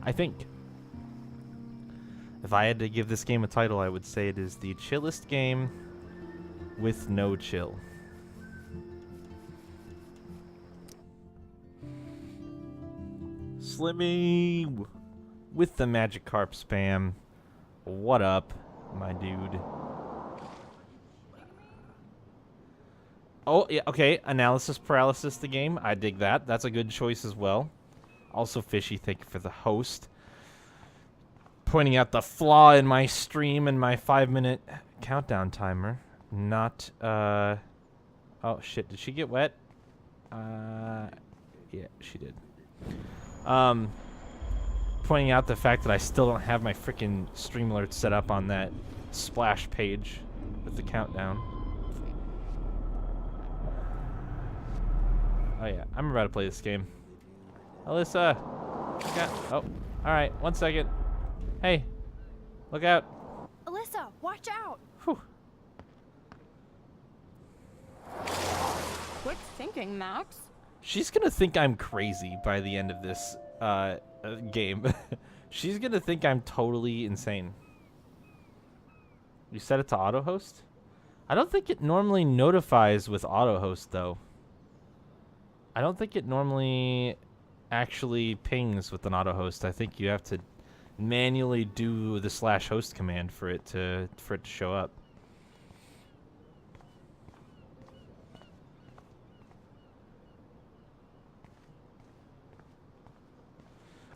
I think. If I had to give this game a title, I would say it is the chillest game with no chill. Slimmy with the Magikarp spam. What up, my dude? Oh, yeah, okay. Analysis paralysis, the game. I dig that. That's a good choice as well. Also, Fishy, thank you for the host. Pointing out the flaw in my stream and my 5-minute countdown timer. Not, Oh, shit. Did she get wet? Yeah, she did. Pointing out the fact that I still don't have my freaking Streamlabs set up on that splash page with the countdown. Oh yeah, I'm about to play this game. Alyssa! Oh, alright, 1 second. Hey, look out. Alyssa, watch out! Whew. Quick thinking, Max. She's gonna think I'm crazy by the end of this game. She's gonna think I'm totally insane. You set it to auto host? I don't think it normally notifies with auto host though. I don't think it normally actually pings with an auto host. I think you have to manually do the /host command for it to show up.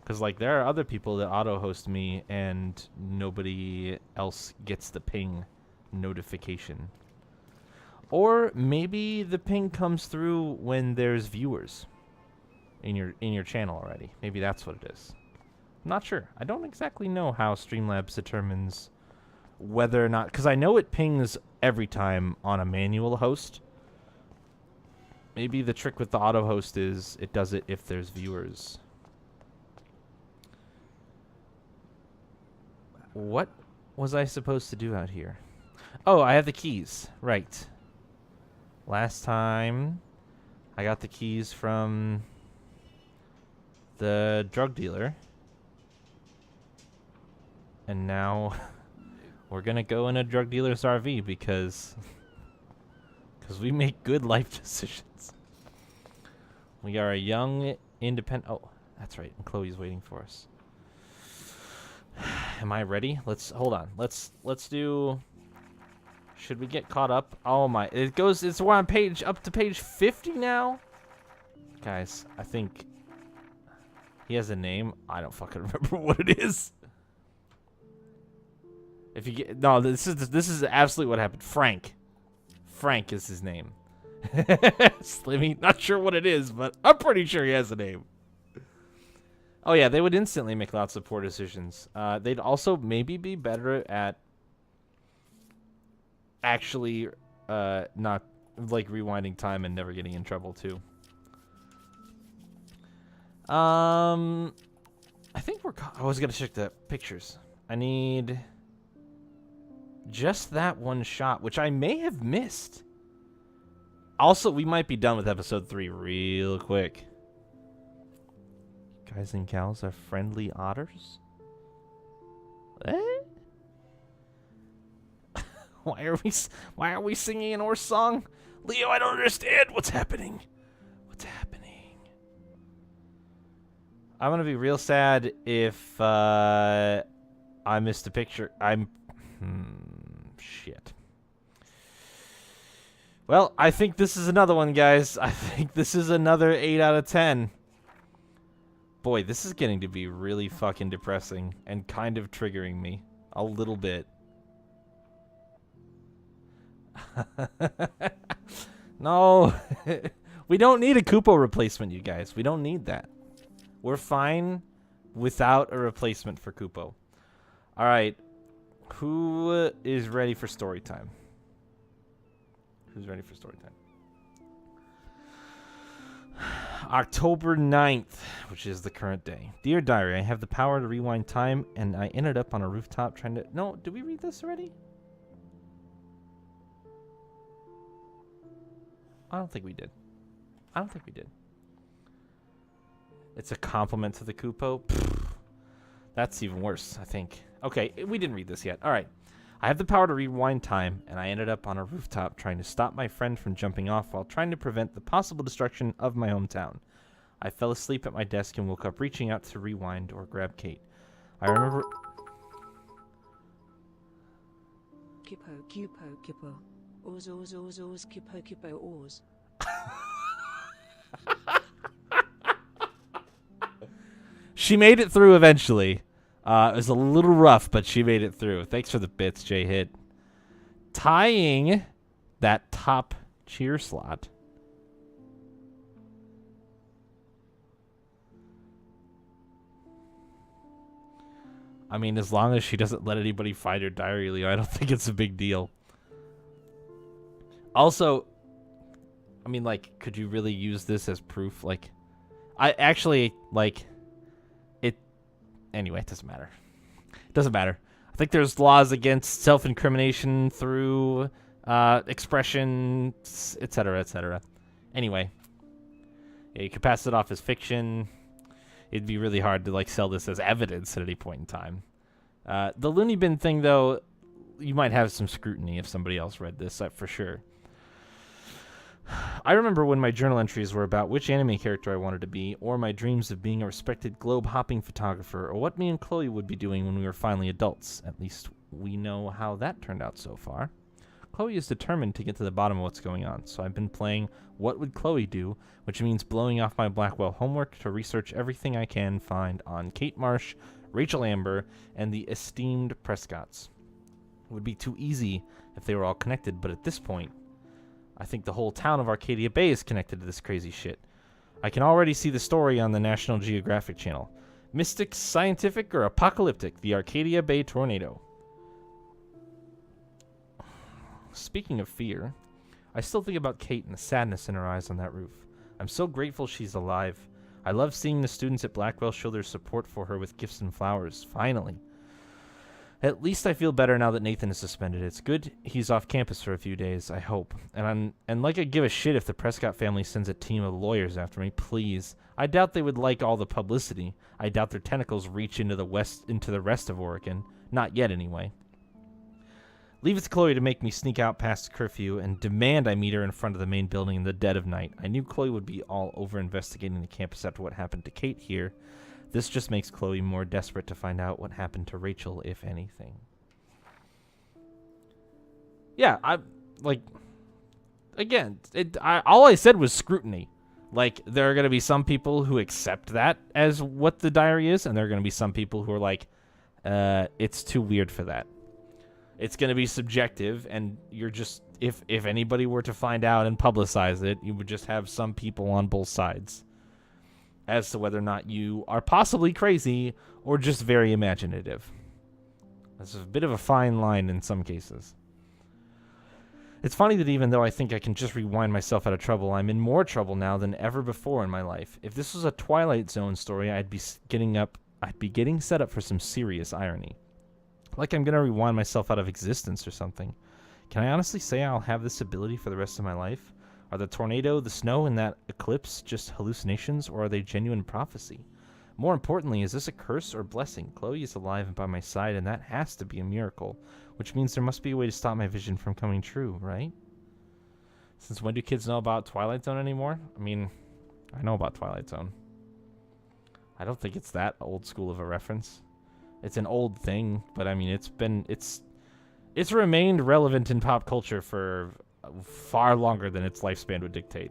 Because, like, there are other people that auto-host me and nobody else gets the ping notification. Or maybe the ping comes through when there's viewers in your channel already. Maybe that's what it is. I'm not sure. I don't exactly know how Streamlabs determines whether or not... Because I know it pings every time on a manual host. Maybe the trick with the auto-host is it does it if there's viewers. What was I supposed to do out here? Oh, I have the keys. Right. Last time, I got the keys from the drug dealer. And now, we're gonna go in a drug dealer's RV because we make good life decisions. We are a young, independent... Oh, that's right. And Chloe's waiting for us. Am I ready? Hold on. Let's do... Should we get caught up? Oh my, we're on up to page 50 now? Guys, I think he has a name. I don't fucking remember what it is. If you get, no, this is absolutely what happened. Frank is his name. Slimmy, not sure what it is, but I'm pretty sure he has a name. Oh yeah, they would instantly make lots of poor decisions. They'd also maybe be better at actually not like rewinding time and never getting in trouble too. I think I was gonna check the pictures. I need just that one shot, which I may have missed. Also, we might be done with episode 3 real quick. Guys and gals are friendly otters? Eh? Why are we singing an Norse song? Leo, I don't understand what's happening. What's happening? I'm gonna be real sad if I missed a picture. Shit. Well, I think this is another one, guys. I think this is another 8 out of 10. Boy, this is getting to be really fucking depressing and kind of triggering me a little bit. No. We don't need a Koopo replacement, you guys. We don't need that. We're fine without a replacement for Koopo. Alright. Who is ready for story time? Who's ready for story time? October 9th, which is the current day. Dear Diary, I have the power to rewind time, and I ended up on a rooftop trying to... No, did we read this already? I don't think we did. It's a compliment to the Koopo. Pfft. That's even worse, I think. Okay, we didn't read this yet. All right. I have the power to rewind time, and I ended up on a rooftop trying to stop my friend from jumping off while trying to prevent the possible destruction of my hometown. I fell asleep at my desk and woke up reaching out to rewind or grab Kate. I remember... Kipo, kipo, kipo. Oz, oz, oz, oz, kipo, kipo, oz. She made it through eventually. It was a little rough, but she made it through. Thanks for the bits, J-Hit. Tying that top cheer slot. I mean, as long as she doesn't let anybody find her diary, Leo, I don't think it's a big deal. Also, I mean, like, could you really use this as proof? Like, I actually, like, it... Anyway, it doesn't matter. It doesn't matter. I think there's laws against self-incrimination through expression, etc., etc. Anyway, yeah, you could pass it off as fiction. It'd be really hard to, like, sell this as evidence at any point in time. The loony bin thing, though, you might have some scrutiny if somebody else read this, for sure. I remember when my journal entries were about which anime character I wanted to be, or my dreams of being a respected globe-hopping photographer, or what me and Chloe would be doing when we were finally adults. At least we know how that turned out so far. Chloe is determined to get to the bottom of what's going on, so I've been playing What Would Chloe Do, which means blowing off my Blackwell homework to research everything I can find on Kate Marsh, Rachel Amber, and the esteemed Prescotts. It would be too easy if they were all connected, but at this point, I think the whole town of Arcadia Bay is connected to this crazy shit. I can already see the story on the National Geographic Channel. Mystic, scientific, or apocalyptic, the Arcadia Bay tornado. Speaking of fear, I still think about Kate and the sadness in her eyes on that roof. I'm so grateful she's alive. I love seeing the students at Blackwell show their support for her with gifts and flowers, finally. At least I feel better now that Nathan is suspended. It's good he's off campus for a few days, I hope. And like I give a shit if the Prescott family sends a team of lawyers after me, please. I doubt they would like all the publicity. I doubt their tentacles reach into the rest of Oregon. Not yet, anyway. Leave it to Chloe to make me sneak out past curfew and demand I meet her in front of the main building in the dead of night. I knew Chloe would be all over investigating the campus after what happened to Kate here. This just makes Chloe more desperate to find out what happened to Rachel, if anything. Yeah, all I said was scrutiny. Like, there are going to be some people who accept that as what the diary is, and there are going to be some people who are like, it's too weird for that. It's going to be subjective, and you're just, if anybody were to find out and publicize it, you would just have some people on both sides as to whether or not you are possibly crazy or just very imaginative. That's a bit of a fine line in some cases. It's funny that even though I think I can just rewind myself out of trouble, I'm in more trouble now than ever before in my life. If this was a Twilight Zone story, I'd be getting set up for some serious irony. Like I'm gonna rewind myself out of existence or something. Can I honestly say I'll have this ability for the rest of my life? Are the tornado, the snow, and that eclipse just hallucinations, or are they genuine prophecy? More importantly, is this a curse or blessing? Chloe is alive and by my side, and that has to be a miracle, which means there must be a way to stop my vision from coming true, right? Since when do kids know about Twilight Zone anymore? I mean, I know about Twilight Zone. I don't think it's that old school of a reference. It's an old thing, but I mean, it's remained relevant in pop culture for far longer than its lifespan would dictate.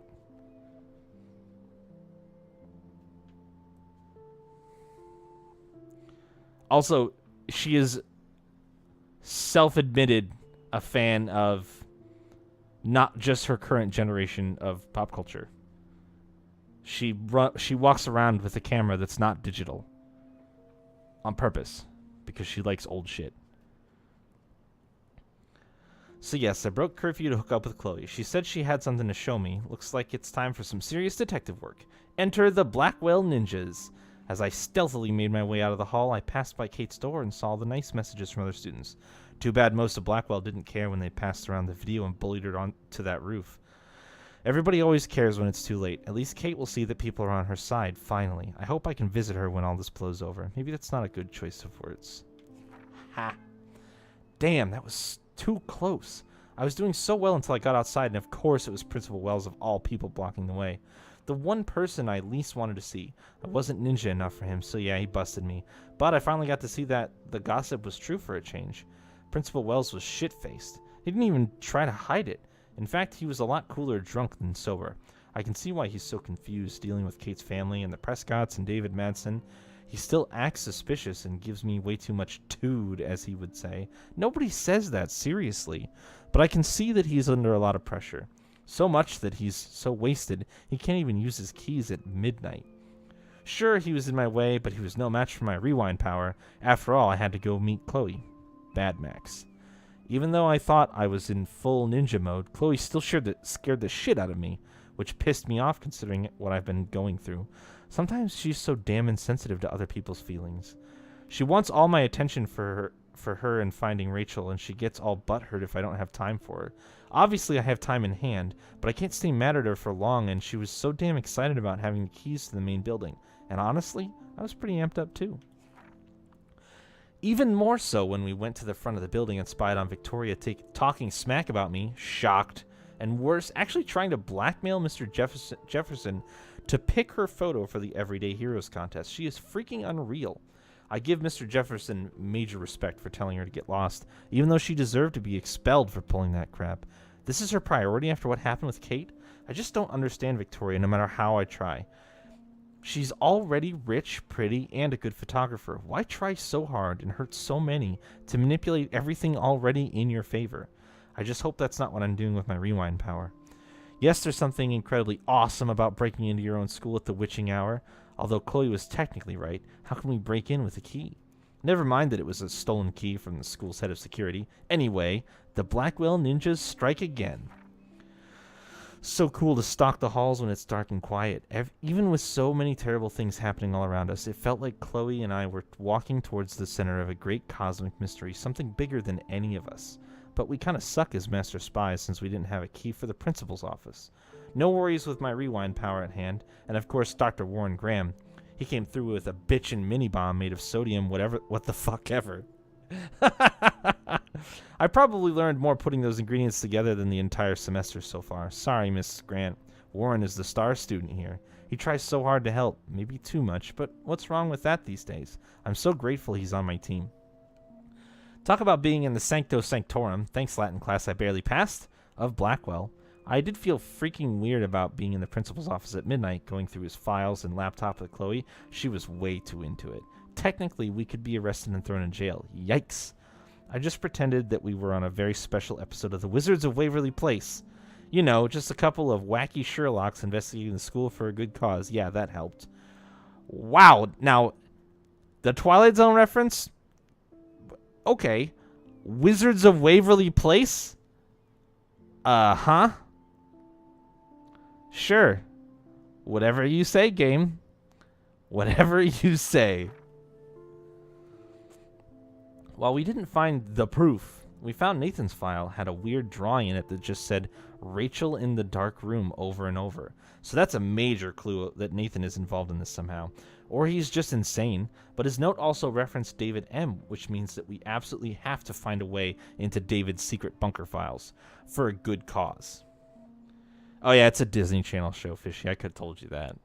Also, she is self-admitted a fan of not just her current generation of pop culture. She walks around with a camera that's not digital on purpose because she likes old shit. So yes, I broke curfew to hook up with Chloe. She said she had something to show me. Looks like it's time for some serious detective work. Enter the Blackwell Ninjas. As I stealthily made my way out of the hall, I passed by Kate's door and saw the nice messages from other students. Too bad most of Blackwell didn't care when they passed around the video and bullied her onto that roof. Everybody always cares when it's too late. At least Kate will see that people are on her side, finally. I hope I can visit her when all this blows over. Maybe that's not a good choice of words. Ha. Damn, that was too close. I was doing so well until I got outside, and of course it was Principal Wells of all people blocking the way. The one person I least wanted to see. I wasn't ninja enough for him, so yeah, he busted me. But I finally got to see that the gossip was true for a change. Principal Wells was shit-faced. He didn't even try to hide it. In fact, he was a lot cooler drunk than sober. I can see why he's so confused dealing with Kate's family and the Prescotts and David Madsen. He still acts suspicious and gives me way too much tood, as he would say. Nobody says that, seriously. But I can see that he's under a lot of pressure. So much that he's so wasted, he can't even use his keys at midnight. Sure, he was in my way, but he was no match for my rewind power. After all, I had to go meet Chloe. Bad Max. Even though I thought I was in full ninja mode, Chloe still scared the shit out of me, which pissed me off considering what I've been going through. Sometimes she's so damn insensitive to other people's feelings. She wants all my attention for her and finding Rachel, and she gets all butthurt if I don't have time for her. Obviously, I have time in hand, but I can't stay mad at her for long, and she was so damn excited about having the keys to the main building. And honestly, I was pretty amped up too. Even more so when we went to the front of the building and spied on Victoria talking smack about me, shocked, and worse, actually trying to blackmail Mr. Jefferson to pick her photo for the Everyday Heroes contest. She is freaking unreal. I give Mr. Jefferson major respect for telling her to get lost, even though she deserved to be expelled for pulling that crap. This is her priority after what happened with Kate? I just don't understand Victoria, no matter how I try. She's already rich, pretty, and a good photographer. Why try so hard and hurt so many to manipulate everything already in your favor? I just hope that's not what I'm doing with my rewind power. Yes, there's something incredibly awesome about breaking into your own school at the witching hour. Although Chloe was technically right, how can we break in with a key? Never mind that it was a stolen key from the school's head of security. Anyway, the Blackwell ninjas strike again. So cool to stalk the halls when it's dark and quiet. Even with so many terrible things happening all around us, it felt like Chloe and I were walking towards the center of a great cosmic mystery, something bigger than any of us. But we kind of suck as master spies since we didn't have a key for the principal's office. No worries with my rewind power at hand, and of course Dr. Warren Graham. He came through with a bitchin' mini-bomb made of sodium what the fuck ever. I probably learned more putting those ingredients together than the entire semester so far. Sorry, Miss Grant. Warren is the star student here. He tries so hard to help, maybe too much, but what's wrong with that these days? I'm so grateful he's on my team. Talk about being in the Sancto Sanctorum, thanks Latin class I barely passed, of Blackwell. I did feel freaking weird about being in the principal's office at midnight, going through his files and laptop with Chloe. She was way too into it. Technically, we could be arrested and thrown in jail. Yikes. I just pretended that we were on a very special episode of The Wizards of Waverly Place. You know, just a couple of wacky Sherlocks investigating the school for a good cause. Yeah, that helped. Wow. Now, the Twilight Zone reference? Okay. Wizards of Waverly Place? Huh? Sure. Whatever you say, game. Whatever you say. While we didn't find the proof, we found Nathan's file had a weird drawing in it that just said Rachel in the dark room over and over. So that's a major clue that Nathan is involved in this somehow. Or he's just insane. But his note also referenced David M., which means that we absolutely have to find a way into David's secret bunker files for a good cause. Oh yeah, it's a Disney Channel show, Fishy. I could have told you that.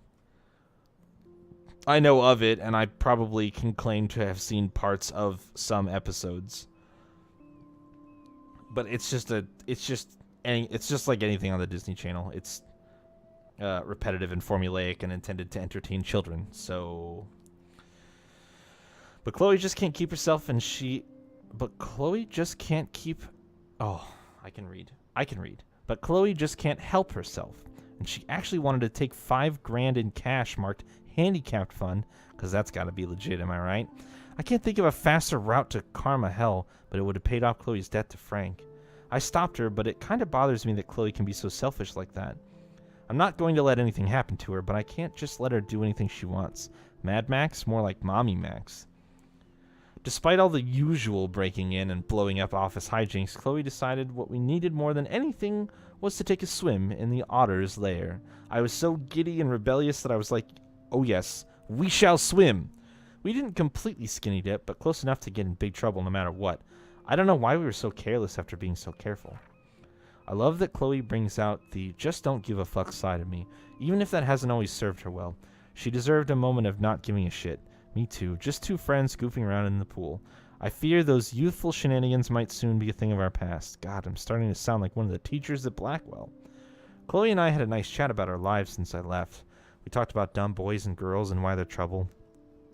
I know of it, and I probably can claim to have seen parts of some episodes. But it's just like anything on the Disney Channel. It's repetitive and formulaic and intended to entertain children. So, but Chloe just can't keep herself, and Chloe just can't keep. Oh, I can read. But Chloe just can't help herself, and she actually wanted to take $5,000 in cash marked handicapped fund, because that's got to be legit, am I right? I can't think of a faster route to karma hell, but it would have paid off Chloe's debt to Frank. I stopped her, but it kind of bothers me that Chloe can be so selfish like that. I'm not going to let anything happen to her, but I can't just let her do anything she wants. Mad Max? More like Mommy Max. Despite all the usual breaking in and blowing up office hijinks, Chloe decided what we needed more than anything was to take a swim in the otter's lair. I was so giddy and rebellious that I was like, oh yes, we shall swim. We didn't completely skinny dip, but close enough to get in big trouble no matter what. I don't know why we were so careless after being so careful. I love that Chloe brings out the just don't give a fuck side of me, even if that hasn't always served her well. She deserved a moment of not giving a shit. Me too, just two friends goofing around in the pool. I fear those youthful shenanigans might soon be a thing of our past. God, I'm starting to sound like one of the teachers at Blackwell. Chloe and I had a nice chat about our lives since I left. We talked about dumb boys and girls and why they're trouble.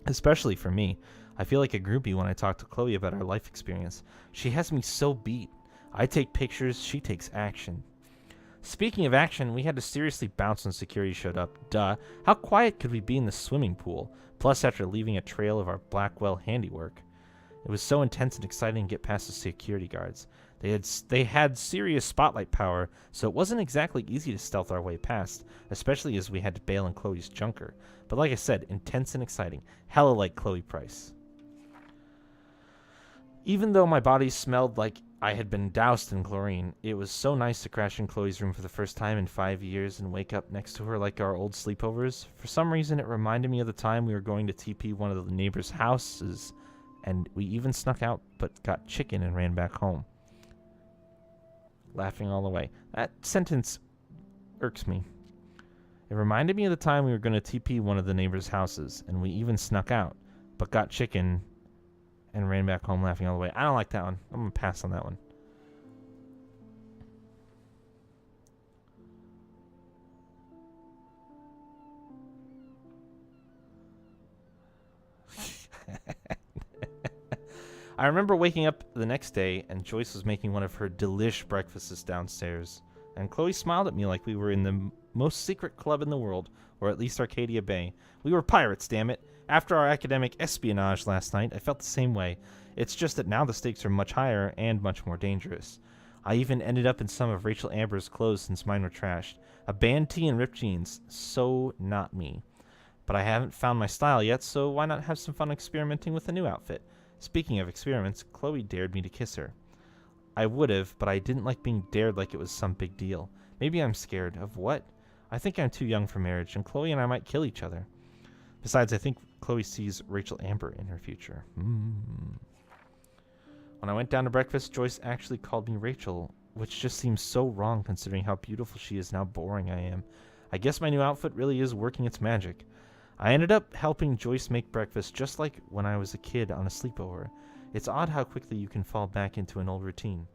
Especially for me. I feel like a groupie when I talk to Chloe about our life experience. She has me so beat. I take pictures, she takes action. Speaking of action, we had to seriously bounce when security showed up. Duh. How quiet could we be in the swimming pool? Plus after leaving a trail of our Blackwell handiwork. It was so intense and exciting to get past the security guards. They had serious spotlight power, so it wasn't exactly easy to stealth our way past, especially as we had to bail in Chloe's junker. But like I said, intense and exciting. Hella like Chloe Price. Even though my body smelled like I had been doused in chlorine, it was so nice to crash in Chloe's room for the first time in 5 years and wake up next to her like our old sleepovers. For some reason, it reminded me of the time we were going to TP one of the neighbors' houses, and we even snuck out but got chicken and ran back home. Laughing all the way. That sentence irks me. It reminded me of the time we were going to TP one of the neighbors' houses, and we even snuck out, but got chicken and ran back home laughing all the way. I don't like that one. I'm going to pass on that one. I remember waking up the next day and Joyce was making one of her delish breakfasts downstairs. And Chloe smiled at me like we were in the most secret club in the world, or at least Arcadia Bay. We were pirates, damn it. After our academic espionage last night, I felt the same way. It's just that now the stakes are much higher and much more dangerous. I even ended up in some of Rachel Amber's clothes since mine were trashed. A band tee and ripped jeans. So not me. But I haven't found my style yet, so why not have some fun experimenting with a new outfit? Speaking of experiments, Chloe dared me to kiss her. I would have, but I didn't like being dared like it was some big deal. Maybe I'm scared. Of what? I think I'm too young for marriage, and Chloe and I might kill each other. Besides, I think Chloe sees Rachel Amber in her future. When I went down to breakfast, Joyce actually called me Rachel, which just seems so wrong considering how beautiful she is and how boring I am. I guess my new outfit really is working its magic. I ended up helping Joyce make breakfast just like when I was a kid on a sleepover. It's odd how quickly you can fall back into an old routine.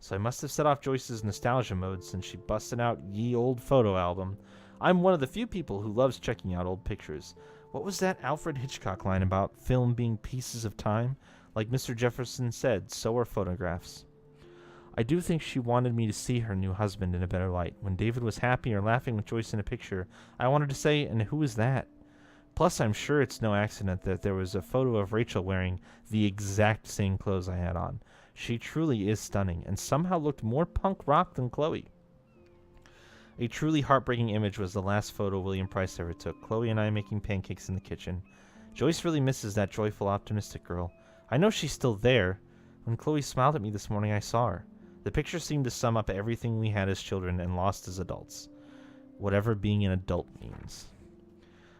So I must have set off Joyce's nostalgia mode since she busted out ye old photo album. I'm one of the few people who loves checking out old pictures. What was that Alfred Hitchcock line about film being pieces of time? Like Mr. Jefferson said, so are photographs. I do think she wanted me to see her new husband in a better light. When David was happy or laughing with Joyce in a picture, I wanted to say, and who is that? Plus, I'm sure it's no accident that there was a photo of Rachel wearing the exact same clothes I had on. She truly is stunning, and somehow looked more punk rock than Chloe. A truly heartbreaking image was the last photo William Price ever took, Chloe and I making pancakes in the kitchen. Joyce really misses that joyful, optimistic girl. I know she's still there. When Chloe smiled at me this morning, I saw her. The picture seemed to sum up everything we had as children and lost as adults. Whatever being an adult means.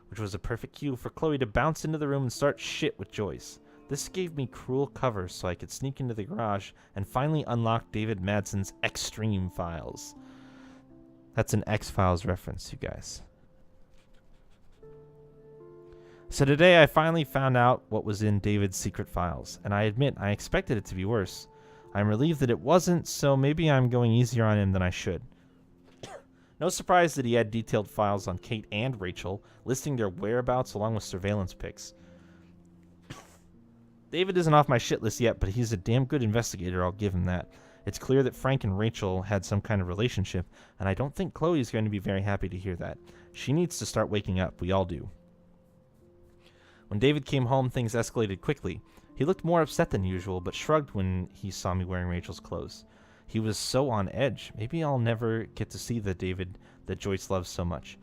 Which was a perfect cue for Chloe to bounce into the room and start shit with Joyce. This gave me cruel cover so I could sneak into the garage and finally unlock David Madsen's Extreme Files. That's an X-Files reference, you guys. So today I finally found out what was in David's secret files, and I admit I expected it to be worse. I'm relieved that it wasn't, so maybe I'm going easier on him than I should. No surprise that he had detailed files on Kate and Rachel, listing their whereabouts along with surveillance pics. David isn't off my shit list yet, but he's a damn good investigator, I'll give him that. It's clear that Frank and Rachel had some kind of relationship, and I don't think Chloe's going to be very happy to hear that. She needs to start waking up, we all do. When David came home, things escalated quickly. He looked more upset than usual, but shrugged when he saw me wearing Rachel's clothes. He was so on edge. Maybe I'll never get to see the David that Joyce loves so much.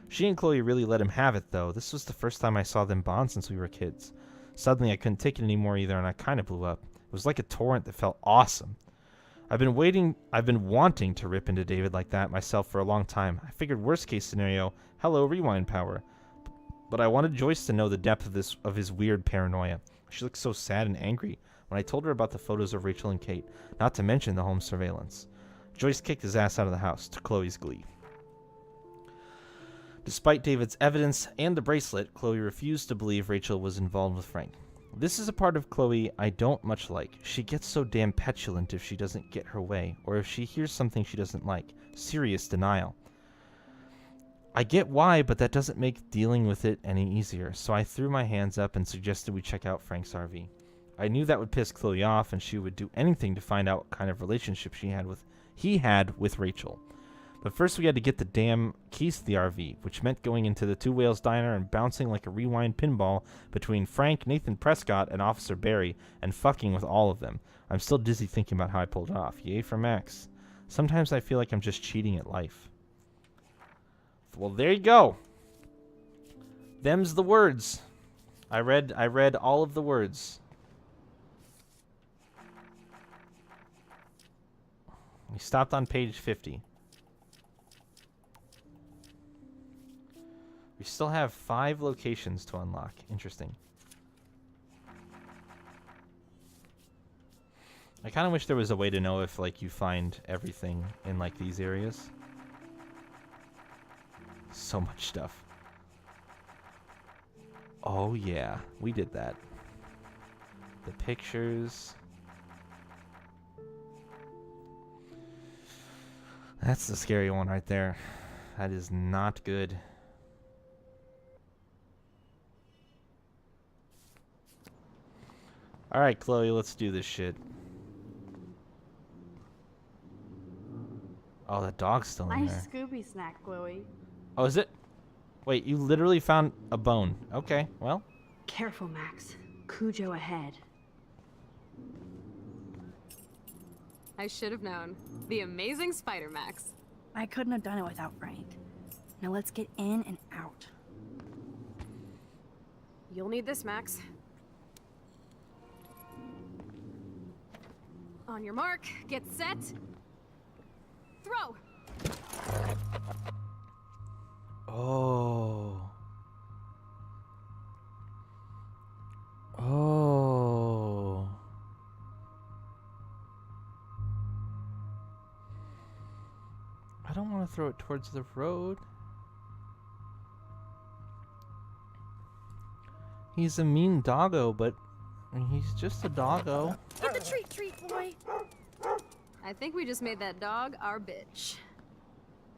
She and Chloe really let him have it, though. This was the first time I saw them bond since we were kids. Suddenly, I couldn't take it anymore either, and I kind of blew up. It was like a torrent that felt awesome. I've been wanting to rip into David like that myself for a long time. I figured worst case scenario, hello rewind power. But I wanted Joyce to know the depth of his weird paranoia. She looked so sad and angry when I told her about the photos of Rachel and Kate, not to mention the home surveillance. Joyce kicked his ass out of the house, to Chloe's glee. Despite David's evidence and the bracelet, Chloe refused to believe Rachel was involved with Frank. This is a part of Chloe I don't much like. She gets so damn petulant if she doesn't get her way, or if she hears something she doesn't like. Serious denial. I get why, but that doesn't make dealing with it any easier, so I threw my hands up and suggested we check out Frank's RV. I knew that would piss Chloe off, and she would do anything to find out what kind of relationship he had with Rachel. But first we had to get the damn keys to the RV, which meant going into the Two Whales diner and bouncing like a rewind pinball between Frank, Nathan Prescott, and Officer Barry, and fucking with all of them. I'm still dizzy thinking about how I pulled it off. Yay for Max. Sometimes I feel like I'm just cheating at life. Well, there you go. Them's the words. I read all of the words. We stopped on page 50. We still have 5 locations to unlock. Interesting. I kind of wish there was a way to know if, like, you find everything in, like, these areas. So much stuff. Oh, yeah. We did that. The pictures. That's the scary one right there. That is not good. Alright, Chloe, let's do this shit. Oh, the dog's still in Nice there. Scooby snack, Chloe. Oh, is it? Wait, you literally found a bone. Okay, well. Careful, Max. Cujo ahead. I should have known. The amazing Spider-Max. I couldn't have done it without Frank. Now let's get in and out. You'll need this, Max. On your mark, get set. Throw! Oh. Oh. I don't want to throw it towards the road. He's a mean doggo, but he's just a doggo. Get the treat, boy. I think we just made that dog our bitch.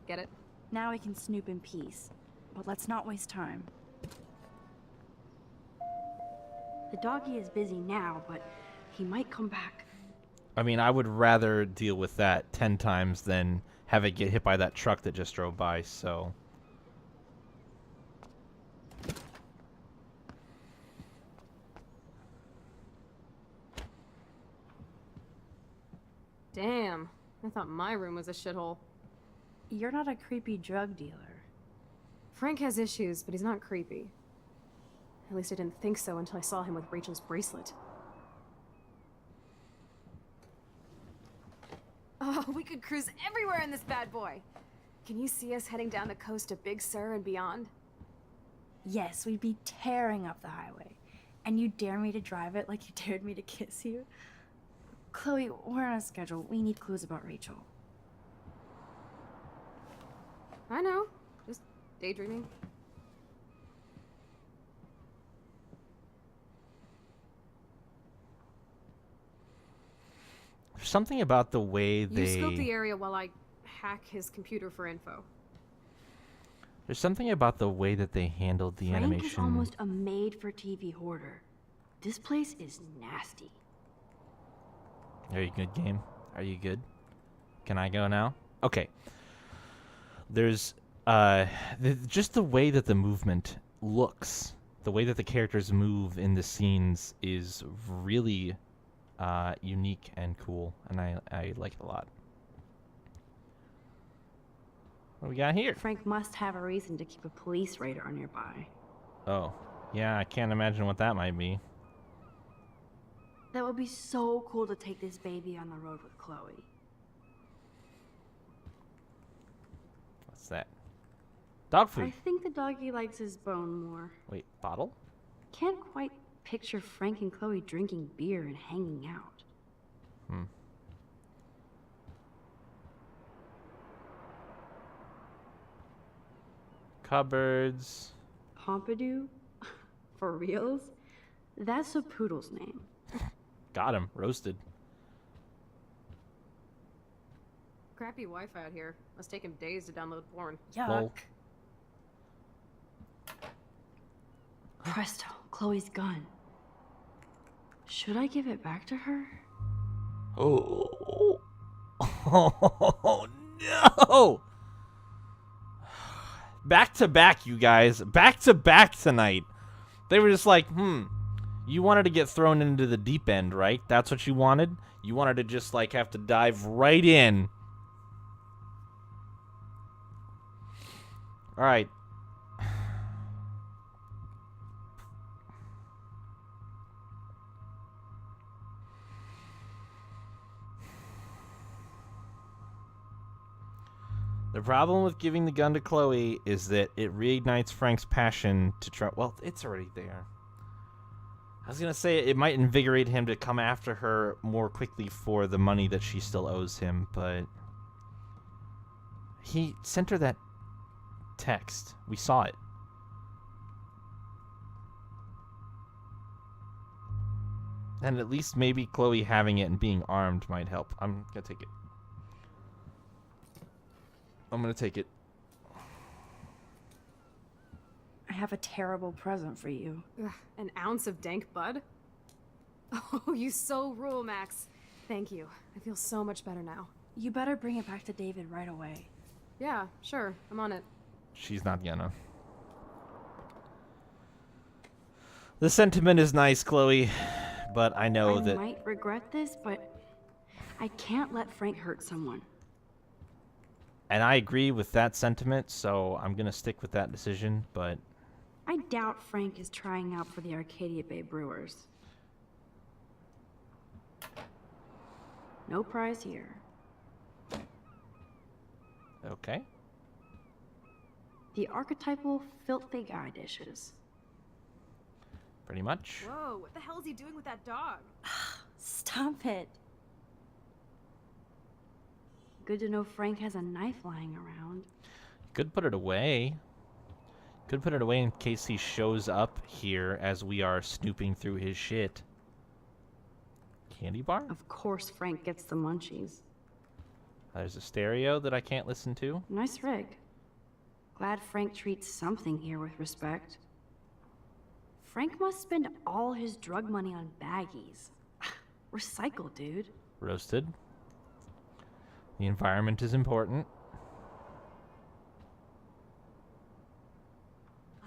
Get it? Now we can snoop in peace. But let's not waste time. The doggy is busy now, but he might come back. I mean, I would rather deal with that 10 times than have it get hit by that truck that just drove by, so. Damn. I thought my room was a shithole. You're not a creepy drug dealer. Frank has issues, but he's not creepy. At least I didn't think so until I saw him with Rachel's bracelet. Oh, we could cruise everywhere in this bad boy. Can you see us heading down the coast to Big Sur and beyond? Yes, we'd be tearing up the highway. And you dare me to drive it like you dared me to kiss you? Chloe, we're on a schedule. We need clues about Rachel. I know. Just daydreaming. There's something about the way You scope the area while I hack his computer for info. There's something about the way that they handled the Frank animation. is almost a made-for-TV hoarder. This place is nasty. Are you good, game? Are you good? Can I go now? Okay. There's just the way that the movement looks, the way that the characters move in the scenes is really unique and cool, and I like it a lot. What do we got here? Frank must have a reason to keep a police radar nearby. Oh, yeah, I can't imagine what that might be. That would be so cool to take this baby on the road with Chloe. What's that? Dog I food. think the doggy likes his bone more. Wait, bottle? Can't quite picture Frank and Chloe drinking beer and hanging out. Hmm. Cupboards. Pompidou? For reals? That's a poodle's name. Got him. Roasted. Crappy Wi-Fi out here. Must take him days to download porn. Yuck. Lol. Presto, Chloe's gun. Should I give it back to her? Oh. Oh no! Back to back, you guys. Back to back tonight. They were just like, you wanted to get thrown into the deep end, right? That's what you wanted? You wanted to just, like, have to dive right in. Alright. The problem with giving the gun to Chloe is that it reignites Frank's passion to try. Well, it's already there. I was gonna say it might invigorate him to come after her more quickly for the money that she still owes him, but he sent her that text. We saw it. And at least maybe Chloe having it and being armed might help. I'm gonna take it. I'm gonna take it. I have a terrible present for you. Ugh, an ounce of dank bud? Oh, you so rule, Max. Thank you. I feel so much better now. You better bring it back to David right away. Yeah, sure. I'm on it. She's not gonna. The sentiment is nice, Chloe, but I know I that might regret this, but I can't let Frank hurt someone. and I agree with that sentiment, so I'm gonna stick with that decision, but I doubt Frank is trying out for the Arcadia Bay Brewers. No prize here. okay. The archetypal filthy guy dishes. Pretty much. Whoa, what the hell is he doing with that dog? Stop it. Good to know Frank has a knife lying around. Could put it away. Could put it away in case he shows up here as we are snooping through his shit. Candy bar? Of course Frank gets the munchies. There's a stereo that I can't listen to. Nice rig. Glad Frank treats something here with respect. Frank must spend all his drug money on baggies. Recycle, dude. Roasted. The environment is important.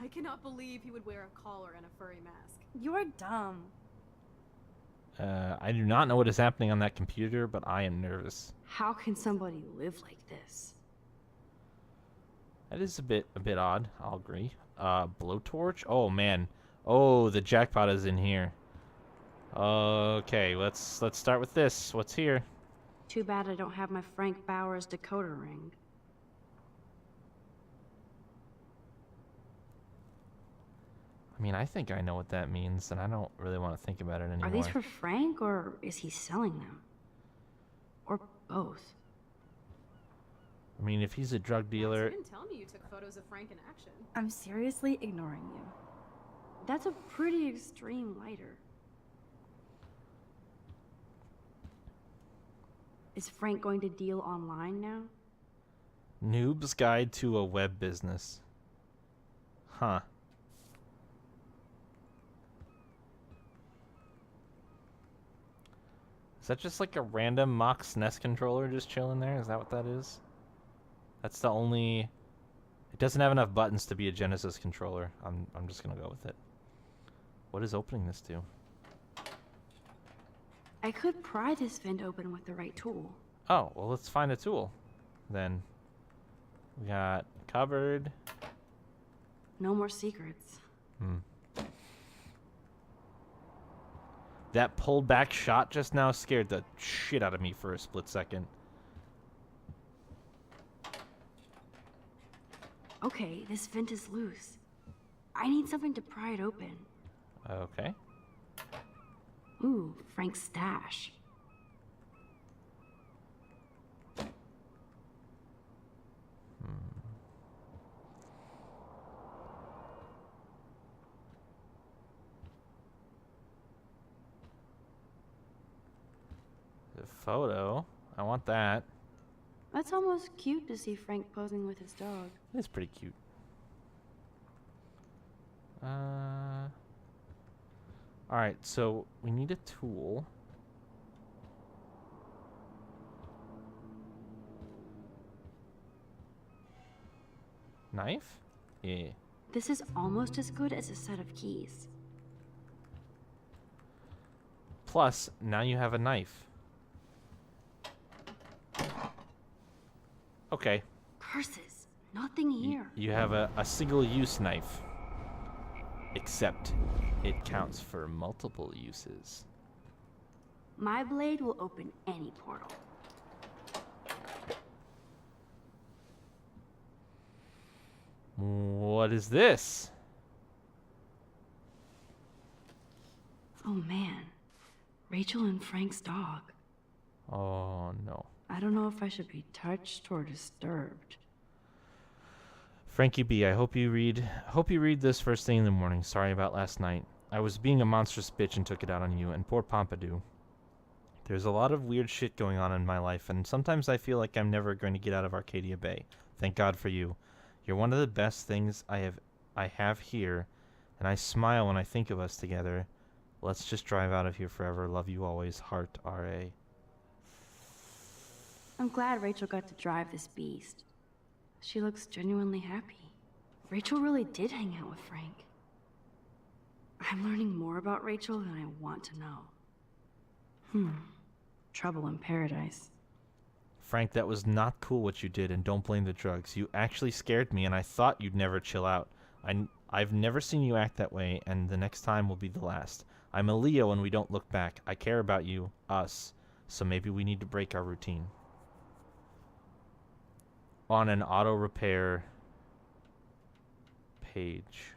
I cannot believe he would wear a collar and a furry mask. You're dumb. I do not know what is happening on that computer, but I am nervous. How can somebody live like this? That is a bit odd. I'll agree. Blowtorch? Oh man. Oh, the jackpot is in here. Okay, let's start with this. What's here? Too bad I don't have my Frank Bowers decoder ring. I mean, I think I know what that means, and I don't really want to think about it anymore. Are these for Frank, or is he selling them? Or both? I mean, if he's a drug dealer, You didn't tell me you took photos of Frank in action. I'm seriously ignoring you. That's a pretty extreme lighter. Is Frank going to deal online now? Noob's Guide to a Web Business. Huh. Is that just like a random Mach SNES controller just chilling there? Is that what that is? That's the only... It doesn't have enough buttons to be a Genesis controller. I'm just gonna go with it. What is opening this to? I could pry this vent open with the right tool. Oh, well, let's find a tool. Then we got cupboard. No more secrets. That pulled back shot just now scared the shit out of me for a split second. Okay, this vent is loose. I need something to pry it open. Okay. Ooh, Frank's stash. The photo. I want that. That's almost cute to see Frank posing with his dog. It's pretty cute. Alright, so we need a tool. Knife? Yeah. This is almost as good as a set of keys. Plus, now you have a knife. Okay. Curses, nothing here. You have a single-use knife. Except it counts for multiple uses. My blade will open any portal. What is this? Oh man, Rachel and Frank's dog. Oh no. I don't know if I should be touched or disturbed. Frankie B, I hope you read this first thing in the morning. Sorry about last night. I was being a monstrous bitch and took it out on you, and poor Pompidou. There's a lot of weird shit going on in my life, and sometimes I feel like I'm never going to get out of Arcadia Bay. Thank God for you. You're one of the best things I have here, and I smile when I think of us together. Let's just drive out of here forever. Love you always. Heart, R.A. I'm glad Rachel got to drive this beast. She looks genuinely happy. Rachel really did hang out with Frank. I'm learning more about Rachel than I want to know. Trouble in paradise. Frank, that was not cool what you did, and don't blame the drugs. You actually scared me, and I thought you'd never chill out. I've never seen you act that way, and the next time will be the last. I'm a Leo, and we don't look back. I care about you, us, so maybe we need to break our routine. On an auto repair page.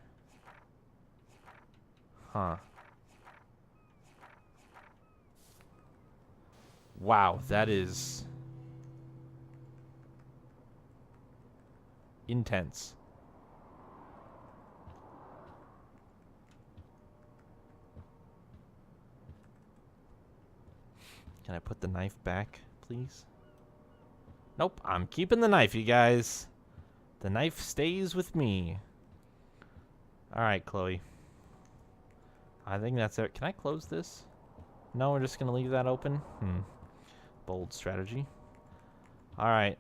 Huh. Wow, that is intense. Can I put the knife back, please? Nope, I'm keeping the knife, you guys. The knife stays with me. Alright, Chloe. I think that's it. Can I close this? No, we're just going to leave that open? Bold strategy. Alright.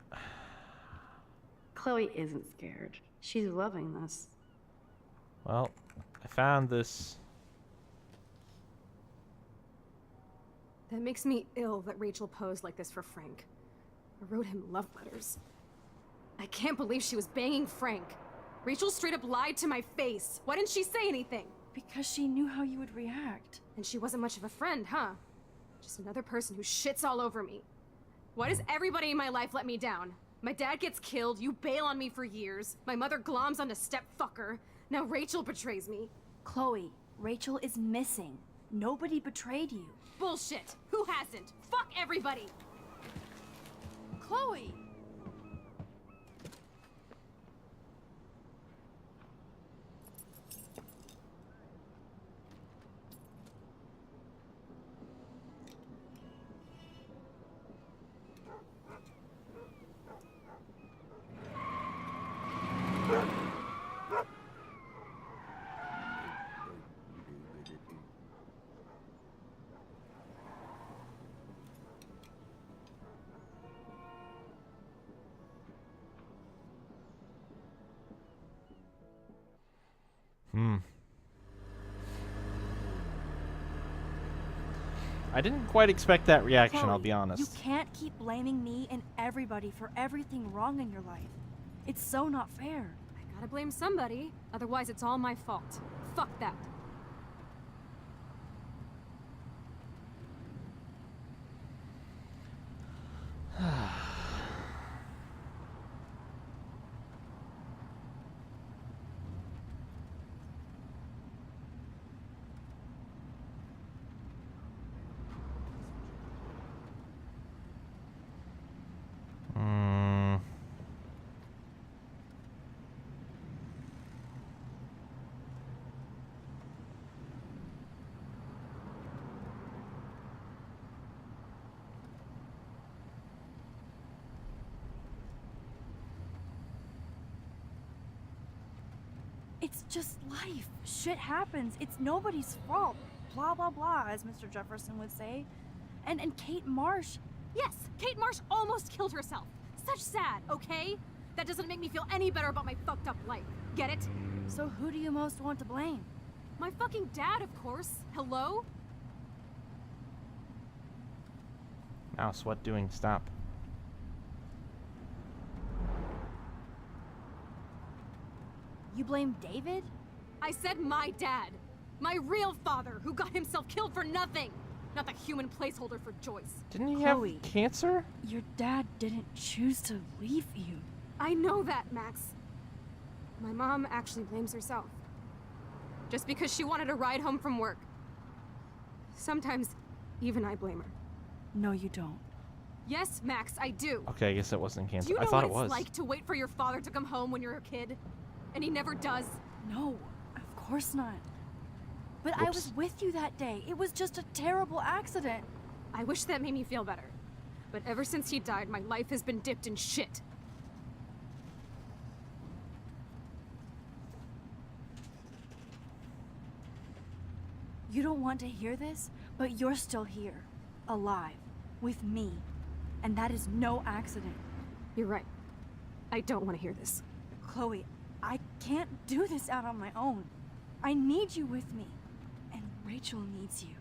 Chloe isn't scared. She's loving this. Well, I found this. That makes me ill that Rachel posed like this for Frank. I wrote him love letters. I can't believe she was banging Frank. Rachel straight up lied to my face. Why didn't she say anything? Because she knew how you would react. And she wasn't much of a friend, huh? Just another person who shits all over me. Why does everybody in my life let me down? My dad gets killed, you bail on me for years. My mother gloms onto stepfucker. Now Rachel betrays me. Chloe, Rachel is missing. Nobody betrayed you. Bullshit! Who hasn't? Fuck everybody! Chloe! I didn't quite expect that reaction, Chloe, I'll be honest. You can't keep blaming me and everybody for everything wrong in your life. It's so not fair. I gotta blame somebody, otherwise it's all my fault. Fuck that. It's just life. Shit happens. It's nobody's fault. Blah, blah, blah, as Mr. Jefferson would say. And Kate Marsh. Yes, Kate Marsh almost killed herself. Such sad, okay? That doesn't make me feel any better about my fucked up life. Get it? So who do you most want to blame? My fucking dad, of course. Hello? Mouse, what doing? Stop. You blame David? I said my dad. My real father, who got himself killed for nothing. Not the human placeholder for Joyce. Didn't he Chloe. have cancer? Your dad didn't choose to leave you. I know that, Max. My mom actually blames herself. Just because she wanted a ride home from work. Sometimes, even I blame her. No, you don't. Yes, Max, I do. Okay, I guess it wasn't Do cancer. you know I thought what it was. it's like to wait for your father to come home when you're a kid? And he never does? No, of course not. But I was Whoops. with you that day. It was just a terrible accident. I wish that made me feel better. But ever since he died, my life has been dipped in shit. You don't want to hear this, but you're still here, alive, with me. And that is no accident. You're right. I don't want to hear this. Chloe, I can't do this out on my own. I need you with me. And Rachel needs you.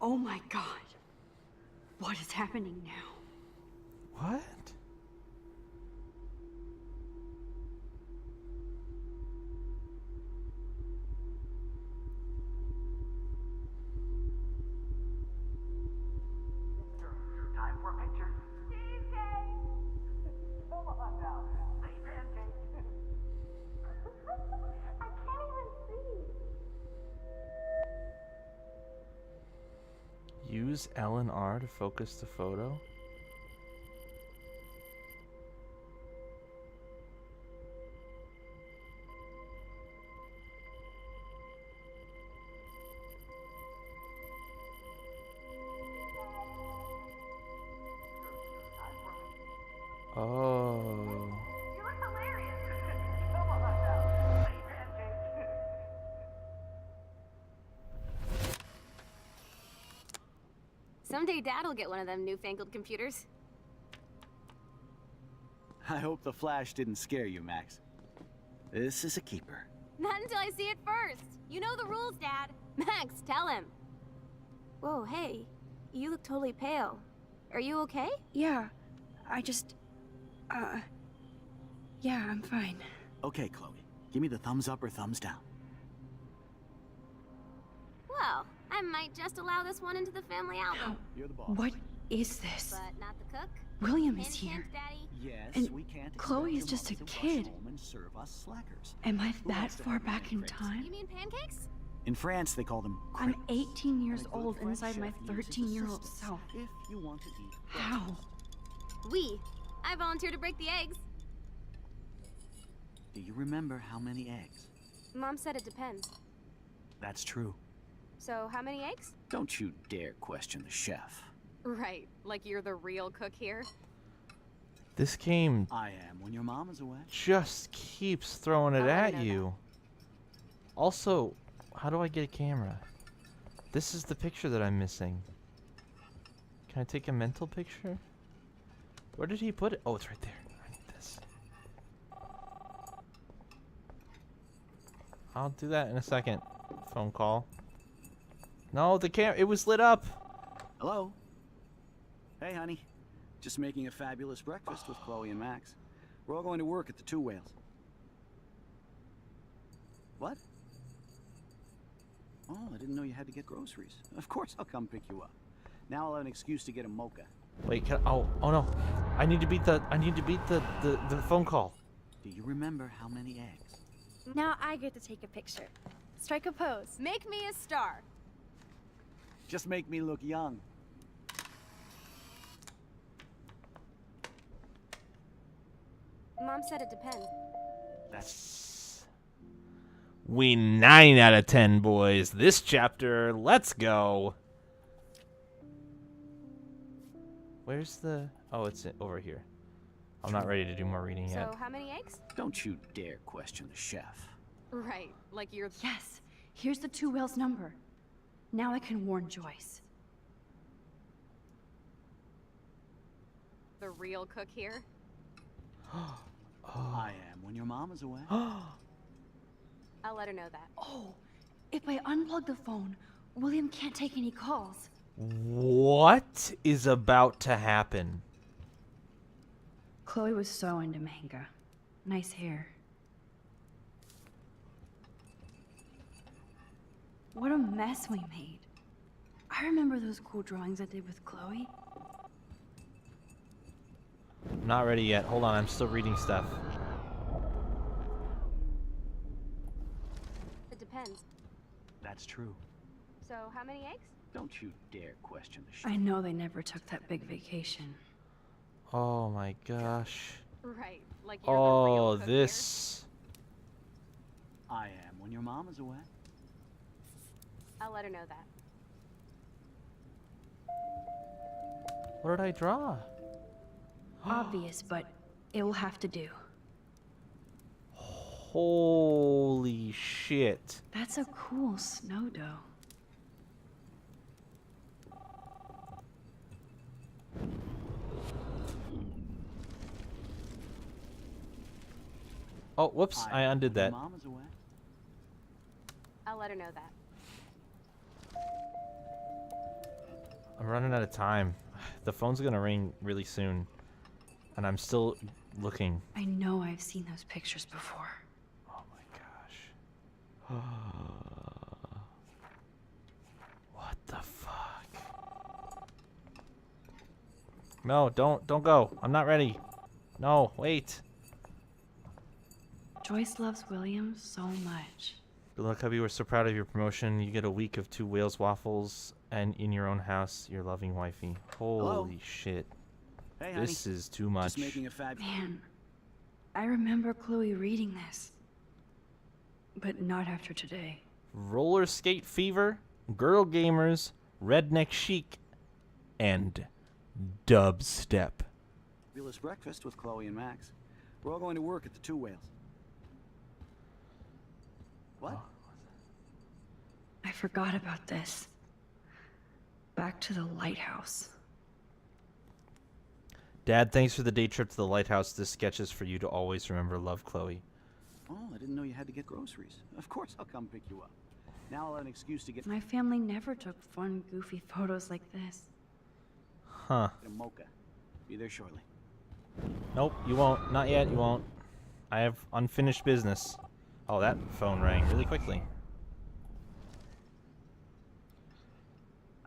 Oh my god. What is happening now? What? Time for a picture. Come on now. Say pancake. I can't even see. Use L and R to focus the photo? Oh. You look hilarious. Come on now. Say pancake. Someday Dad'll get one of them newfangled computers. I hope the flash didn't scare you, Max. This is a keeper. Not until I see it first. You know the rules, Dad. Max, tell him. Whoa, hey. You look totally pale. Are you okay? Yeah, I just... yeah, I'm fine. Okay, Chloe. Give me the thumbs up or thumbs down. Well, I might just allow this one into the family album. You're the boss. What is this? But not the cook. William is Hint, here. hint, Daddy. Yes, And we can't. Chloe expect is your just a mom to rush kid. home and serve us slackers. Am I Who that wants to far have back in crepes? time? You mean pancakes? In France, they call them I'm crepes. 18 years And a good old French inside my chef uses 13-year-old assistance self. If you want to eat. How? I volunteer to break the eggs. Do you remember how many eggs? Mom said it depends. That's true. So, how many eggs? Don't you dare question the chef. Right, like you're the real cook here. This game I am when your mom is away. just keeps throwing it Oh, I at know you. Also, how do I get a camera? This is the picture that I'm missing. Can I take a mental picture? Where did he put it? Oh, it's right there. I need this. I'll do that in a second. Phone call. No, the it was lit up. Hello? Hey, honey. Just making a fabulous breakfast with Chloe and Max. We're all going to work at the Two Whales. What? Oh, I didn't know you had to get groceries. Of course I'll come pick you up. Now I'll have an excuse to get a mocha. Wait, oh no. I need to beat the phone call. Do you remember how many eggs? Now I get to take a picture. Strike a pose. Make me a star. Just make me look young. Mom said it depends. That's We 9 out of 10, boys. This chapter, let's go. Where's the... Oh, it's over here. I'm not ready to do more reading yet. So, how many eggs? Don't you dare question the chef. Right, like you're... Yes, here's the Two Whales number. Now I can warn Joyce. the real cook here. I am when your mom is away. I'll let her know that. Oh, if I unplug the phone, William can't take any calls. What is about to happen? Chloe was so into manga. Nice hair. What a mess we made. I remember those cool drawings I did with Chloe. I'm not ready yet. Hold on, I'm still reading stuff. It depends. That's true. So, how many eggs? Don't you dare question the chef. I know they never took that big vacation. Oh my gosh. Right, like you're the Oh, real cook this. I am when your mom is away. here. I'll let her know that. What did I draw? Obvious, but it will have to do. Holy shit. That's a cool snow dough. Oh, whoops, I undid When that. your mom is away. I'll let her know that. I'm running out of time. The phone's gonna ring really soon. And I'm still looking. I know I've seen those pictures before. Oh my gosh. What the fuck? No, don't go. I'm not ready. No, wait. Joyce loves William so much. Good luck, hubby. We're so proud of your promotion. You get a week of 2 Whales waffles and in your own house, your loving wifey. Holy shit. Hey, honey. This is too much. Just making a fabulous. Man, I remember Chloe reading this. But not after today. Roller skate fever, girl gamers, redneck chic, and dubstep. Fabulous breakfast with Chloe and Max. We're all going to work at the Two Whales. What? I forgot about this. Back to the lighthouse. Dad, thanks for the day trip to the lighthouse. This sketch is for you to always remember. Love, Chloe. Oh, I didn't know you had to get groceries. Of course I'll come pick you up. Now I'll have an excuse to get My family never took fun, goofy photos like this. Huh. a mocha. Be there shortly. Nope, you won't. Not yet, you won't. I have unfinished business. Oh, that phone rang really quickly.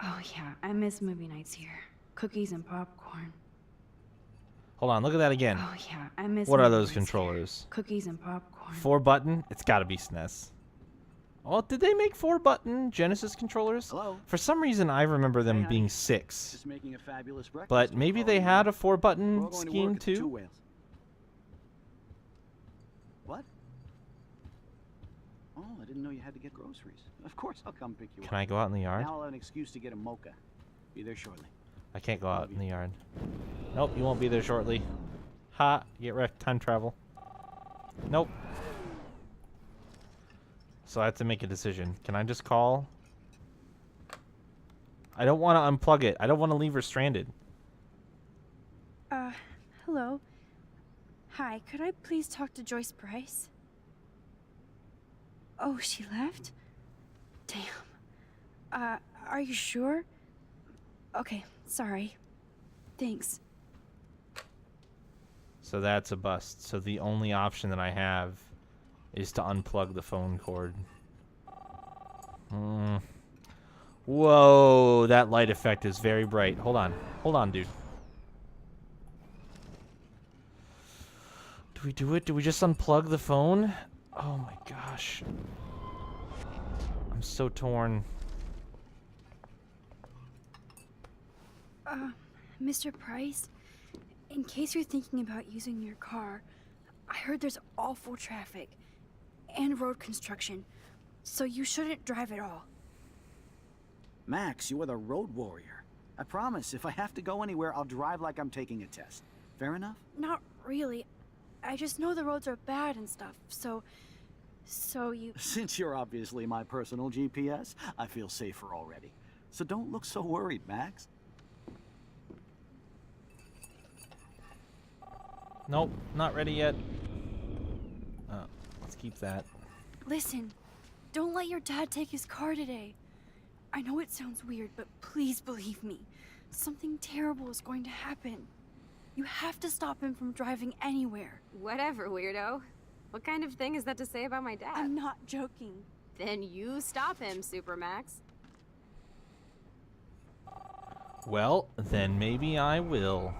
Oh yeah, I miss movie nights here. Cookies and popcorn. Hold on, look at that again. Oh yeah, I miss What are movie those nights here. controllers? Cookies and popcorn. 4-button? It's gotta be SNES. Oh, did they make 4-button Genesis controllers? Hello? For some reason, I remember them Hey, honey. being 6. Just making a fabulous breakfast. But with maybe Chloe they and had a Max. We're 4-button all going to scheme work at the Two too. Whales. What? Oh, I didn't know you had to get groceries. Of course I'll come pick you up. Can I go out in the yard? Now I'll have an excuse to get a mocha. Be there shortly. I can't go out in the yard. Nope, you won't be there shortly. Ha, get wrecked, time travel. Nope. So I have to make a decision. Can I just call? I don't want to unplug it. I don't want to leave her stranded. Hello. Hi, could I please talk to Joyce Bryce? Oh, she left? Damn. Are you sure? Okay, sorry. Thanks. So that's a bust. So the only option that I have is to unplug the phone cord. Whoa, that light effect is very bright. Hold on. Hold on, dude. Do we do it? Do we just unplug the phone? Oh my gosh. I'm so torn. Mr. Price, in case you're thinking about using your car, I heard there's awful traffic and road construction, so you shouldn't drive at all. Max, you are the road warrior. I promise, if I have to go anywhere, I'll drive like I'm taking a test. Fair enough? Not really. I just know the roads are bad and stuff, so you... Since you're obviously my personal GPS, I feel safer already. So don't look so worried, Max. Nope, not ready yet. Let's keep that. Listen, don't let your dad take his car today. I know it sounds weird, but please believe me. Something terrible is going to happen. You have to stop him from driving anywhere. Whatever, weirdo. What kind of thing is that to say about my dad? I'm not joking. Then you stop him, Supermax. Well, then maybe I will.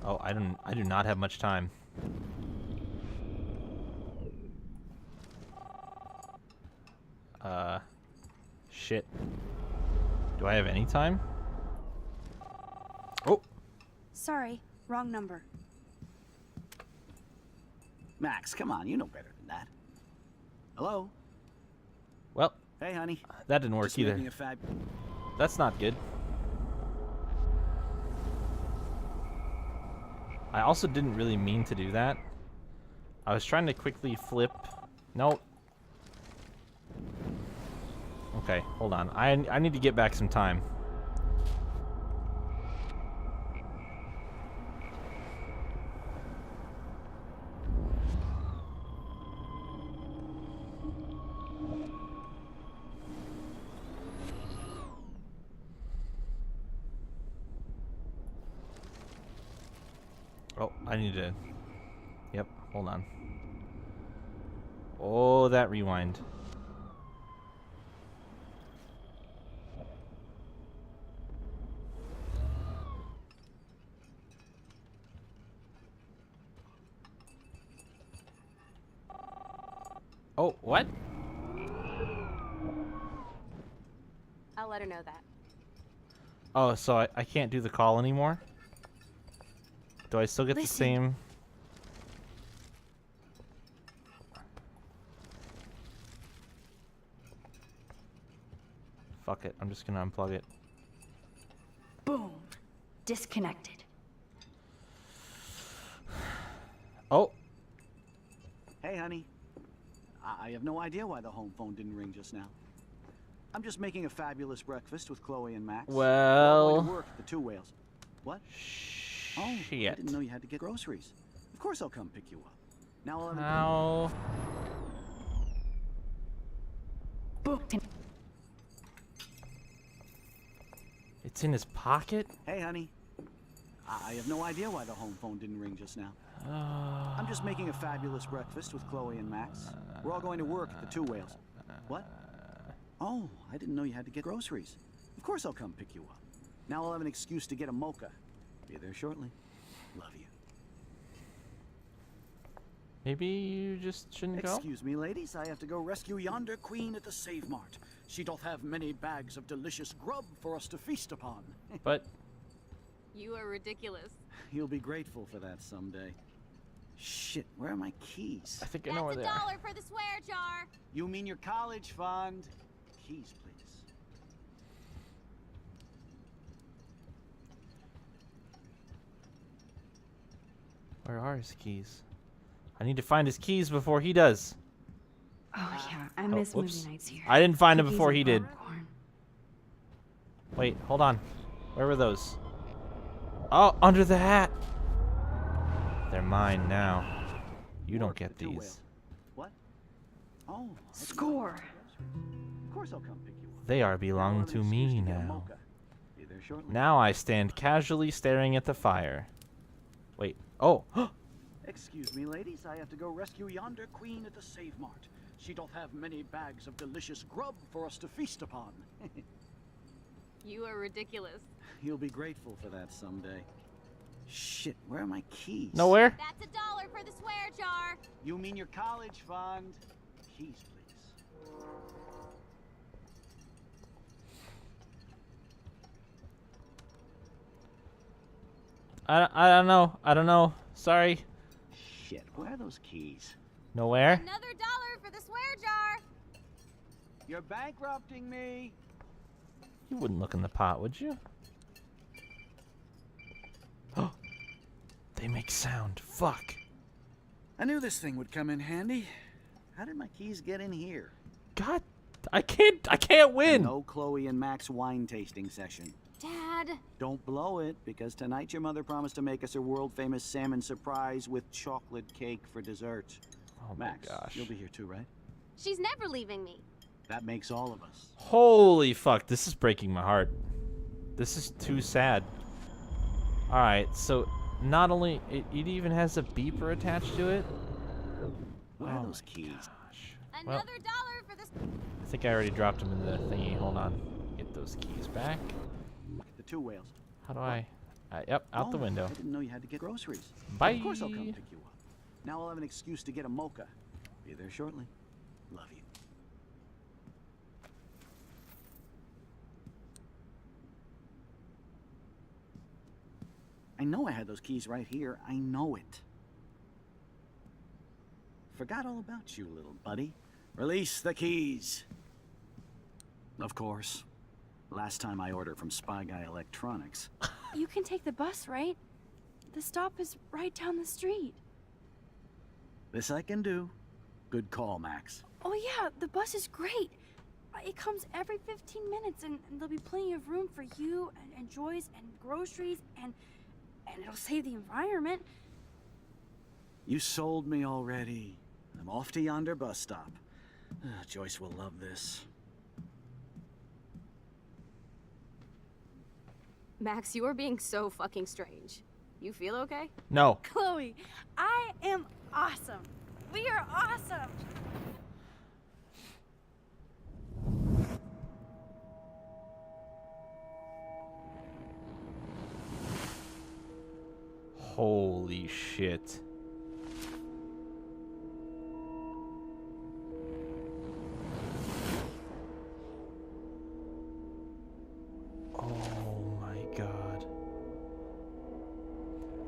Oh, I do not have much time. Shit. Do I have any time? Oh, Sorry, wrong number. Max, come on, you know better than that. Hello? well, Hey, honey. that didn't work Just either. making a That's not good. I also didn't really mean to do that. I was trying to quickly flip. Nope. Okay, hold on. I need to get back some time. Oh, I need to... Yep, hold on. Oh, that rewind. Oh, what? I'll let her know that. Oh, so I can't do the call anymore? Do I still get the Listen. same... Fuck it, I'm just gonna unplug it. Boom. Disconnected. Oh, Hey, honey. I have no idea why the home phone didn't ring just now. I'm just making a fabulous breakfast with Chloe and Max. We're all going to well... work at the Two Whales. What? Oh, I Shit. didn't know you had to get groceries. Of course I'll come pick you up. Now I'll have How... Boom. It's in his pocket? Hey, honey. I have no idea why the home phone didn't ring just now. I'm just making a fabulous breakfast with Chloe and Max. We're all going to work at the Two Whales. What? Oh, I didn't know you had to get groceries. Of course I'll come pick you up. Now I'll have an excuse to get a mocha. Be there shortly. Love you. Maybe you just shouldn't go? Excuse me, ladies. I have to go rescue yonder queen at the Save Mart. She doth have many bags of delicious grub for us to feast upon. But... You are ridiculous. You'll be grateful for that someday. Shit, where are my keys? I think I know where they are. for the swear jar. You mean your college fund? Keys, please. Where are his keys? I need to find his keys before he does. Oh yeah, I miss whoops. movie nights here. I didn't find him Cookies before and he did. popcorn. Wait, hold on. Where were those? Oh, under the hat. They're mine now. You don't Work get at the Two these. Whales. What? Oh. Score. Of course I'll come pick you up. They are Now I'll belong have an to excuse me get a now. mocha. Be there shortly. Now I stand casually staring at the fire. Wait. Oh. Excuse me, ladies. I have to go rescue yonder queen at the Save Mart. She doth have many bags of delicious grub for us to feast upon. You are ridiculous. You'll be grateful for that someday. Shit, where are my keys? Nowhere? That's $1 for the swear jar. You mean your college fund? Keys, please. I don't know. I don't know. Sorry. Shit, where are those keys? Nowhere? Another $1 for the swear jar. You're bankrupting me. You wouldn't look in the pot, would you? Oh. They make sound. Fuck. I knew this thing would come in handy. How did my keys get in here? God, I can't win. No Chloe and Max wine tasting session. Dad. Don't blow it, because tonight your mother promised to make us a world-famous salmon surprise with chocolate cake for dessert. Oh my Max, gosh. you'll be here too, right? She's never leaving me. That makes all of us. Holy fuck, this is breaking my heart. This is too sad. Alright, so not only it even has a beeper attached to it. Where are Oh those my keys? gosh. Another Well, $1 for this. I think I already dropped them in the thingy. Hold on. Get those keys back. The two whales. How do I? Yep, out the Oh, window. I didn't know you had to get groceries. Bye. Of course I'll come pick you up. Now I'll have an excuse to get a mocha. Be there shortly. Love you. I know I had those keys right here. I know it. Forgot all about you, little buddy. Release the keys. Of course. Last time I ordered from Spy Guy Electronics. You can take the bus, right? The stop is right down the street. This I can do. Good call, Max. Oh yeah, the bus is great. It comes every 15 minutes and there'll be plenty of room for you and Joyce and groceries and it'll save the environment. You sold me already. I'm off to yonder bus stop. Joyce will love this. Max, you are being so fucking strange. You feel okay? No. Chloe, I am awesome. We are awesome. Holy shit. Oh my god.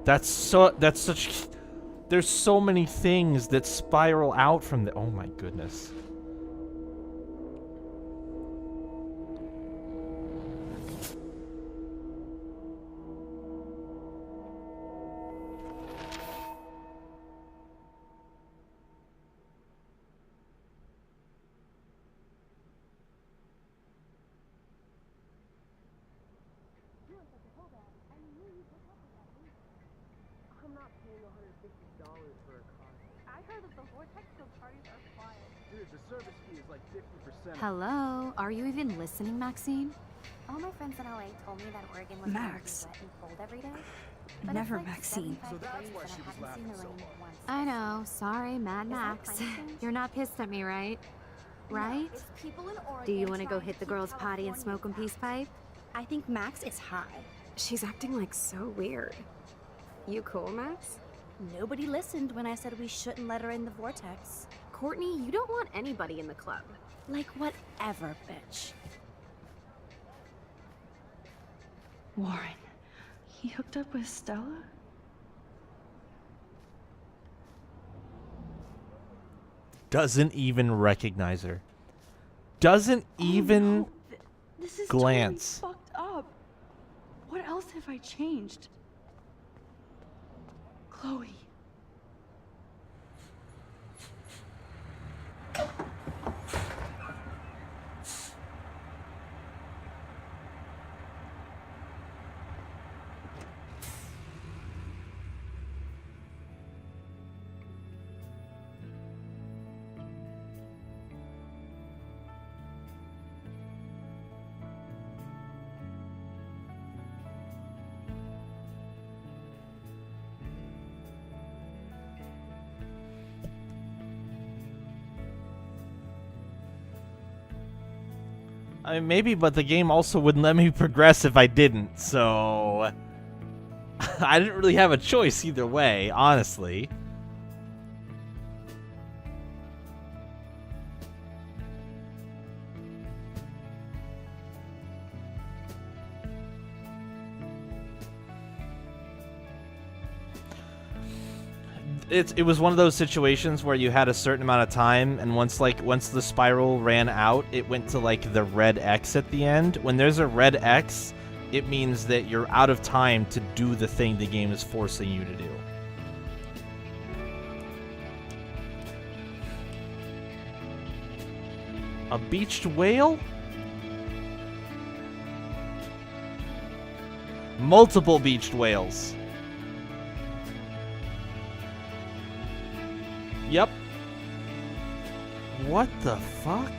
That's such there's so many things that spiral out from the oh my goodness. Hello, are you even listening, Maxine? All my friends in LA told me that Oregon was Max. wet and cold every day. But Never it's like Maxine. 75 degrees and I haven't seen the rain once. I know, sorry, Mad Is that Max. climate change? You're not pissed at me, right? Right? It's people in Oregon Do you want to go trying hit the keep girls' potty and California smoke a down. peace pipe? I think Max is high. She's acting like so weird. You cool, Max? Nobody listened when I said we shouldn't let her in the vortex. Courtney, you don't want anybody in the club. Like whatever, bitch. Warren, he hooked up with Stella? Doesn't even recognize her. Doesn't even No. This is glance. totally fucked up. What else have I changed? Chloe. I mean, maybe, but the game also wouldn't let me progress if I didn't, so... I didn't really have a choice either way, honestly. It was one of those situations where you had a certain amount of time, and once the spiral ran out, it went to like the red X at the end. When there's a red X, it means that you're out of time to do the thing the game is forcing you to do. A beached whale? Multiple beached whales. Yep. What the fuck?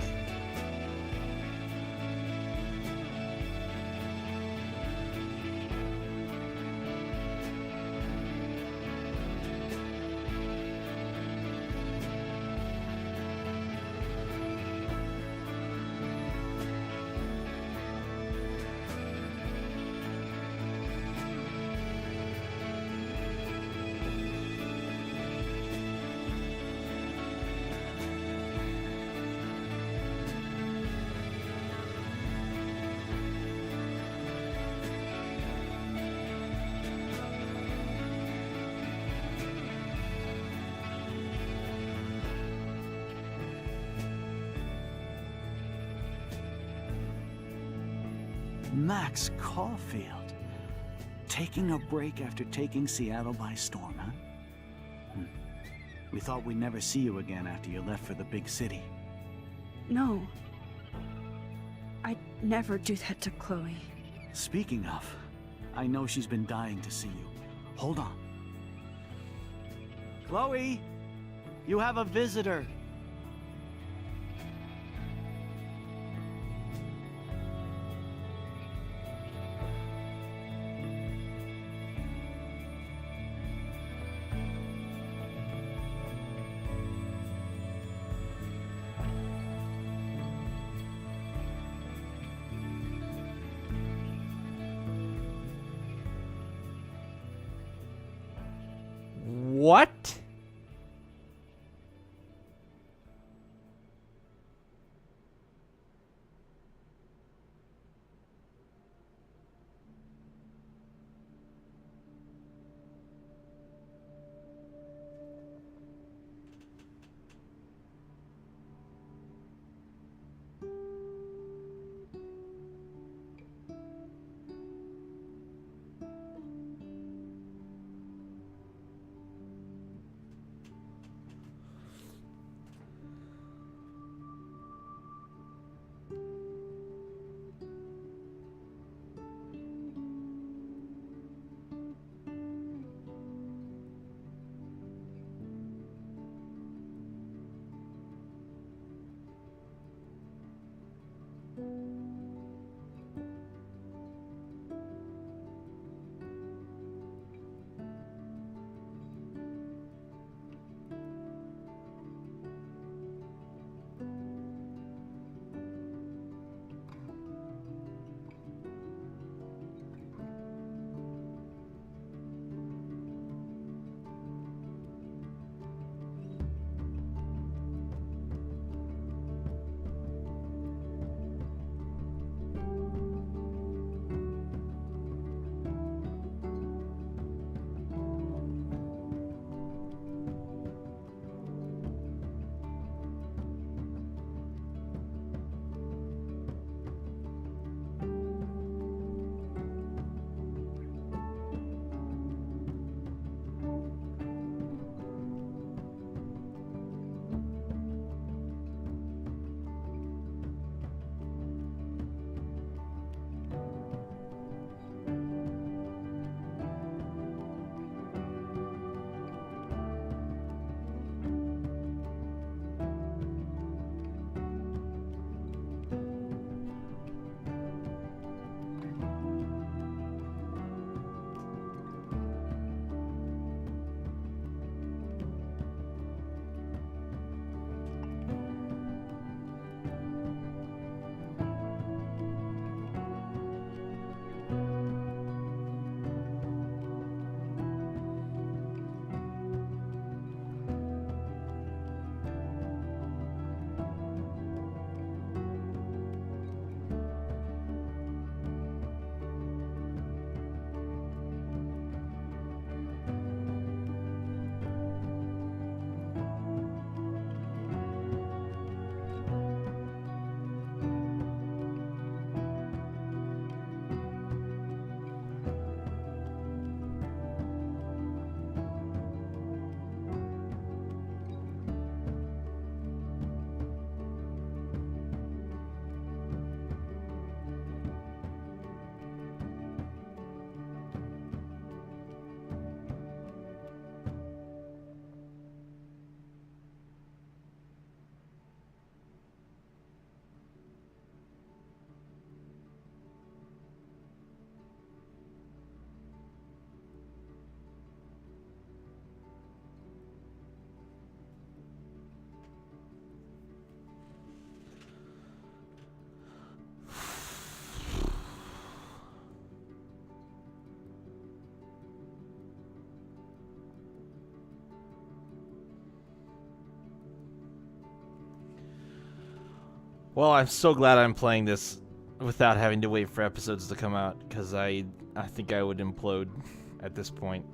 Max Caulfield. Taking a break after taking Seattle by storm, huh? We thought we'd never see you again after you left for the big city. No. I'd never do that to Chloe. Speaking of, I know she's been dying to see you. Hold on. Chloe! You have a visitor! What? Well, I'm so glad I'm playing this without having to wait for episodes to come out, because I think I would implode at this point.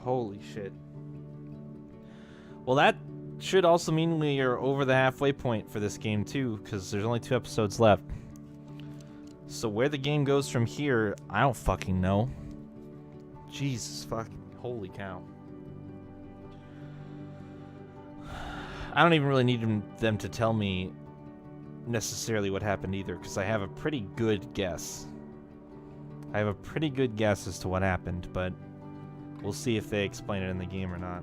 Holy shit. Well, that should also mean we are over the halfway point for this game, too, because there's only 2 episodes left. So where the game goes from here, I don't fucking know. Jesus fucking... Holy cow. I don't even really need them to tell me necessarily what happened either, because I have a pretty good guess. I have a pretty good guess as to what happened, but... we'll see if they explain it in the game or not.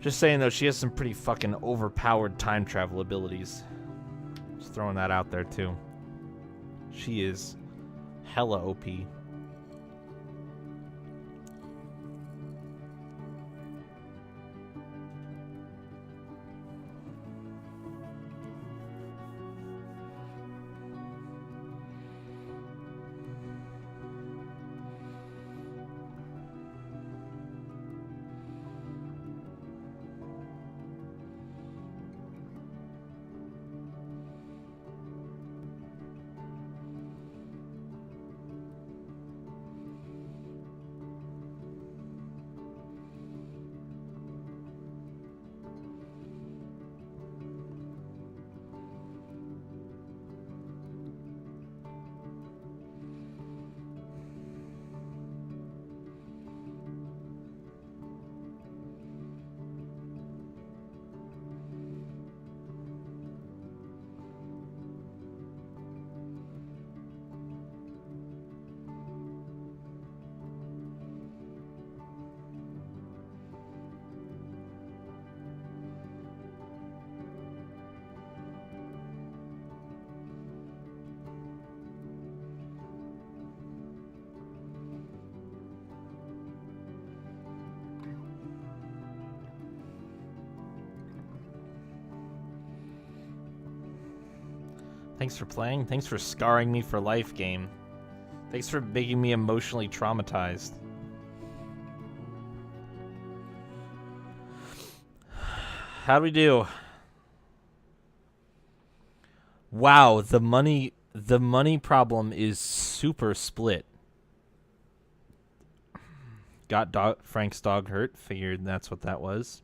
Just saying though, she has some pretty fucking overpowered time travel abilities. Just throwing that out there too. She is hella OP. Thanks for playing. Thanks for scarring me for life, game. Thanks for making me emotionally traumatized. How do we do? Wow, the money problem is super split. Got Frank's dog hurt. Figured that's what that was.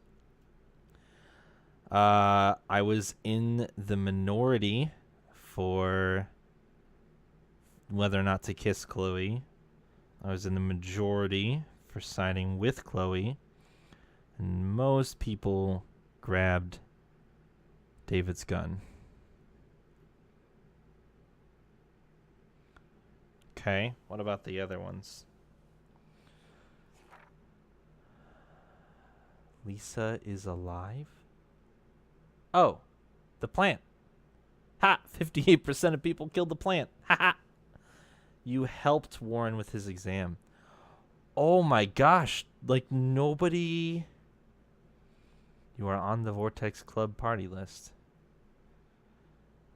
I was in the minority for whether or not to kiss Chloe. I was in the majority for siding with Chloe. And most people grabbed David's gun. Okay, what about the other ones? Lisa is alive? Oh, the plant. Ha! 58% of people killed the plant. Ha ha! You helped Warren with his exam. Oh my gosh. Like nobody... You are on the Vortex Club party list.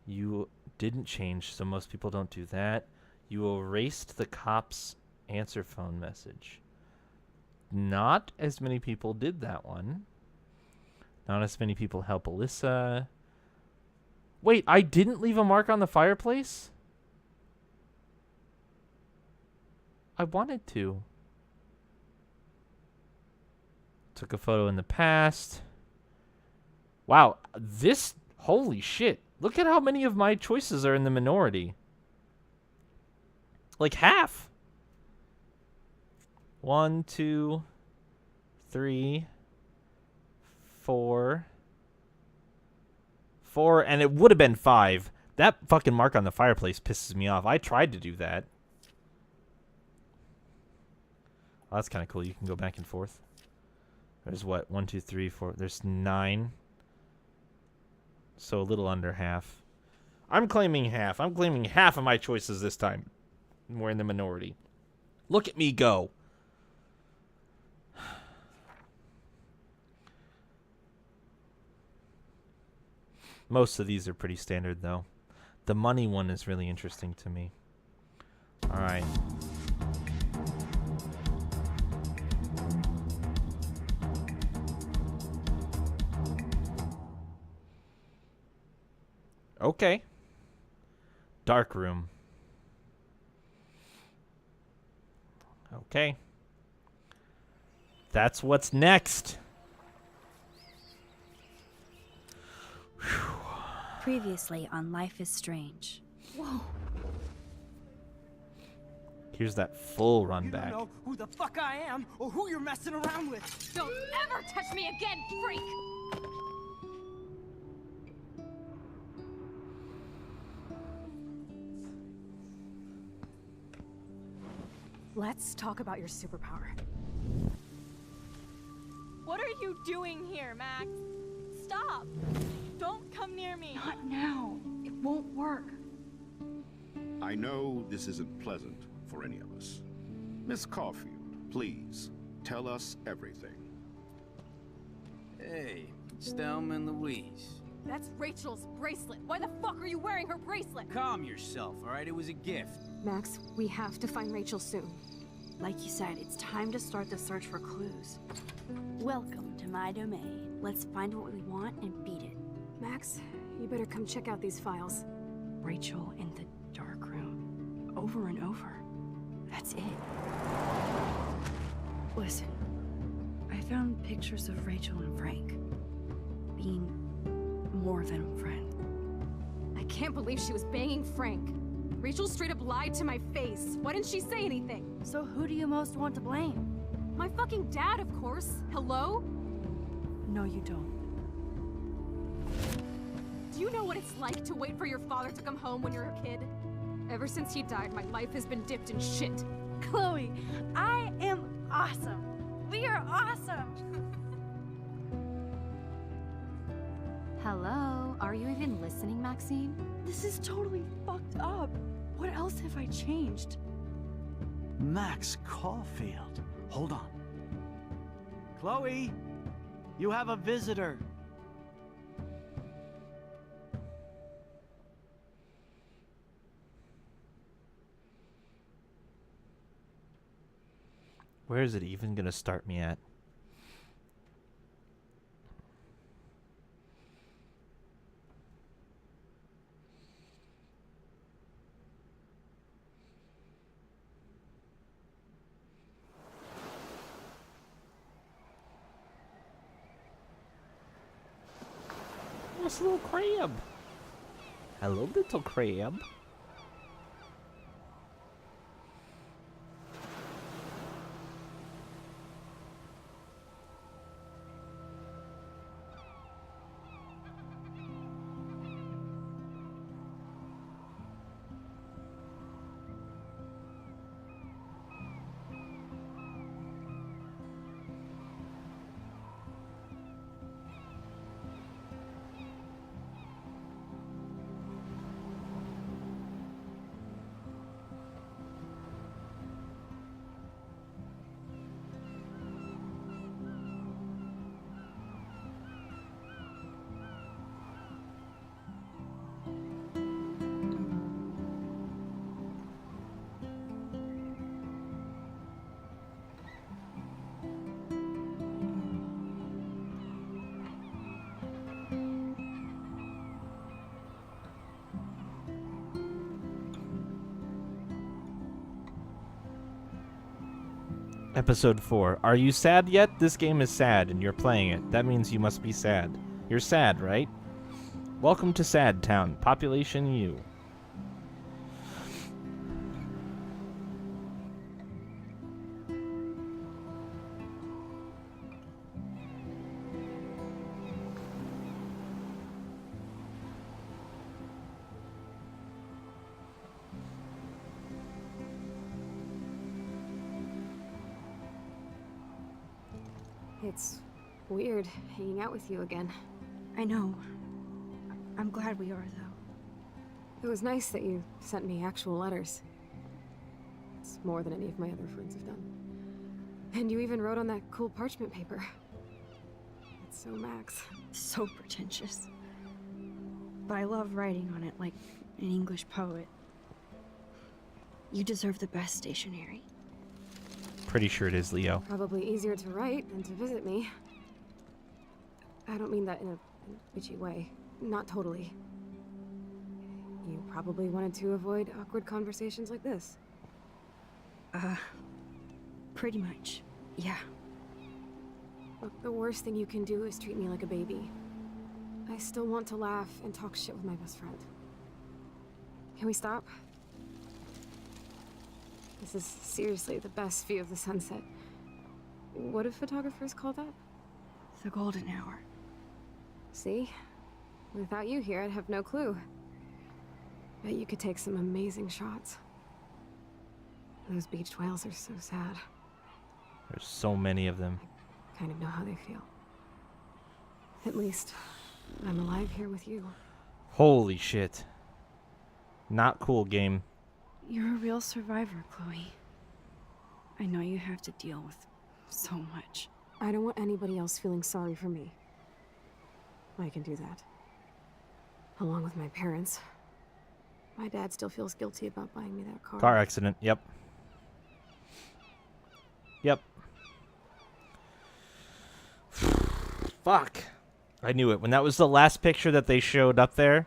You didn't change, so most people don't do that. You erased the cop's answer phone message. Not as many people did that one. Not as many people help Alyssa. Wait, I didn't leave a mark on the fireplace? I wanted to. Took a photo in the past. Wow, this... Holy shit. Look at how many of my choices are in the minority. Like half. 1, 2, 3, 4, and it would have been 5. That fucking mark on the fireplace pisses me off. I tried to do that. Oh, that's kind of cool. You can go back and forth. There's what? 1, 2, 3, 4. There's 9. So a little under half. I'm claiming half. I'm claiming half of my choices this time. We're in the minority. Look at me go. Most of these are pretty standard, though. The money one is really interesting to me. All right. Okay. Dark room. Okay. That's what's next. Previously on Life is Strange. Whoa. Here's that full run You back. don't know who the fuck I am or who you're messing around with. Don't ever touch me again, freak! Let's talk about your superpower. What are you doing here, Max? Stop! Don't come near me! Not now. It won't work. I know this isn't pleasant for any of us. Miss Caulfield, please, tell us everything. Hey, it's Thelma and Louise. That's Rachel's bracelet. Why the fuck are you wearing her bracelet? Calm yourself, alright? It was a gift. Max, we have to find Rachel soon. Like you said, it's time to start the search for clues. Welcome to my domain. Let's find what we want and beat it. Max, you better come check out these files. Rachel in the dark room. Over and over. That's it. Listen, I found pictures of Rachel and Frank being more than a friend. I can't believe she was banging Frank. Rachel straight up lied to my face. Why didn't she say anything? So who do you most want to blame? My fucking dad, of course. Hello? No, you don't. Do you know what it's like to wait for your father to come home when you're a kid? Ever since he died, my life has been dipped in shit. Chloe, I am awesome. We are awesome. Hello? Are you even listening, Maxine? This is totally fucked up. What else have I changed? Max Caulfield. Hold on. Chloe, you have a visitor. Where is it even gonna start me at? This little crab. Hello, little crab. Episode 4. Are you sad yet? This game is sad and you're playing it. That means you must be sad. You're sad, right? Welcome to Sad Town. Population U. It's weird hanging out with you again. I know. I'm glad we are, though. It was nice that you sent me actual letters. It's more than any of my other friends have done. And you even wrote on that cool parchment paper. It's so Max. So pretentious. But I love writing on it like an English poet. You deserve the best stationery. Pretty sure it is, Leo. Probably easier to write than to visit me. I don't mean that in a bitchy way. Not totally. You probably wanted to avoid awkward conversations like this. Pretty much. Yeah. Look, the worst thing you can do is treat me like a baby. I still want to laugh and talk shit with my best friend. Can we stop? This is seriously the best view of the sunset. What do photographers call that? The golden hour. See? Without you here, I'd have no clue. Bet you could take some amazing shots. Those beached whales are so sad. There's so many of them. Kind of know how they feel. At least, I'm alive here with you. Holy shit. Not cool, game. You're a real survivor, Chloe. I know you have to deal with so much. I don't want anybody else feeling sorry for me. I can do that. Along with my parents. My dad still feels guilty about buying me that car. Car accident, yep. Yep. Fuck. I knew it. When that was the last picture that they showed up there,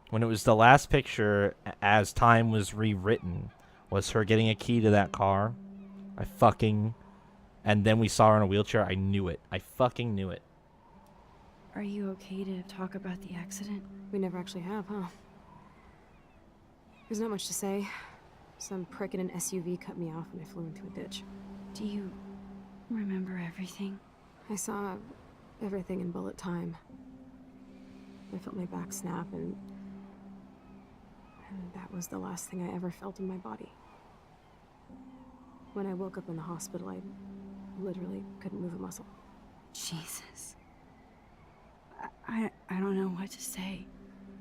when it was the last picture as time was rewritten, was her getting a key to that car. I fucking... And then we saw her in a wheelchair. I knew it. I fucking knew it. Are you okay to talk about the accident? We never actually have, huh? There's not much to say. Some prick in an SUV cut me off and I flew into a ditch. Do you remember everything? I saw everything in bullet time. I felt my back snap and that was the last thing I ever felt in my body. When I woke up in the hospital, I literally couldn't move a muscle. Jesus. I don't know what to say.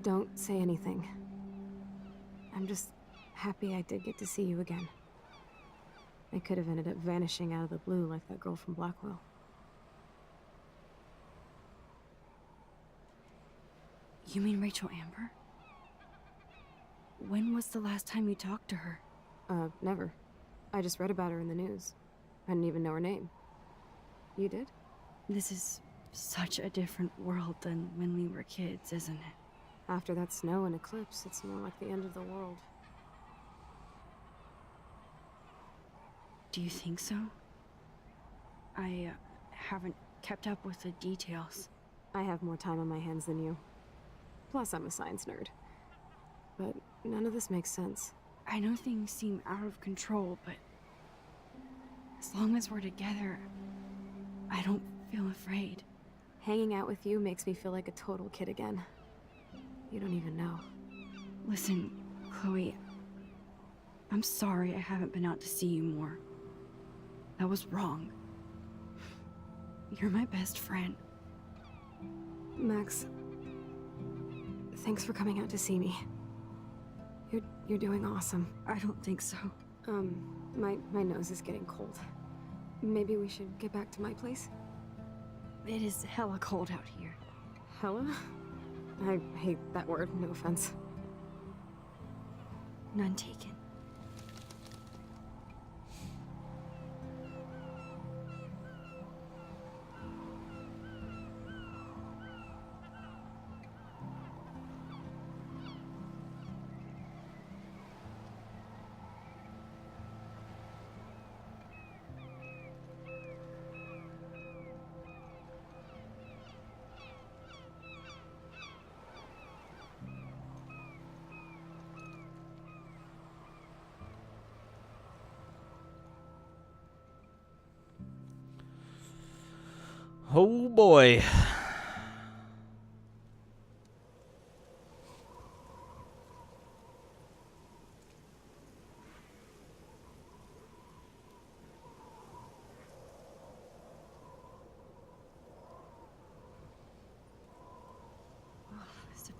Don't say anything. I'm just happy I did get to see you again. I could have ended up vanishing out of the blue like that girl from Blackwell. You mean Rachel Amber? When was the last time you talked to her? Never. I just read about her in the news. I didn't even know her name. You did? This is such a different world than when we were kids, isn't it? After that snow and eclipse, it's more like the end of the world. Do you think so? I haven't kept up with the details. I have more time on my hands than you. Plus, I'm a science nerd. But none of this makes sense. I know things seem out of control, but as long as we're together, I don't feel afraid. Hanging out with you makes me feel like a total kid again. You don't even know. Listen, Chloe, I'm sorry I haven't been out to see you more. That was wrong. You're my best friend. Max, thanks for coming out to see me. You're doing awesome. I don't think so. My nose is getting cold. Maybe we should get back to my place? It is hella cold out here. Hella? I hate that word, no offense. None taken. Oh boy.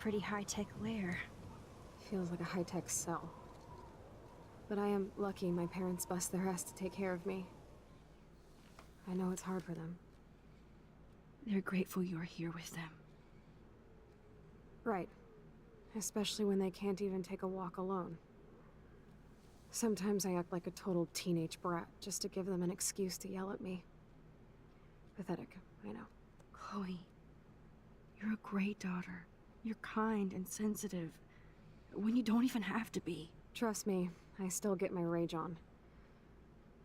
pretty high-tech lair. Feels like a high-tech cell. But I am lucky my parents bust their ass to take care of me. I know it's hard for them. They're grateful you're here with them. Right. Especially when they can't even take a walk alone. Sometimes I act like a total teenage brat just to give them an excuse to yell at me. Pathetic, I know. Chloe, you're a great daughter. You're kind and sensitive, when you don't even have to be. Trust me, I still get my rage on.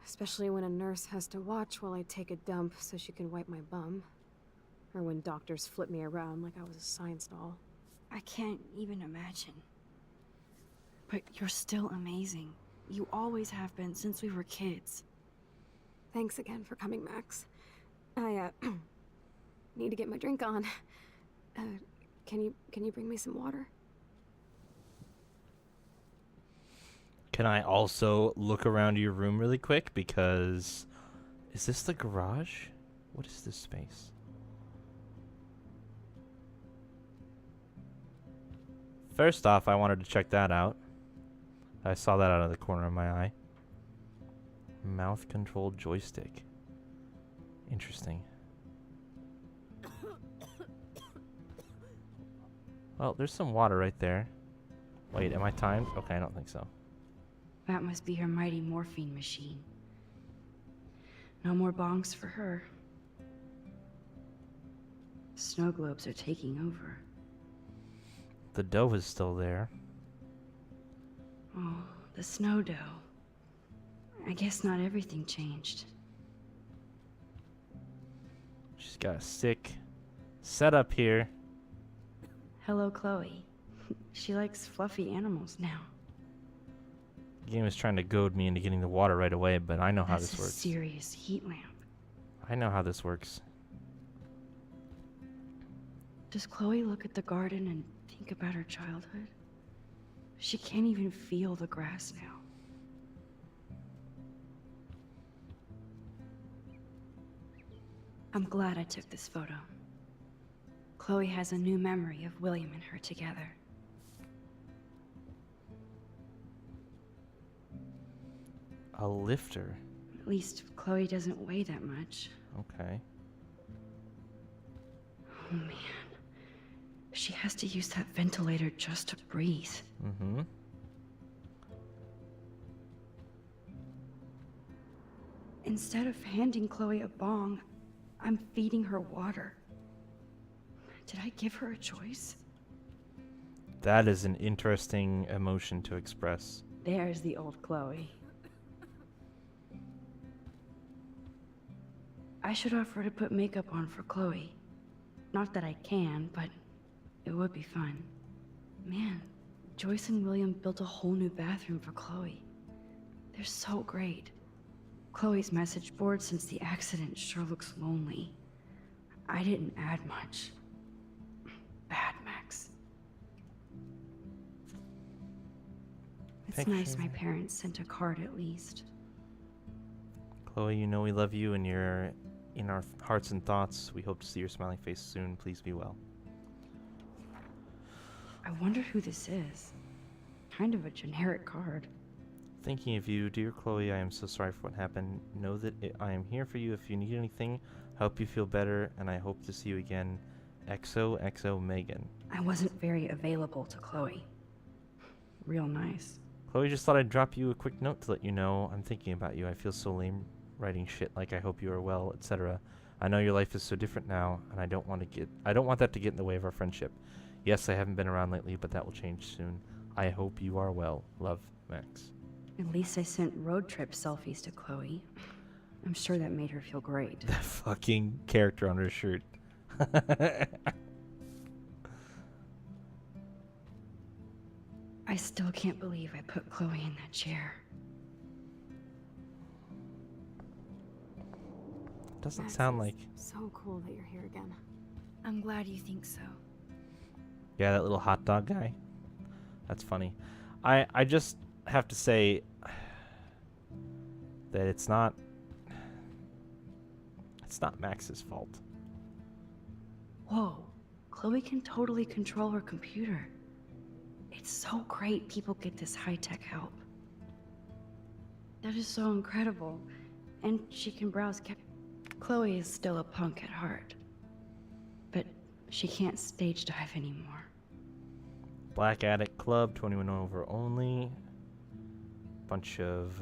Especially when a nurse has to watch while I take a dump so she can wipe my bum. Or when doctors flip me around like I was a science doll. I can't even imagine. But you're still amazing. You always have been since we were kids. Thanks again for coming, Max. I, need to get my drink on. Can you bring me some water? Can I also look around your room really quick? Because... is this the garage? What is this space? First off, I wanted to check that out. I saw that out of the corner of my eye. Mouth-controlled joystick. Interesting. Well, there's some water right there. Wait, am I timed? Okay, I don't think so. That must be her mighty morphine machine. No more bongs for her. Snow globes are taking over. The dough is still there. Oh, the snow dough. I guess not everything changed. She's got a sick setup here. Hello, Chloe. She likes fluffy animals now. The game is trying to goad me into getting the water right away, but I know how That's this a works. serious heat lamp. I know how this works. Does Chloe look at the garden and think about her childhood? She can't even feel the grass now. I'm glad I took this photo. Chloe has a new memory of William and her together. A lifter. At least Chloe doesn't weigh that much. Okay. Oh man. She has to use that ventilator just to breathe. Mm-hmm. Instead of handing Chloe a bong, I'm feeding her water. Did I give her a choice? That is an interesting emotion to express. There's the old Chloe. I should offer to put makeup on for Chloe. Not that I can, but it would be fun. Man, Joyce and William built a whole new bathroom for Chloe. They're so great. Chloe's message board since the accident sure looks lonely. I didn't add much. Bad, Max. It's nice my parents sent a card at least. Chloe, you know we love you and you're in our hearts and thoughts. We hope to see your smiling face soon. Please be well. I wonder who this is. Kind of a generic card. Thinking of you, dear Chloe, I am so sorry for what happened. Know that I am here for you if you need anything. Hope you feel better, and I hope to see you again. XOXO Megan. I wasn't very available to Chloe. Real nice. Chloe, just thought I'd drop you a quick note to let you know I'm thinking about you. I feel so lame writing shit like I hope you are well, etc. I know your life is so different now, and I don't want that to get in the way of our friendship. Yes, I haven't been around lately, but that will change soon. I hope you are well. Love, Max. At least I sent road trip selfies to Chloe. I'm sure that made her feel great. That fucking character on her shirt. I still can't believe I put Chloe in that chair. Doesn't sound like... So cool that you're here again. I'm glad you think so. Yeah, that little hot dog guy. That's funny. I just have to say that it's not Max's fault. Whoa, Chloe can totally control her computer. It's so great people get this high-tech help. That is so incredible. And she can browse Chloe is still a punk at heart. But she can't stage dive anymore. Black Addict Club, 21 over only. Bunch of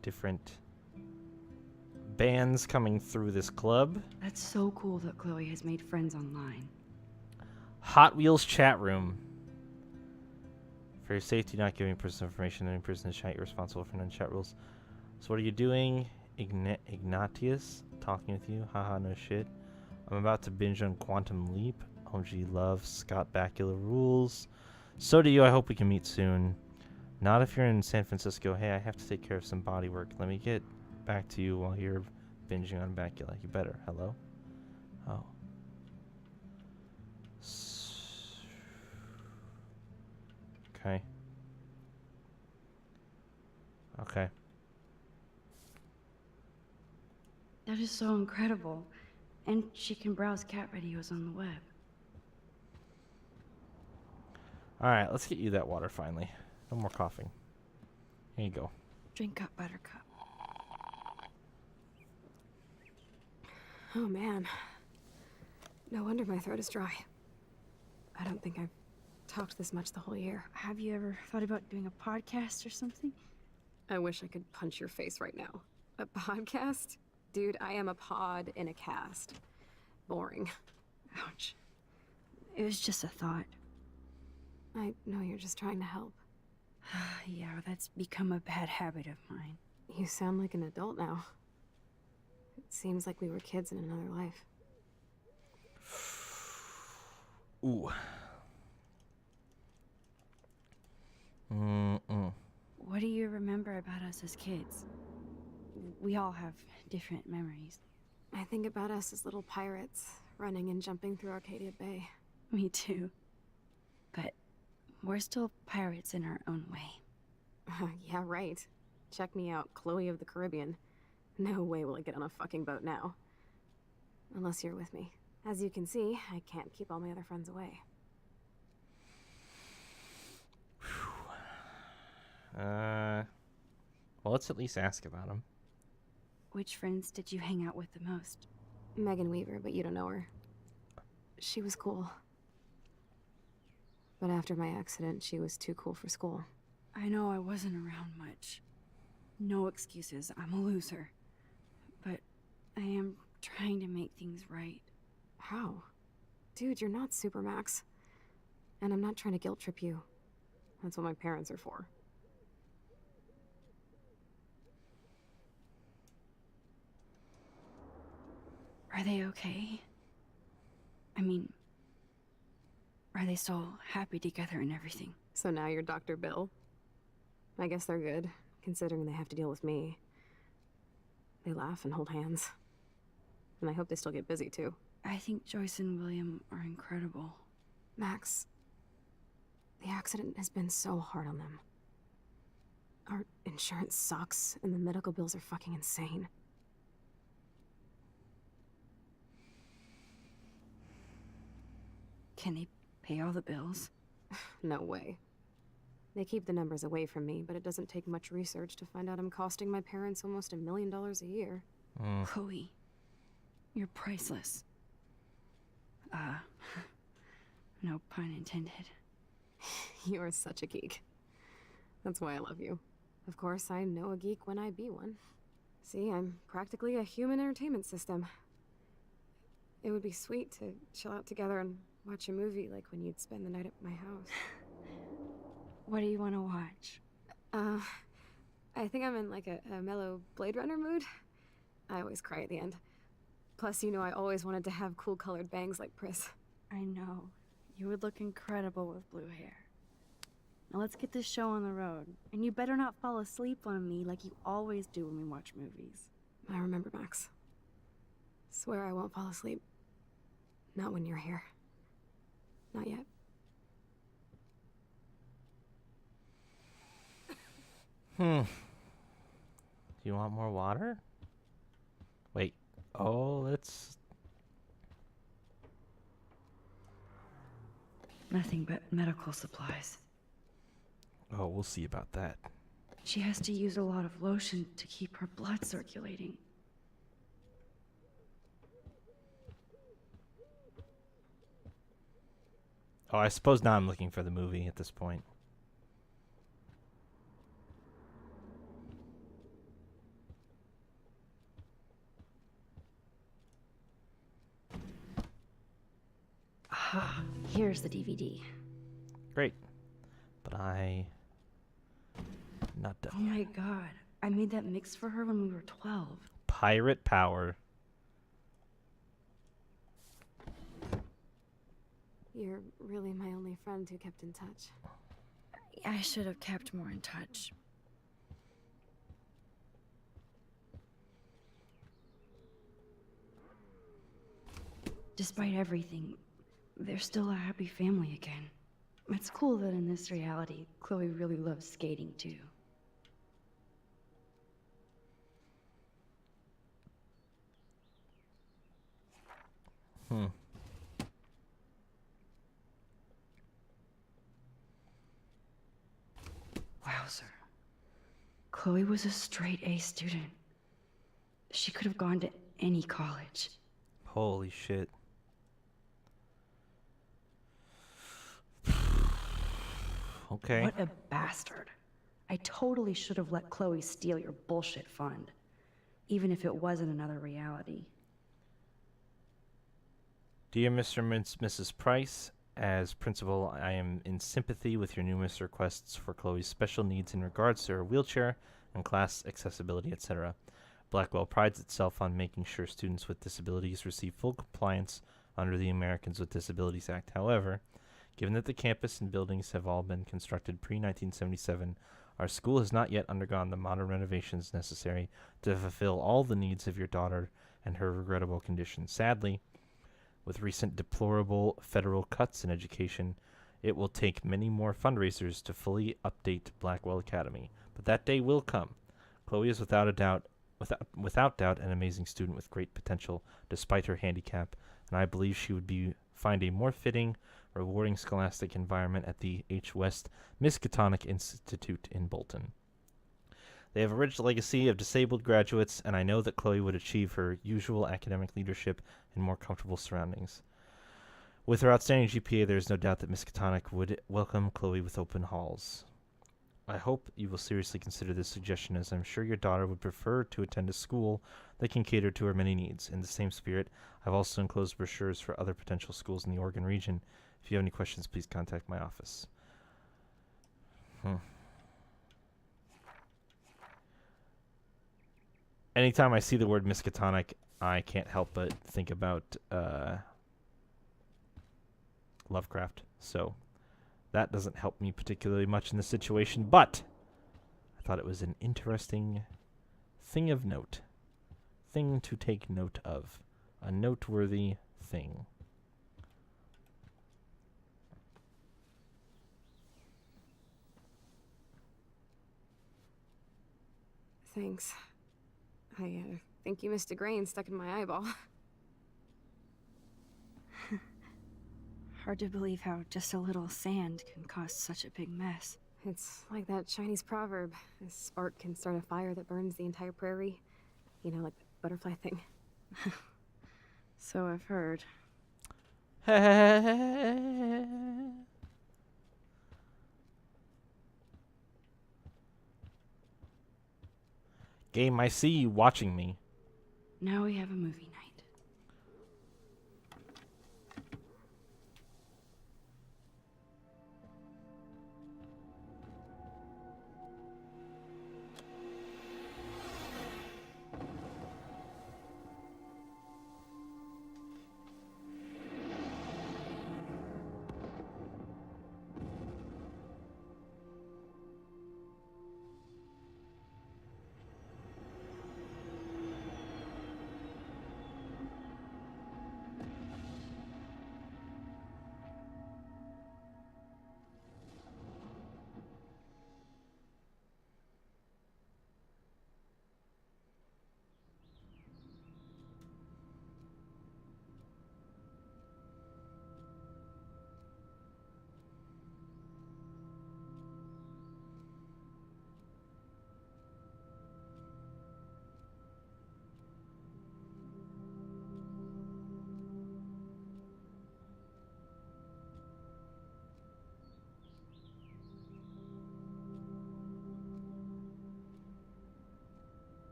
different bands coming through this club. That's so cool that Chloe has made friends online. Hot Wheels chat room. For your safety, not giving personal information. Any person in chat, you're responsible for non-chat rules. So what are you doing? Ignatius? Talking with you? Haha, no shit. I'm about to binge on Quantum Leap. OG loves Scott Bakula rules. So do you. I hope we can meet soon. Not if you're in San Francisco. Hey, I have to take care of some body work. Let me get back to you while you're binging on Bakula. You better. Hello? Oh. Okay. Okay. That is so incredible. And she can browse cat videos on the web. Alright, let's get you that water finally. No more coughing. Here you go. Drink up, Buttercup. Oh man. No wonder my throat is dry. I don't think I've talked this much the whole year. Have you ever thought about doing a podcast or something? I wish I could punch your face right now. A podcast? Dude, I am a pod in a cast. Boring. Ouch. It was just a thought. I know you're just trying to help. Yeah, that's become a bad habit of mine. You sound like an adult now. It seems like we were kids in another life. Ooh. What do you remember about us as kids? We all have different memories. I think about us as little pirates, running and jumping through Arcadia Bay. Me too. But we're still pirates in our own way. Yeah, right. Check me out, Chloe of the Caribbean. No way will I get on a fucking boat now. Unless you're with me. As you can see, I can't keep all my other friends away. Well, let's at least ask about him. Which friends did you hang out with the most? Megan Weaver, but you don't know her. She was cool. But after my accident, she was too cool for school. I know I wasn't around much. No excuses, I'm a loser. But I am trying to make things right. How? Dude, you're not Supermax. And I'm not trying to guilt trip you. That's what my parents are for. Are they okay? I mean, are they still happy together and everything? So now you're Dr. Bill? I guess they're good, considering they have to deal with me. They laugh and hold hands. And I hope they still get busy, too. I think Joyce and William are incredible. Max, the accident has been so hard on them. Our insurance sucks, and the medical bills are fucking insane. Can they pay all the bills? No way. They keep the numbers away from me, but it doesn't take much research to find out I'm costing my parents almost $1 million a year. Chloe, you're priceless. No pun intended. You are such a geek. That's why I love you. Of course, I know a geek when I be one. See, I'm practically a human entertainment system. It would be sweet to chill out together and watch a movie like when you'd spend the night at my house. What do you want to watch? I think I'm in like a mellow Blade Runner mood. I always cry at the end. Plus, you know I always wanted to have cool colored bangs like Pris. I know. You would look incredible with blue hair. Now let's get this show on the road. And you better not fall asleep on me like you always do when we watch movies. I remember, Max. Swear I won't fall asleep. Not when you're here. Not yet. Do you want more water? Wait. Oh, let's... Nothing but medical supplies. Oh, we'll see about that. She has to use a lot of lotion to keep her blood circulating. Oh, I suppose now I'm looking for the movie at this point. Ah, here's the DVD. Great. But not done. Oh my god, I made that mix for her when we were 12. Pirate Power. You're really my only friend who kept in touch. I should have kept more in touch. Despite everything, they're still a happy family again. It's cool that in this reality, Chloe really loves skating too. Wowzer. Chloe was a straight A student. She could have gone to any college. Holy shit. Okay. What a bastard. I totally should have let Chloe steal your bullshit fund. Even if it wasn't another reality. Dear Mr. and Mrs. Price, as principal, I am in sympathy with your numerous requests for Chloe's special needs in regards to her wheelchair and class accessibility, etc. Blackwell prides itself on making sure students with disabilities receive full compliance under the Americans with Disabilities Act. However, given that the campus and buildings have all been constructed pre-1977, our school has not yet undergone the modern renovations necessary to fulfill all the needs of your daughter and her regrettable condition. Sadly, with recent deplorable federal cuts in education, it will take many more fundraisers to fully update Blackwell Academy. But that day will come. Chloe is without doubt an amazing student with great potential despite her handicap, and I believe she would find a more fitting, rewarding scholastic environment at the H. West Miskatonic Institute in Bolton. They have a rich legacy of disabled graduates, and I know that Chloe would achieve her usual academic leadership in more comfortable surroundings. With her outstanding GPA, there is no doubt that Miskatonic would welcome Chloe with open halls. I hope you will seriously consider this suggestion, as I'm sure your daughter would prefer to attend a school that can cater to her many needs. In the same spirit, I've also enclosed brochures for other potential schools in the Oregon region. If you have any questions, please contact my office. Anytime I see the word Miskatonic, I can't help but think about Lovecraft. So that doesn't help me particularly much in this situation, but I thought it was an interesting thing of note. Thing to take note of. A noteworthy thing. Thanks. I think you missed a grain stuck in my eyeball. Hard to believe how just a little sand can cause such a big mess. It's like that Chinese proverb. A spark can start a fire that burns the entire prairie. You know, like the butterfly thing. So I've heard. Game, I see you watching me. Now we have a movie night.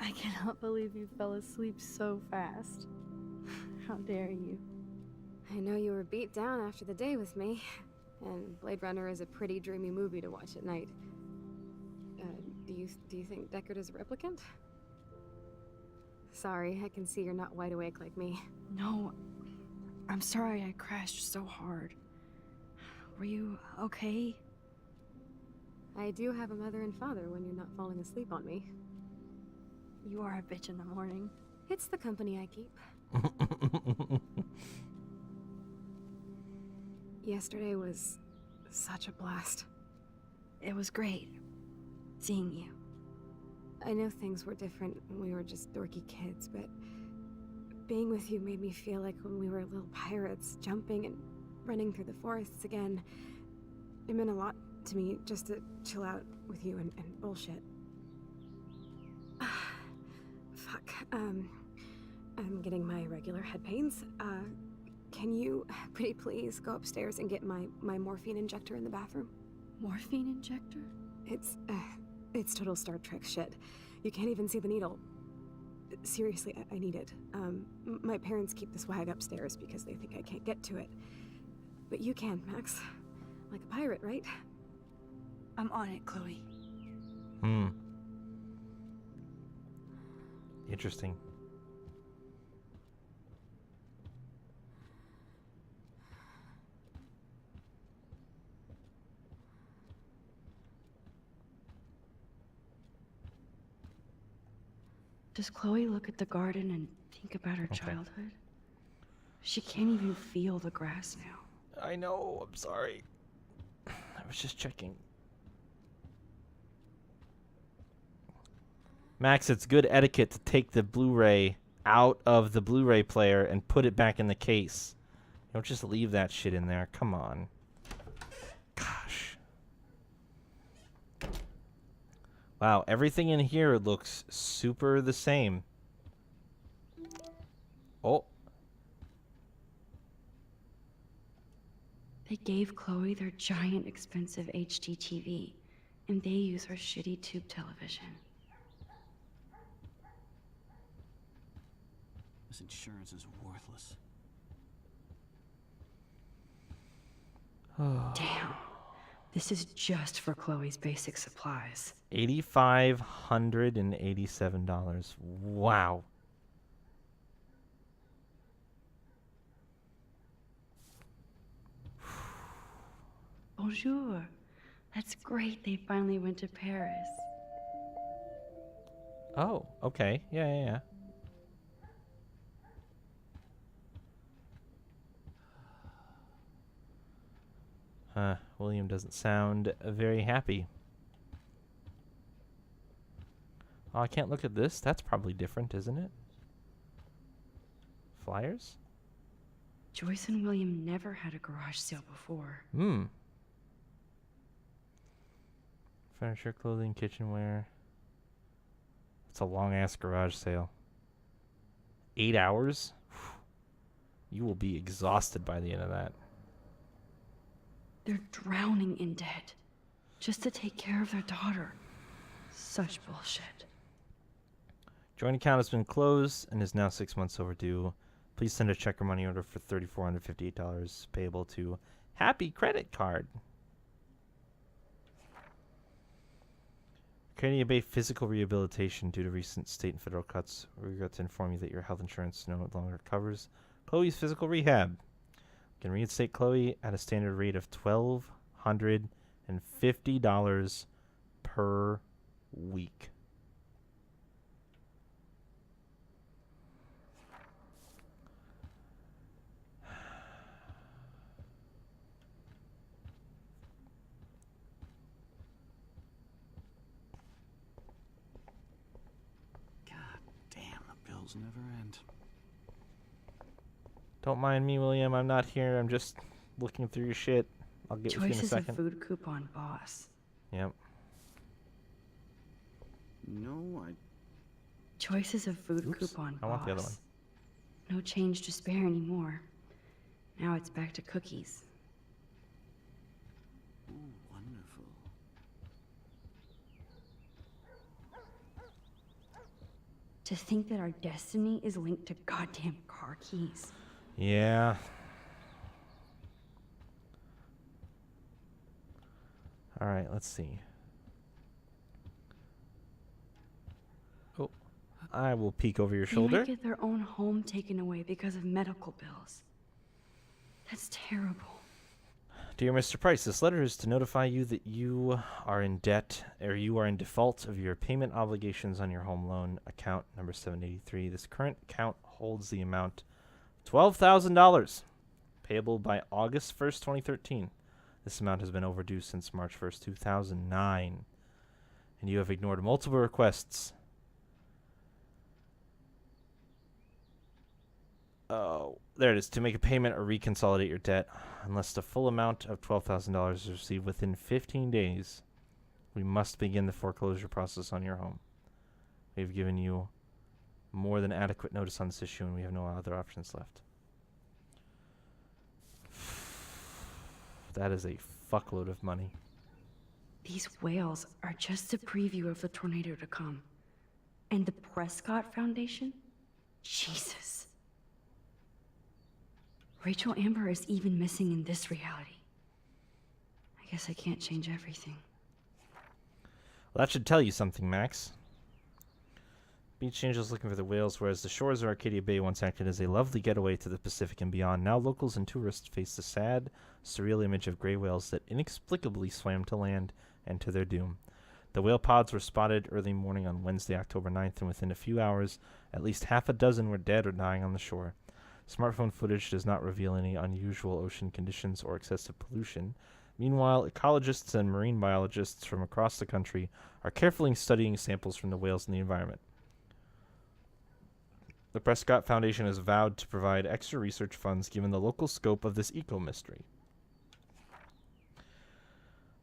I cannot believe you fell asleep so fast. How dare you? I know you were beat down after the day with me, and Blade Runner is a pretty dreamy movie to watch at night. Do you think Deckard is a replicant? Sorry, I can see you're not wide awake like me. No, I'm sorry I crashed so hard. Were you okay? I do have a mother and father when you're not falling asleep on me. You are a bitch in the morning. It's the company I keep. Yesterday was such a blast. It was great seeing you. I know things were different when we were just dorky kids, but being with you made me feel like when we were little pirates, jumping and running through the forests again. It meant a lot to me just to chill out with you and bullshit. Fuck. I'm getting my regular head pains. Can you, pretty please, go upstairs and get my morphine injector in the bathroom? Morphine injector? It's total Star Trek shit. You can't even see the needle. Seriously, I need it. My parents keep the swag upstairs because they think I can't get to it. But you can, Max. Like a pirate, right? I'm on it, Chloe. Interesting. Does Chloe look at the garden and think about her childhood? She can't even feel the grass now. I know, I'm sorry. I was just checking. Max, it's good etiquette to take the Blu-ray out of the Blu-ray player and put it back in the case. Don't just leave that shit in there. Come on. Gosh. Wow, everything in here looks super the same. Oh. They gave Chloe their giant, expensive HD TV, and they use her shitty tube television. This insurance is worthless. Damn. This is just for Chloe's basic supplies. $8,587. Wow. Bonjour. That's great they finally went to Paris. Oh, okay. Yeah. William doesn't sound very happy. Oh, I can't look at this. That's probably different, isn't it? Flyers? Joyce and William never had a garage sale before. Furniture, clothing, kitchenware. It's a long-ass garage sale. 8 hours? You will be exhausted by the end of that. They're drowning in debt just to take care of their daughter. Such bullshit. Joint account has been closed and is now 6 months overdue. Please send a check or money order for $3,458 payable to Happy Credit Card. Carnegie Bay Physical Rehabilitation due to recent state and federal cuts. We regret to inform you that your health insurance no longer covers Chloe's physical rehab. We can reinstate Chloe at a standard rate of $1,250 per week. Never end. Don't mind me, William. I'm not here. I'm just looking through your shit. I'll get with you in a Choice is second. a food coupon boss. Yep. No, Choice is a food coupon I boss. want the other one. No change to spare anymore. Now it's back to cookies. Ooh, wonderful. To think that our destiny is linked to goddamn car keys. Yeah. All right, let's see. Oh, I will peek over your They shoulder. might get their own home taken away because of medical bills. That's terrible. Dear Mr. Price, this letter is to notify you that you are in debt, or you are in default of your payment obligations on your home loan account number 783. This current account holds the amount $12,000, payable by August 1st, 2013. This amount has been overdue since March 1st, 2009, and you have ignored multiple requests. Oh, there it is. To make a payment or reconsolidate your debt, unless the full amount of $12,000 is received within 15 days, we must begin the foreclosure process on your home. We've given you more than adequate notice on this issue, and we have no other options left. That is a fuckload of money. These whales are just a preview of the tornado to come. And the Prescott Foundation? Jesus. Rachel Amber is even missing in this reality. I guess I can't change everything. Well, that should tell you something, Max. Beach angels looking for the whales, whereas the shores of Arcadia Bay once acted as a lovely getaway to the Pacific and beyond. Now locals and tourists face the sad, surreal image of gray whales that inexplicably swam to land and to their doom. The whale pods were spotted early morning on Wednesday, October 9th, and within a few hours, at least half a dozen were dead or dying on the shore. Smartphone footage does not reveal any unusual ocean conditions or excessive pollution. Meanwhile, ecologists and marine biologists from across the country are carefully studying samples from the whales in the environment. The Prescott Foundation has vowed to provide extra research funds given the local scope of this eco-mystery.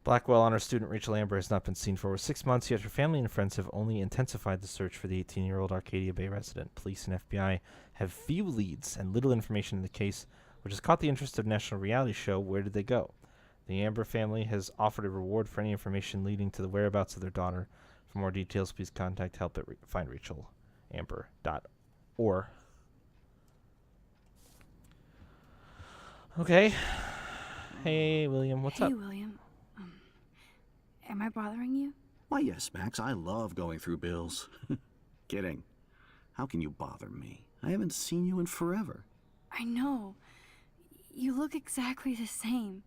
Blackwell honor student Rachel Amber has not been seen for over 6 months, yet her family and friends have only intensified the search for the 18-year-old Arcadia Bay resident. Police and FBI have few leads and little information in the case, which has caught the interest of national reality show Where Did They Go? The Amber family has offered a reward for any information leading to the whereabouts of their daughter. For more details, please contact help at findrachelamber.org. Okay. Hey, William, what's up? Hey, William. Am I bothering you? Why, yes, Max. I love going through bills. Kidding. How can you bother me? I haven't seen you in forever. I know. You look exactly the same.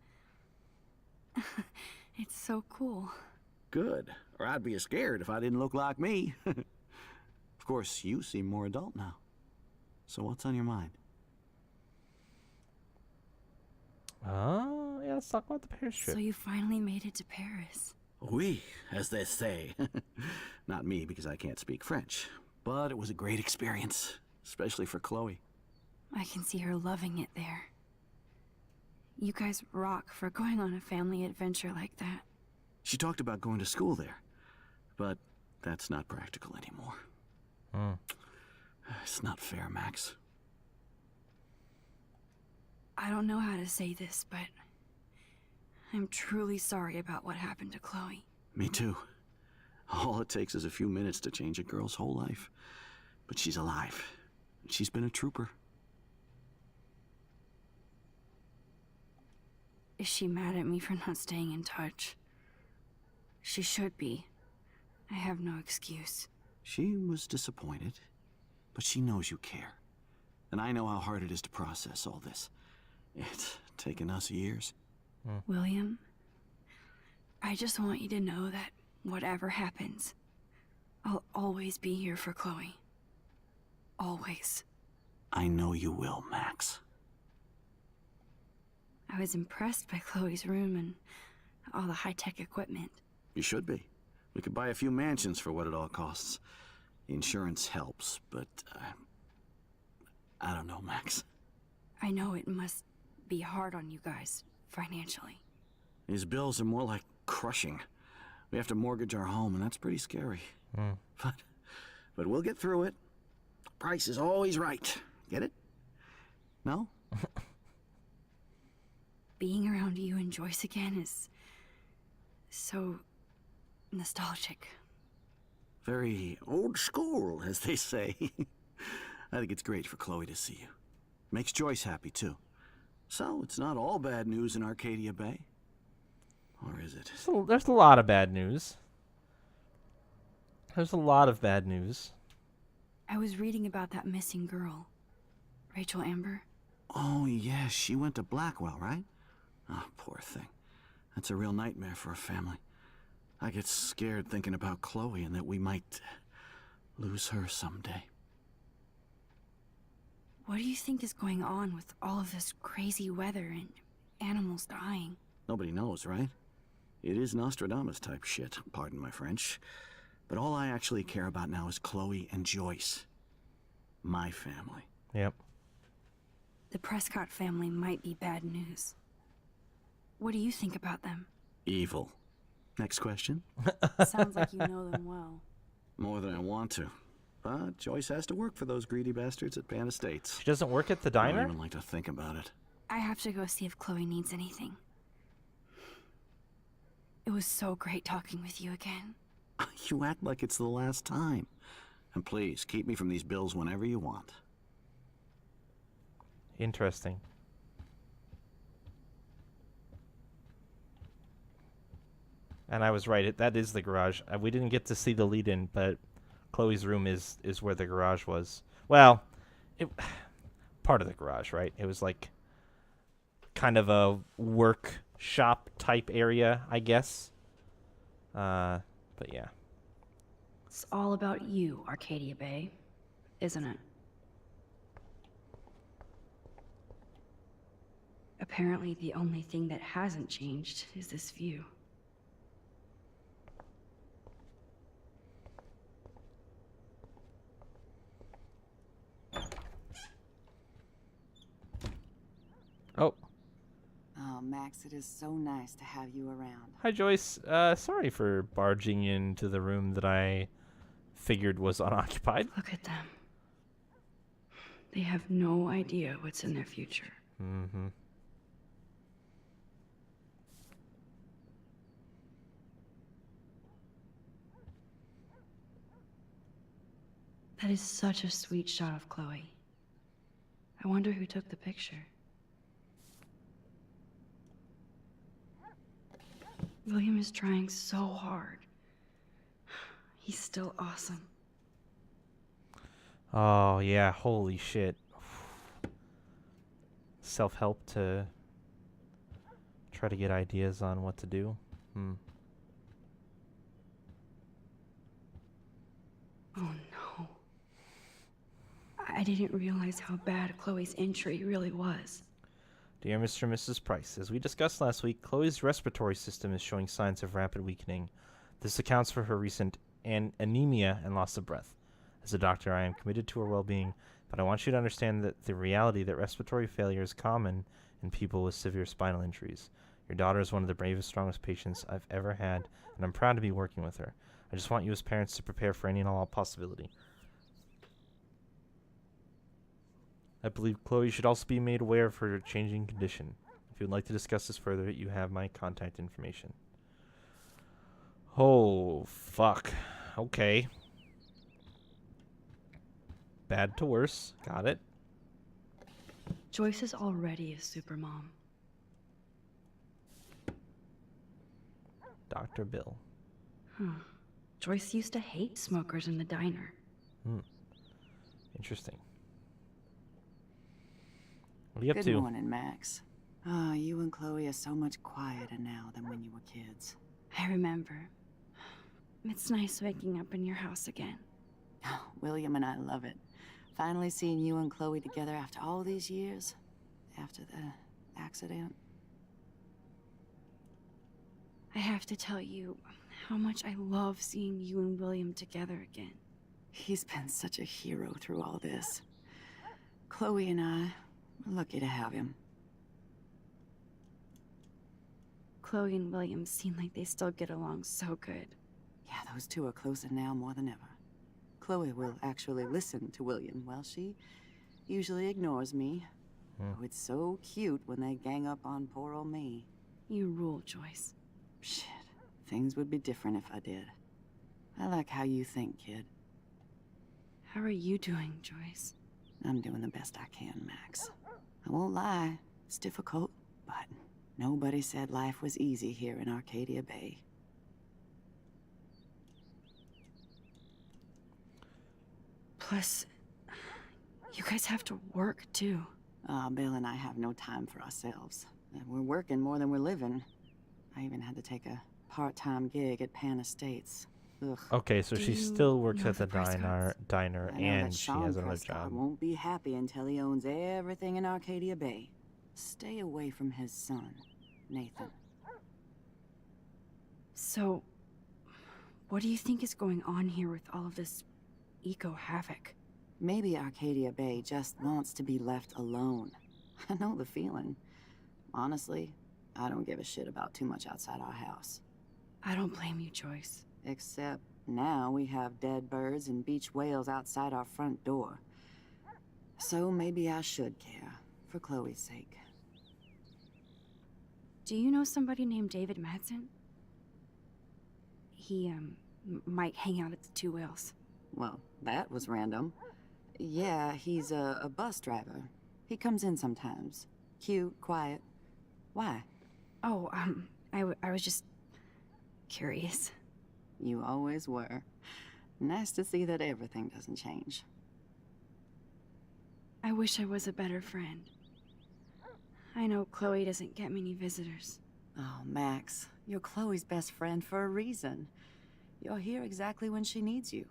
It's so cool. Good. Or I'd be scared if I didn't look like me. Of course, you seem more adult now. So what's on your mind? Oh, yeah, let's talk about the Paris trip. So you finally made it to Paris. Oui, as they say. Not me, because I can't speak French. But it was a great experience, especially for Chloe. I can see her loving it there. You guys rock for going on a family adventure like that. She talked about going to school there, but that's not practical anymore. It's not fair, Max. I don't know how to say this, but I'm truly sorry about what happened to Chloe. Me too. All it takes is a few minutes to change a girl's whole life. But she's alive. And she's been a trooper. Is she mad at me for not staying in touch? She should be. I have no excuse. She was disappointed, but she knows you care. And I know how hard it is to process all this. It's taken us years. William, I just want you to know that whatever happens, I'll always be here for Chloe. Always. I know you will, Max. I was impressed by Chloe's room and all the high-tech equipment. You should be. We could buy a few mansions for what it all costs. The insurance helps, but I don't know, Max. I know it must be hard on you guys, financially. These bills are more like crushing. We have to mortgage our home, and that's pretty scary. But we'll get through it. Price is always right. Get it? No? Being around you and Joyce again is so nostalgic. Very old school, as they say. I think it's great for Chloe to see you. Makes Joyce happy, too. So, it's not all bad news in Arcadia Bay. Or is it? So there's a lot of bad news. There's a lot of bad news. I was reading about that missing girl, Rachel Amber. Oh, yeah, she went to Blackwell, right? Oh, poor thing. That's a real nightmare for a family. I get scared thinking about Chloe and that we might lose her someday. What do you think is going on with all of this crazy weather and animals dying? Nobody knows, right? It is Nostradamus type shit, pardon my French. But all I actually care about now is Chloe and Joyce. My family. Yep. The Prescott family might be bad news. What do you think about them? Evil. Next question? Sounds like you know them well. More than I want to. But Joyce has to work for those greedy bastards at Pan Estates. She doesn't work at the I diner? don't even like to think about it. I have to go see if Chloe needs anything. It was so great talking with you again. You act like it's the last time. And please, keep me from these bills whenever you want. Interesting. And I was right. That is the garage. We didn't get to see the lead-in, but Chloe's room is where the garage was. Well, part of the garage, right? It was like kind of a workshop type area, I guess. But yeah. It's all about you, Arcadia Bay, isn't it? Apparently, the only thing that hasn't changed is this view. Oh. Oh, Max, it is so nice to have you around. Hi, Joyce. Sorry for barging into the room that I figured was unoccupied. Look at them. They have no idea what's in their future. Mm-hmm. That is such a sweet shot of Chloe. I wonder who took the picture. William is trying so hard. He's still awesome. Oh, yeah. Holy shit. Self-help to try to get ideas on what to do. Oh no. I didn't realize how bad Chloe's injury really was. Dear Mr. and Mrs. Price, as we discussed last week, Chloe's respiratory system is showing signs of rapid weakening. This accounts for her recent anemia and loss of breath. As a doctor, I am committed to her well-being, but I want you to understand that the reality that respiratory failure is common in people with severe spinal injuries. Your daughter is one of the bravest, strongest patients I've ever had, and I'm proud to be working with her. I just want you as parents to prepare for any and all possibility. I believe Chloe should also be made aware of her changing condition. If you would like to discuss this further, you have my contact information. Oh, fuck. Okay. Bad to worse. Got it. Joyce is already a supermom. Dr. Bill. Joyce used to hate smokers in the diner. Interesting. What are you up Good to? morning, Max. Oh, you and Chloe are so much quieter now than when you were kids. I remember. It's nice waking up in your house again. Oh, William and I love it. Finally seeing you and Chloe together after all these years. After the accident. I have to tell you how much I love seeing you and William together again. He's been such a hero through all this. Chloe and I, we're lucky to have him. Chloe and William seem like they still get along so good. Yeah, those two are closer now more than ever. Chloe will actually listen to William, while she usually ignores me. Oh, it's so cute when they gang up on poor old me. You rule, Joyce. Shit, things would be different if I did. I like how you think, kid. How are you doing, Joyce? I'm doing the best I can, Max. I won't lie, it's difficult, but nobody said life was easy here in Arcadia Bay. Plus, you guys have to work, too. Bill and I have no time for ourselves. We're working more than we're living. I even had to take a part-time gig at Pan Estates. Ugh. Okay, so she still works at the diner, I know and that she Sean has another Prescott job. won't be happy until he owns everything in Arcadia Bay. Stay away from his son, Nathan. So, what do you think is going on here with all of this eco-havoc? Maybe Arcadia Bay just wants to be left alone. I know the feeling. Honestly, I don't give a shit about too much outside our house. I don't blame you, Joyce. Except now we have dead birds and beach whales outside our front door. So maybe I should care, for Chloe's sake. Do you know somebody named David Madsen? He, might hang out at the Two Whales. Well, that was random. Yeah, he's a bus driver. He comes in sometimes. Cute, quiet. Why? Oh, I was just curious. You always were. Nice to see that everything doesn't change. I wish I was a better friend. I know Chloe doesn't get many visitors. Oh, Max, you're Chloe's best friend for a reason. You're here exactly when she needs you.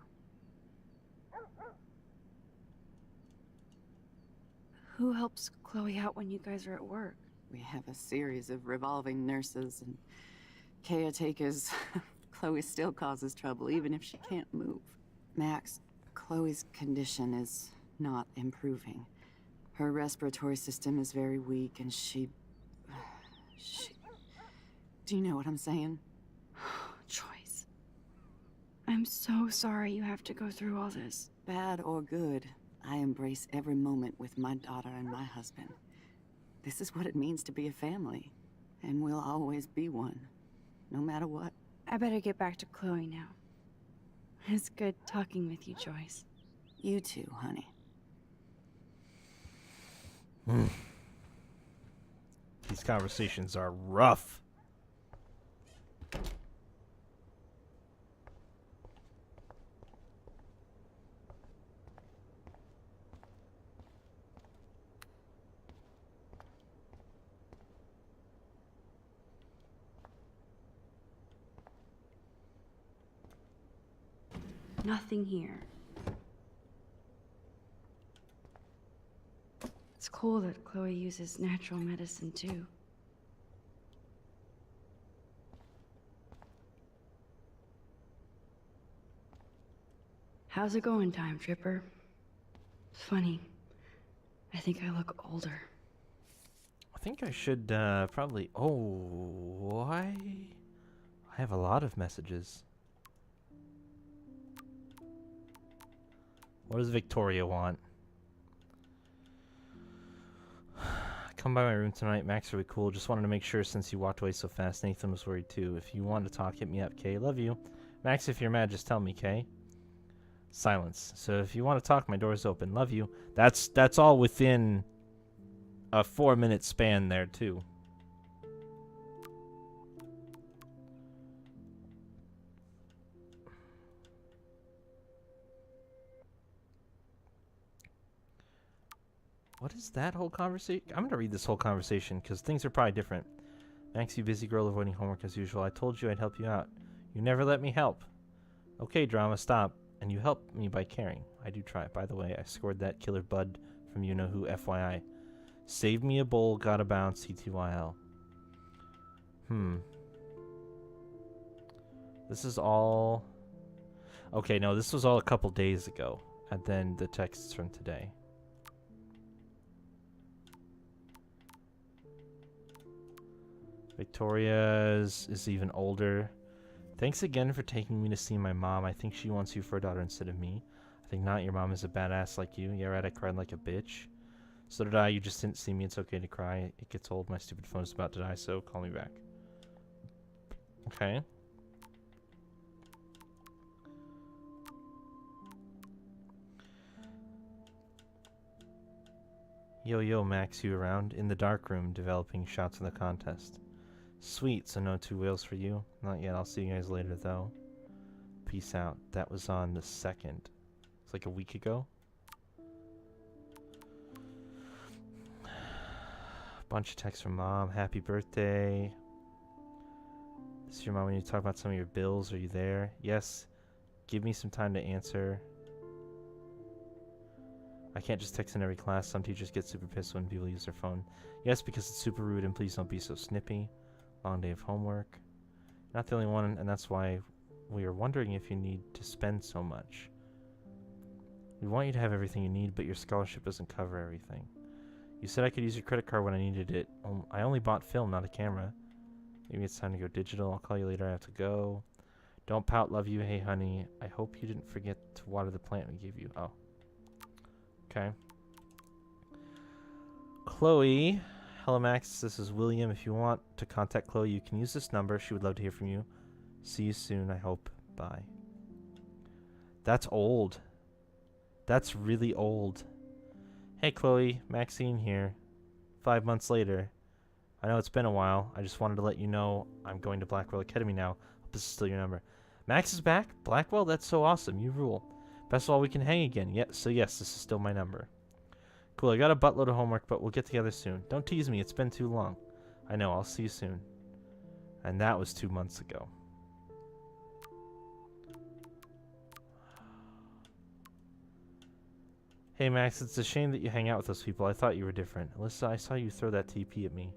Who helps Chloe out when you guys are at work? We have a series of revolving nurses and caretakers. Chloe still causes trouble, even if she can't move. Max, Chloe's condition is not improving. Her respiratory system is very weak, and she... Do you know what I'm saying? Joyce. I'm so sorry you have to go through all this. Bad or good, I embrace every moment with my daughter and my husband. This is what it means to be a family, and we'll always be one, no matter what. I better get back to Chloe now. It's good talking with you, Joyce. You too, honey. These conversations are rough. Nothing here. It's cool that Chloe uses natural medicine too. How's it going, Time Tripper? It's funny. I think I look older. I think I should probably... Oh, why? I have a lot of messages. What does Victoria want? Come by my room tonight. Max, really cool. Just wanted to make sure since you walked away so fast, Nathan was worried too. If you want to talk, hit me up, Kay. Love you. Max, if you're mad, just tell me, Kay. Silence. So if you want to talk, my door's open. Love you. That's all within a 4-minute span there too. What is that whole conversation? I'm going to read this whole conversation because things are probably different. Max, you busy girl avoiding homework as usual. I told you I'd help you out. You never let me help. Okay, drama, stop. And you help me by caring. I do try. By the way, I scored that killer bud from you-know-who, FYI. Save me a bowl, gotta bounce, CTYL. This is all... Okay, no, this was all a couple days ago. And then the texts from today. Victoria's is even older. Thanks again for taking me to see my mom. I think she wants you for a daughter instead of me. I think not. Your mom is a badass like you. Yeah, right, I cried like a bitch. So did I. You just didn't see me. It's okay to cry. It gets old. My stupid phone is about to die, so call me back. Okay. Yo, Max, you around? In the dark room, developing shots in the contest. Sweet, so no 2 whales for you? Not yet, I'll see you guys later, though. Peace out. That was on the 2nd. It's like a week ago. Bunch of texts from Mom. Happy birthday. This is your mom. We need to talk about some of your bills. Are you there? Yes. Give me some time to answer. I can't just text in every class. Some teachers get super pissed when people use their phone. Yes, because it's super rude, and please don't be so snippy. Long day of homework. Not the only one, and that's why we are wondering if you need to spend so much. We want you to have everything you need, but your scholarship doesn't cover everything. You said I could use your credit card when I needed it. I only bought film, not a camera. Maybe it's time to go digital. I'll call you later. I have to go. Don't pout. Love you. Hey, honey. I hope you didn't forget to water the plant we gave you. Oh. Okay. Chloe. Hello, Max. This is William. If you want to contact Chloe, you can use this number. She would love to hear from you. See you soon, I hope. Bye. That's old. That's really old. Hey, Chloe. Maxine here. 5 months later. I know it's been a while. I just wanted to let you know I'm going to Blackwell Academy now. Hope this is still your number. Max is back? Blackwell? That's so awesome. You rule. Best of all, we can hang again. So yes, this is still my number. Cool, I got a buttload of homework, but we'll get together soon. Don't tease me. It's been too long. I know. I'll see you soon. And that was 2 months ago. Hey, Max, it's a shame that you hang out with those people. I thought you were different. Alyssa, I saw you throw that TP at me.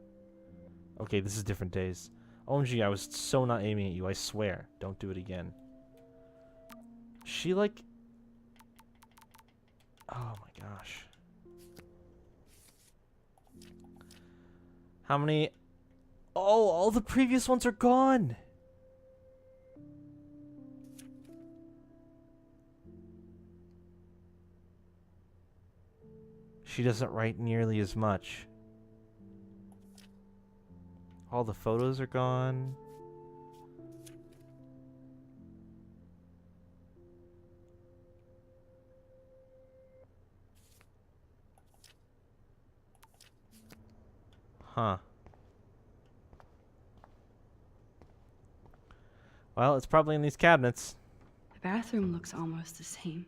Okay, this is different days. OMG, I was so not aiming at you, I swear. Don't do it again. She, like... Oh my gosh. How many... Oh, all the previous ones are gone! She doesn't write nearly as much. All the photos are gone. Huh. Well, it's probably in these cabinets. The bathroom looks almost the same.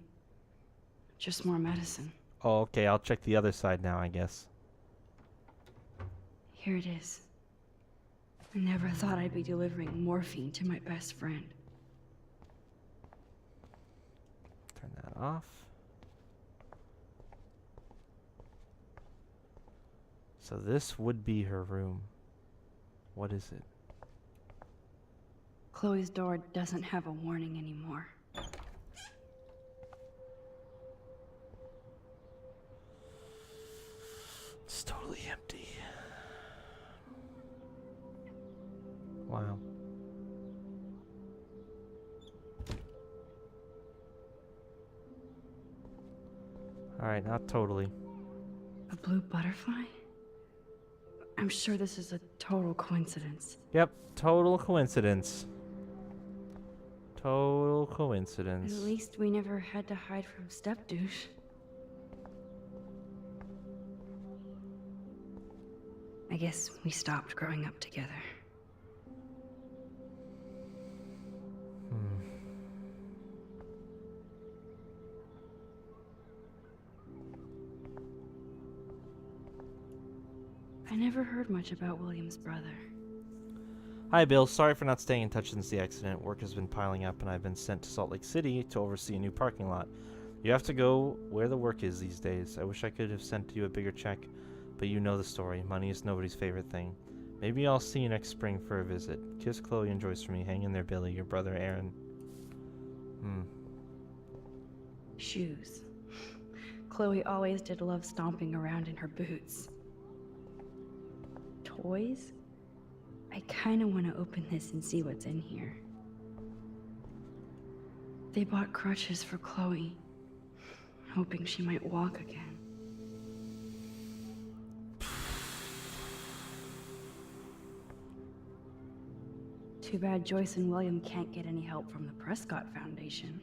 Just more medicine. Oh, okay, I'll check the other side now, I guess. Here it is. I never thought I'd be delivering morphine to my best friend. Turn that off. So this would be her room. What is it? Chloe's door doesn't have a warning anymore. It's totally empty. Wow. Alright, not totally. A blue butterfly? I'm sure this is a total coincidence. Yep, total coincidence. Total coincidence. At least we never had to hide from Step Douche. I guess we stopped growing up together. I never heard much about William's brother. Hi, Bill. Sorry for not staying in touch since the accident. Work has been piling up, and I've been sent to Salt Lake City to oversee a new parking lot. You have to go where the work is these days. I wish I could have sent you a bigger check, but you know the story. Money is nobody's favorite thing. Maybe I'll see you next spring for a visit. Kiss Chloe and Joyce for me. Hang in there, Billy. Your brother, Aaron. Shoes. Chloe always did love stomping around in her boots. Toys? I kinda wanna open this and see what's in here. They bought crutches for Chloe, hoping she might walk again. Too bad Joyce and William can't get any help from the Prescott Foundation.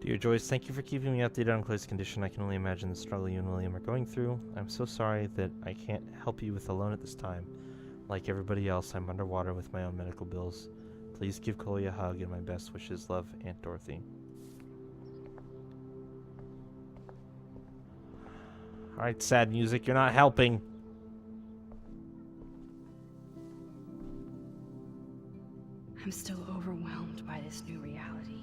Dear Joyce, thank you for keeping me updated on Chloe's condition. I can only imagine the struggle you and William are going through. I'm so sorry that I can't help you with alone at this time. Like everybody else, I'm underwater with my own medical bills. Please give Chloe a hug and my best wishes. Love, Aunt Dorothy. Alright, sad music, you're not helping. I'm still overwhelmed by this new reality.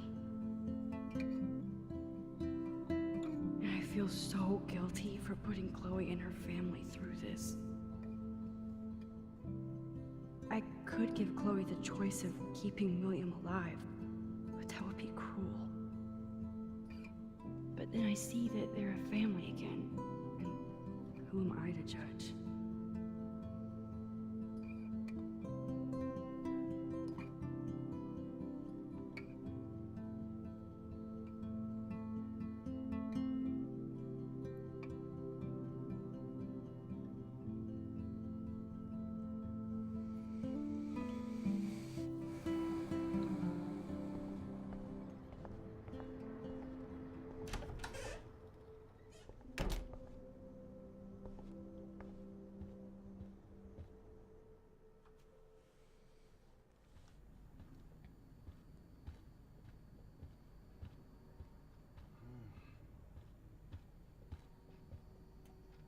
And I feel so guilty for putting Chloe and her family through this. I could give Chloe the choice of keeping William alive, but that would be cruel. But then I see that they're a family again, and who am I to judge?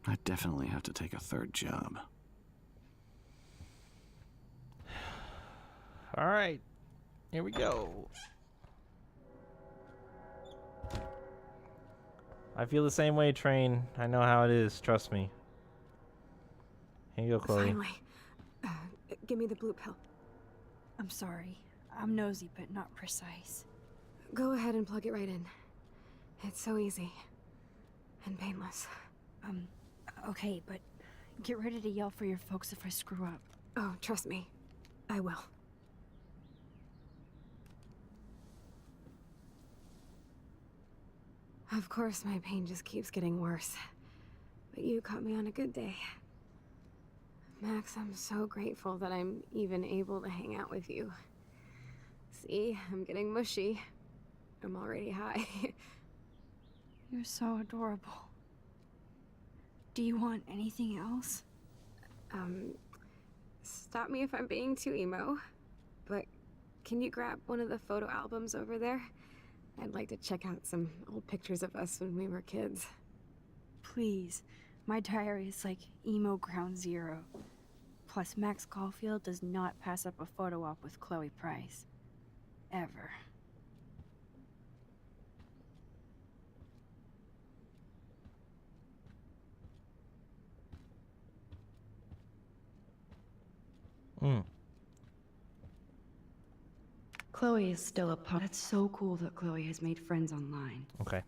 I definitely have to take a third job. Alright, here we go. I feel the same way, Train. I know how it is, trust me. Here you go, Chloe. Finally. Give me the blue pill. I'm sorry. I'm nosy, but not precise. Go ahead and plug it right in. It's so easy. And painless. Okay, but get ready to yell for your folks if I screw up. Oh, trust me. I will. Of course, my pain just keeps getting worse. But you caught me on a good day. Max, I'm so grateful that I'm even able to hang out with you. See, I'm getting mushy. I'm already high. You're so adorable. Do you want anything else? Stop me if I'm being too emo, but can you grab one of the photo albums over there? I'd like to check out some old pictures of us when we were kids. Please. My diary is like emo ground zero. Plus, Max Caulfield does not pass up a photo op with Chloe Price. Ever. Chloe is still a part. That's so cool that Chloe has made friends online. Okay.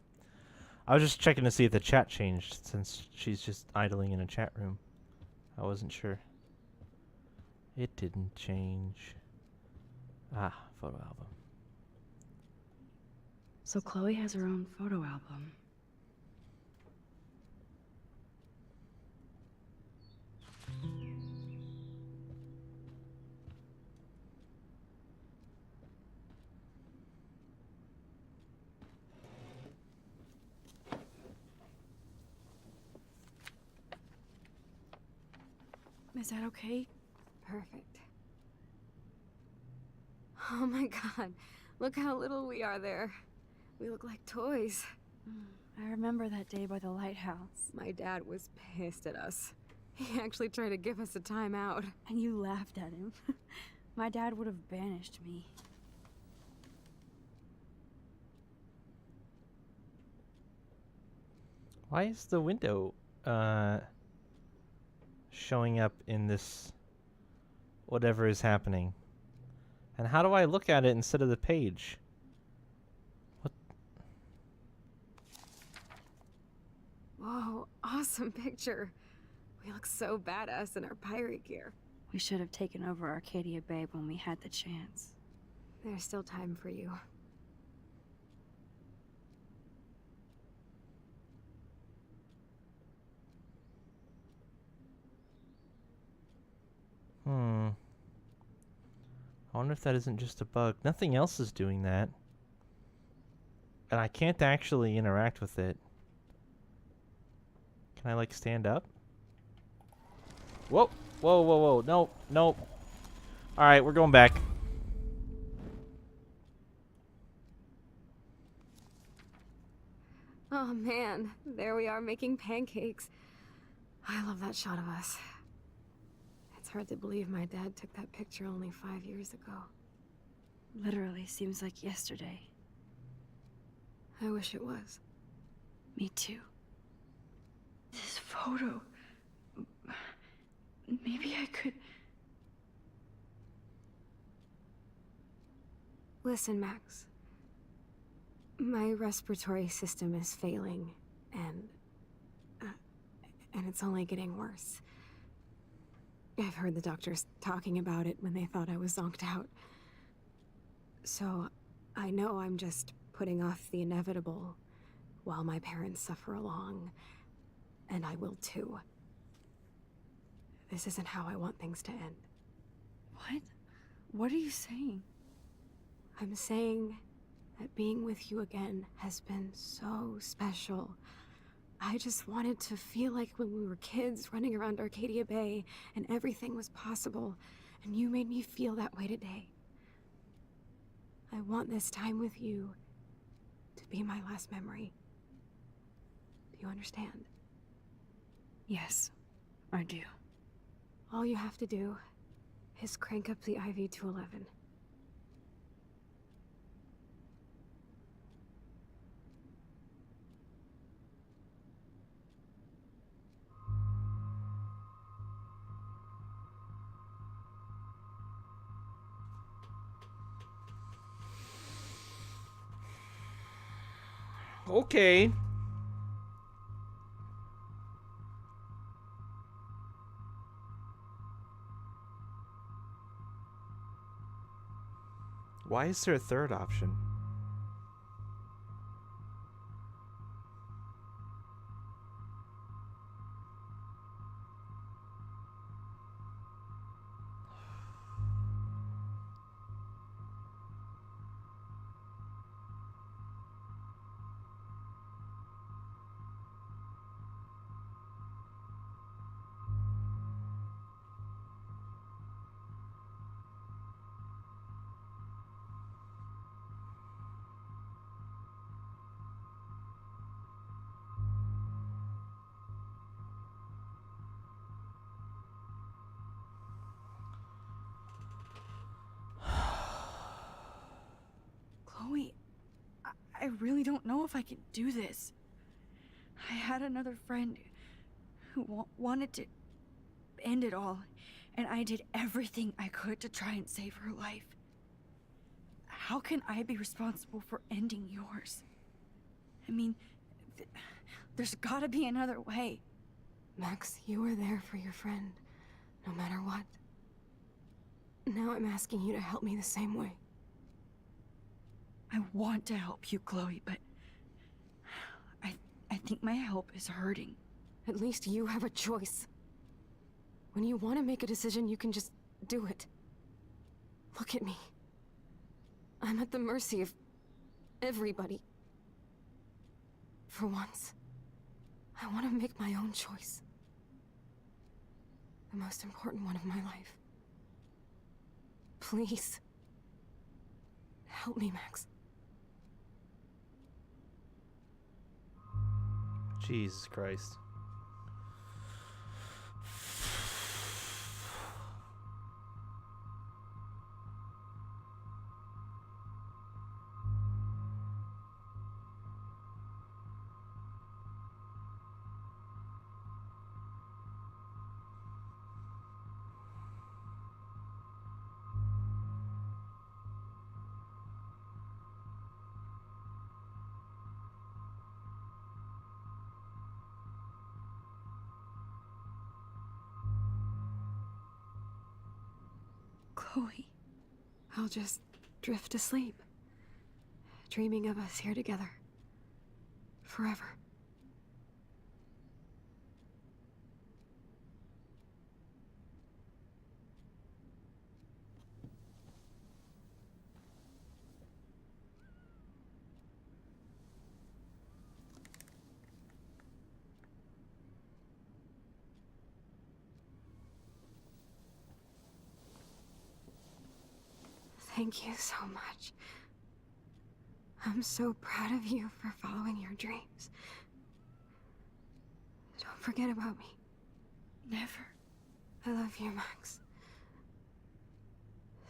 I was just checking to see if the chat changed, since she's just idling in a chat room. I wasn't sure. It didn't change. Ah, photo album. So Chloe has her own photo album. Is that okay? Perfect. Oh my god, look how little we are there. We look like toys. I remember that day by the lighthouse. My dad was pissed at us. He actually tried to give us a timeout. And you laughed at him. My dad would have banished me. Why is the window showing up in this whatever is happening? And how do I look at it instead of the page? What? Whoa, awesome picture. We look so badass in our pirate gear. We should have taken over Arcadia Bay when we had the chance. There's still time for you. I wonder if that isn't just a bug. Nothing else is doing that. And I can't actually interact with it. Can I, like, stand up? Whoa, whoa, whoa, whoa. Nope, nope. All right, we're going back. Oh man, there we are making pancakes. I love that shot of us. It's hard to believe my dad took that picture only 5 years ago. Literally seems like yesterday. I wish it was. Me too. This photo. Maybe I could. Listen, Max. My respiratory system is failing, and it's only getting worse. I've heard the doctors talking about it when they thought I was zonked out. So, I know I'm just putting off the inevitable while my parents suffer along, and I will too. This isn't how I want things to end. What? What are you saying? I'm saying that being with you again has been so special. I just wanted to feel like when we were kids running around Arcadia Bay and everything was possible, and you made me feel that way today. I want this time with you to be my last memory. Do you understand? Yes, I do. All you have to do is crank up the IV to 11. Okay. Why is there a third option? Chloe, I really don't know if I can do this. I had another friend who wanted to end it all, and I did everything I could to try and save her life. How can I be responsible for ending yours? I mean, there's gotta be another way. Max, you were there for your friend, no matter what. Now I'm asking you to help me the same way. I want to help you, Chloe, but I think my help is hurting. At least you have a choice. When you want to make a decision, you can just do it. Look at me. I'm at the mercy of everybody. For once, I want to make my own choice. The most important one of my life. Please. Help me, Max. Jesus Christ. Chloe. I'll just drift to sleep, dreaming of us here together. Forever. Thank you so much. I'm so proud of you for following your dreams. Don't forget about me. Never. I love you, Max.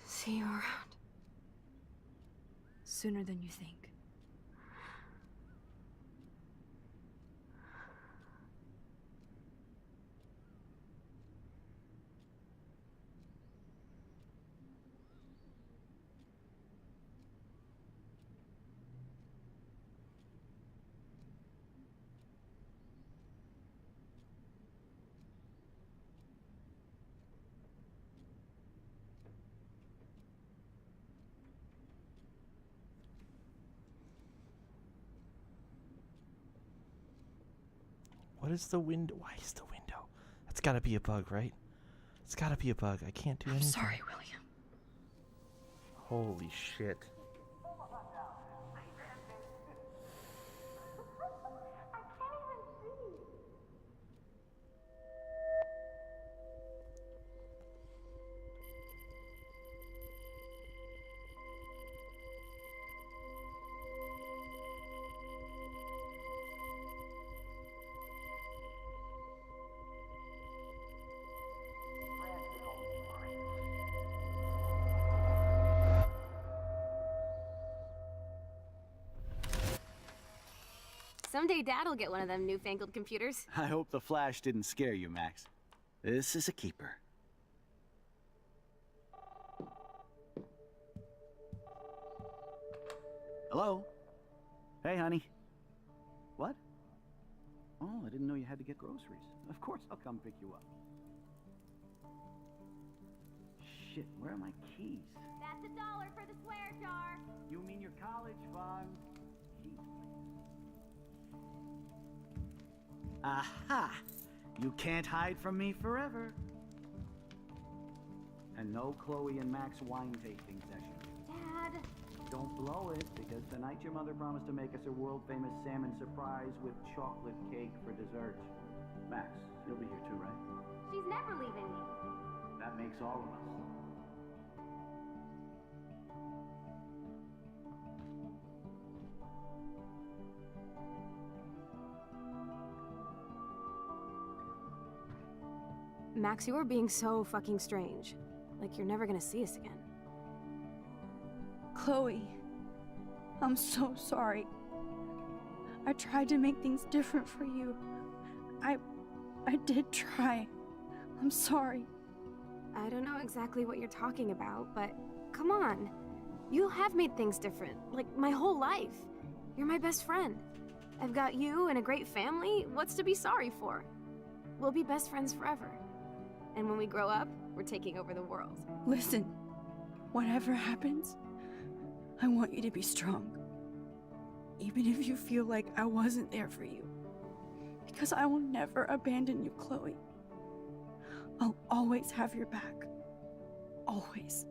See you around. Sooner than you think. What is the window? Why is the window? That's gotta be a bug, right? It's gotta be a bug. I can't do anything. I'm sorry, William. Holy shit. Someday Dad'll get one of them newfangled computers. I hope the flash didn't scare you, Max. This is a keeper. Hello? Hey, honey. What? Oh, I didn't know you had to get groceries. Of course I'll come pick you up. Shit, where are my keys? That's $1 for the swear jar. You mean your college fund? Jeez. Aha! You can't hide from me forever. And no Chloe and Max wine tasting session. Dad. Don't blow it, because tonight your mother promised to make us a world-famous salmon surprise with chocolate cake for dessert. Max, you'll be here too, right? She's never leaving me. That makes all of us. Max, you are being so fucking strange. Like you're never gonna see us again. Chloe, I'm so sorry. I tried to make things different for you. I did try. I'm sorry. I don't know exactly what you're talking about, but come on. You have made things different, like my whole life. You're my best friend. I've got you and a great family. What's to be sorry for? We'll be best friends forever. And when we grow up, we're taking over the world. Listen, whatever happens, I want you to be strong. Even if you feel like I wasn't there for you. Because I will never abandon you, Chloe. I'll always have your back. Always.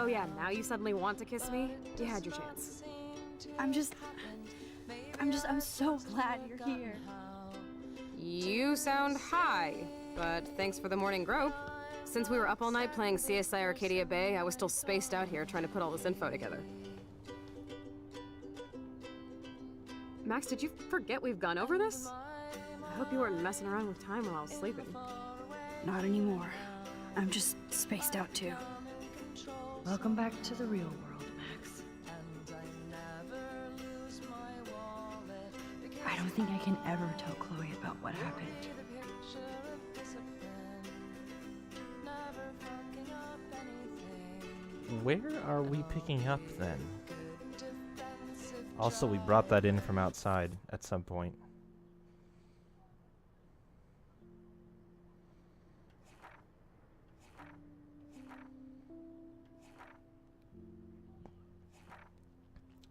Oh yeah, now you suddenly want to kiss me? You had your chance. I'm so glad you're here. You sound high, but thanks for the morning grope. Since we were up all night playing CSI Arcadia Bay, I was still spaced out here trying to put all this info together. Max, did you forget we've gone over this? I hope you weren't messing around with time while I was sleeping. Not anymore. I'm just spaced out too. Welcome back to the real world, Max. I don't think I can ever tell Chloe about what happened. Where are we picking up then? Also, we brought that in from outside at some point.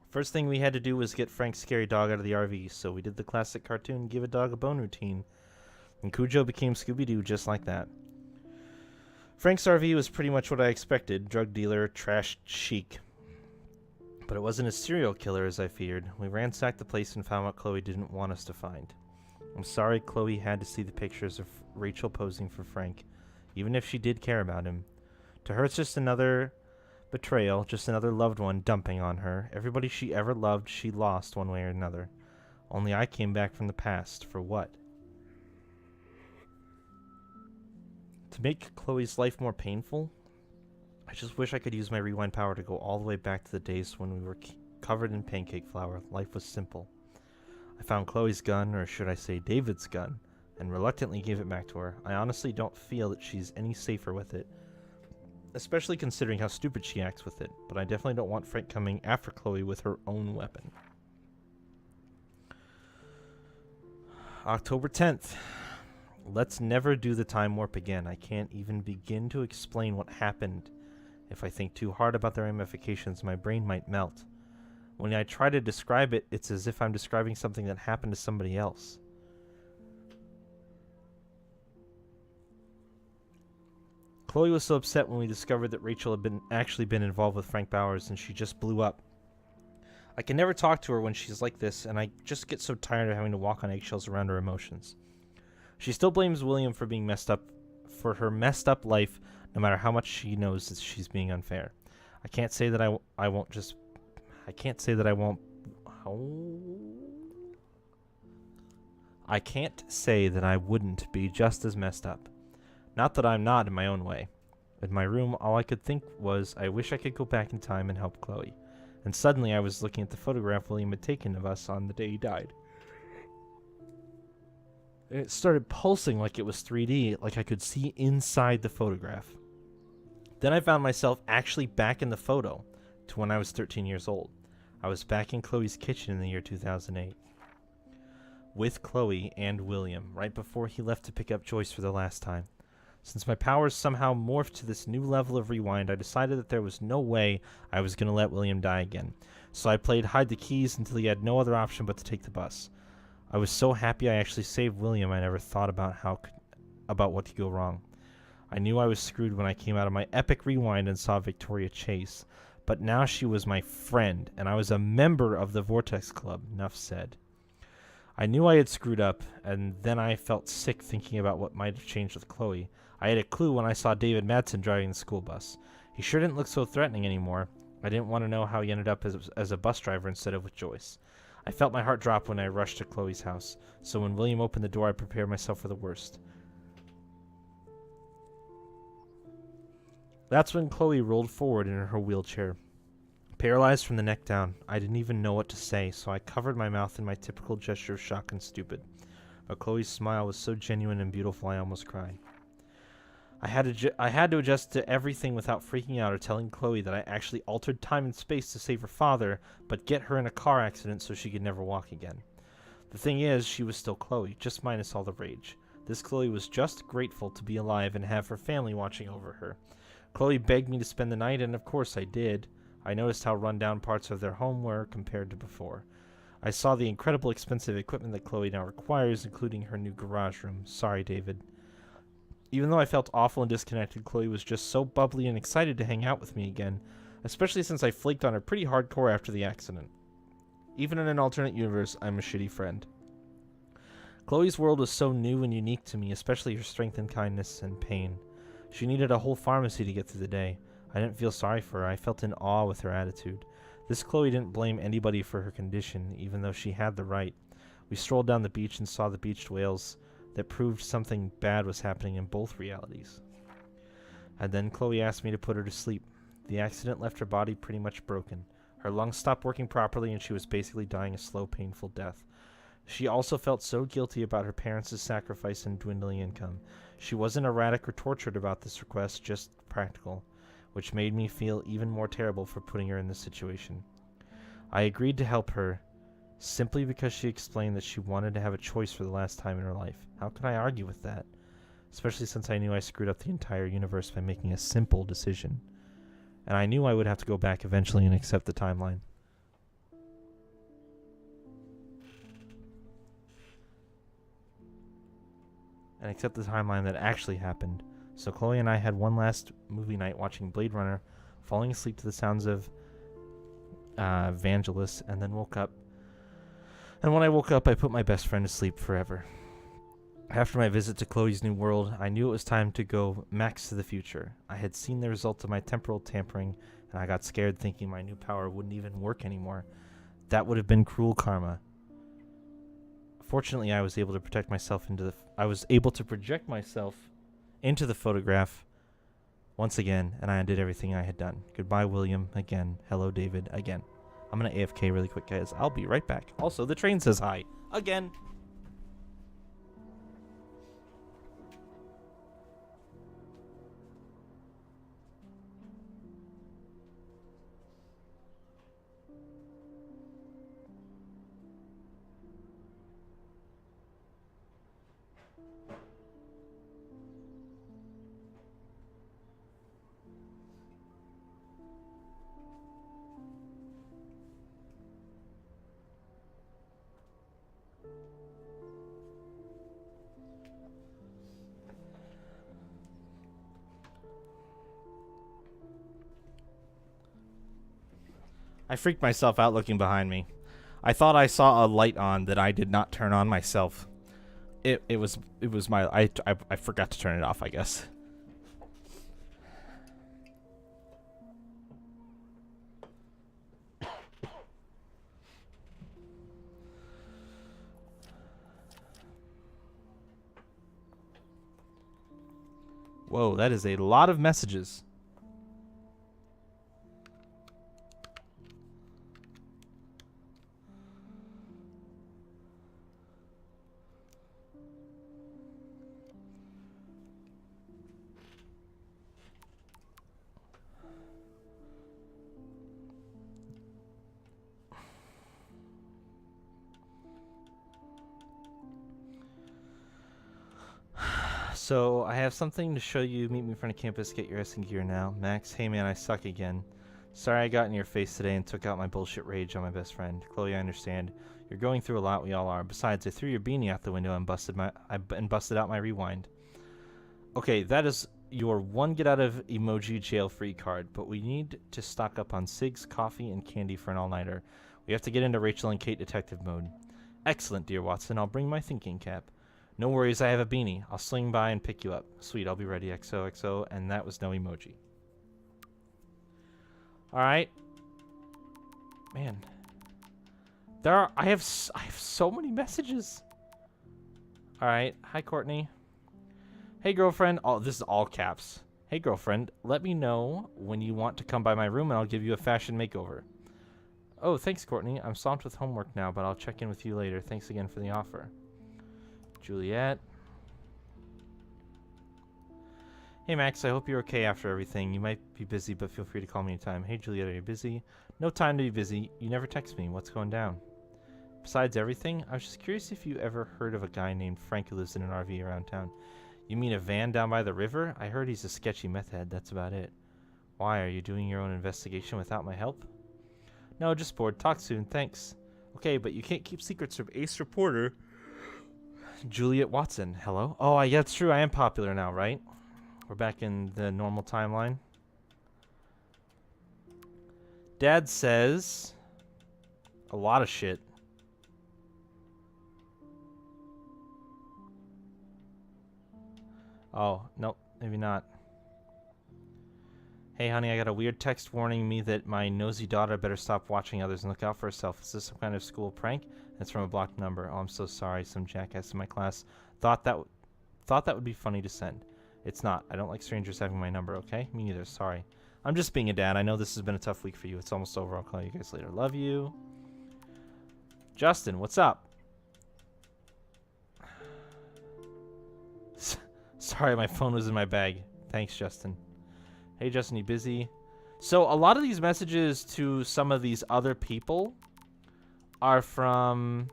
First thing we had to do was get Frank's scary dog out of the RV, so we did the classic cartoon give a dog a bone routine, and Cujo became Scooby-Doo just like that. Frank's RV was pretty much what I expected, drug dealer, trash chic. But it wasn't a serial killer as I feared. We ransacked the place and found what Chloe didn't want us to find. I'm sorry Chloe had to see the pictures of Rachel posing for Frank, even if she did care about him. To her it's just another betrayal, just another loved one dumping on her. Everybody she ever loved, she lost one way or another. Only I came back from the past. For what? To make Chloe's life more painful? I just wish I could use my rewind power to go all the way back to the days when we were covered in pancake flour. Life was simple. I found Chloe's gun, or should I say David's gun, and reluctantly gave it back to her. I honestly don't feel that she's any safer with it, especially considering how stupid she acts with it, but I definitely don't want Frank coming after Chloe with her own weapon. October 10th. Let's never do the time warp again. I can't even begin to explain what happened. If I think too hard about the ramifications, my brain might melt. When I try to describe it, it's as if I'm describing something that happened to somebody else. Chloe was so upset when we discovered that Rachel had actually been involved with Frank Bowers, and she just blew up. I can never talk to her when she's like this, and I just get so tired of having to walk on eggshells around her emotions. She still blames William for being messed up, for her messed up life, no matter how much she knows that she's being unfair. I can't say that I won't just... I can't say that I won't... I can't say that I wouldn't be just as messed up. Not that I'm not in my own way. In my room, all I could think was, I wish I could go back in time and help Chloe. And suddenly I was looking at the photograph William had taken of us on the day he died. And it started pulsing like it was 3D, like I could see inside the photograph. Then I found myself actually back in the photo, to when I was 13 years old. I was back in Chloe's kitchen in the year 2008. With Chloe and William, right before he left to pick up Joyce for the last time. Since my powers somehow morphed to this new level of rewind, I decided that there was no way I was going to let William die again. So I played hide the keys until he had no other option but to take the bus. I was so happy I actually saved William I never thought about what could go wrong. I knew I was screwed when I came out of my epic rewind and saw Victoria Chase. But now she was my friend, and I was a member of the Vortex Club, enough said. I knew I had screwed up, and then I felt sick thinking about what might have changed with Chloe. I had a clue when I saw David Madsen driving the school bus. He sure didn't look so threatening anymore. I didn't want to know how he ended up as a bus driver instead of with Joyce. I felt my heart drop when I rushed to Chloe's house, so when William opened the door, I prepared myself for the worst. That's when Chloe rolled forward in her wheelchair. Paralyzed from the neck down, I didn't even know what to say, so I covered my mouth in my typical gesture of shock and stupid. But Chloe's smile was so genuine and beautiful I almost cried. I had to adjust to everything without freaking out or telling Chloe that I actually altered time and space to save her father, but get her in a car accident so she could never walk again. The thing is, she was still Chloe, just minus all the rage. This Chloe was just grateful to be alive and have her family watching over her. Chloe begged me to spend the night, and of course I did. I noticed how run-down parts of their home were compared to before. I saw the incredible expensive equipment that Chloe now requires, including her new garage room. Sorry, David. Even though I felt awful and disconnected, Chloe was just so bubbly and excited to hang out with me again. especially since I flaked on her pretty hardcore after the accident. Even in an alternate universe, I'm a shitty friend. Chloe's world was so new and unique to me, especially her strength and kindness and pain. She needed a whole pharmacy to get through the day. I didn't feel sorry for her. I felt in awe with her attitude. This Chloe didn't blame anybody for her condition, even though she had the right. We strolled down the beach and saw the beached whales that proved something bad was happening in both realities. And then Chloe asked me to put her to sleep. The accident left her body pretty much broken. Her lungs stopped working properly and she was basically dying a slow, painful death. She also felt so guilty about her parents' sacrifice and dwindling income. She wasn't erratic or tortured about this request, just practical, which made me feel even more terrible for putting her in this situation. I agreed to help her simply because she explained that she wanted to have a choice for the last time in her life. How could I argue with that? Especially since I knew I screwed up the entire universe by making a simple decision. And I knew I would have to go back eventually and accept the timeline. And accept the timeline that actually happened. So Chloe and I had one last movie night watching Blade Runner, falling asleep to the sounds of Vangelis, and then woke up. And when I woke up, I put my best friend to sleep forever. After my visit to Chloe's new world, I knew it was time to go Max to the future. I had seen the results of my temporal tampering, and I got scared thinking my new power wouldn't even work anymore. That would have been cruel karma. Fortunately, I was able to protect myself I was able to project myself into the photograph once again, and I undid everything I had done. Goodbye, William, again. Hello, David, again. I'm gonna AFK really quick, guys. I'll be right back. Also, the train says hi. Again. I freaked myself out looking behind me. I thought I saw a light on that I did not turn on myself. It was my I forgot to turn it off, I guess. Whoa, that is a lot of messages. So, I have something to show you. Meet me in front of campus. Get your ass in gear now. Max, hey man, I suck again. Sorry I got in your face today and took out my bullshit rage on my best friend. Chloe, I understand. You're going through a lot, we all are. Besides, I threw your beanie out the window and busted out my rewind. Okay, that is your one get out of emoji jail free card, but we need to stock up on cigs, coffee, and candy for an all-nighter. We have to get into Rachel and Kate detective mode. Excellent, dear Watson. I'll bring my thinking cap. No worries, I have a beanie. I'll swing by and pick you up. Sweet, I'll be ready. XOXO, and that was no emoji. Alright. Man. I have so many messages. Alright, hi Courtney. Hey girlfriend. Oh, this is all caps. Hey girlfriend, let me know when you want to come by my room and I'll give you a fashion makeover. Oh, thanks Courtney. I'm swamped with homework now, but I'll check in with you later. Thanks again for the offer. Juliet. Hey Max, I hope you're okay after everything. You might be busy, but feel free to call me anytime. Hey Juliet, are you busy? No time to be busy. You never text me. What's going down? Besides everything, I was just curious if you ever heard of a guy named Frank who lives in an RV around town. You mean a van down by the river? I heard he's a sketchy meth head. That's about it. Why, are you doing your own investigation without my help? No, just bored. Talk soon. Thanks. Okay, but you can't keep secrets from ace reporter Juliet Watson. Hello? Oh, yeah, it's true. I am popular now, right? We're back in the normal timeline. Dad says a lot of shit. Oh, nope, maybe not. Hey, honey, I got a weird text warning me that my nosy daughter better stop watching others and look out for herself. Is this some kind of school prank? It's from a blocked number. Oh, I'm so sorry. Some jackass in my class thought that would be funny to send. It's not. I don't like strangers having my number, okay? Me neither. Sorry. I'm just being a dad. I know this has been a tough week for you. It's almost over. I'll call you guys later. Love you. Justin, what's up? Sorry, my phone was in my bag. Thanks, Justin. Hey, Justin, you busy? So a lot of these messages to some of these other people are from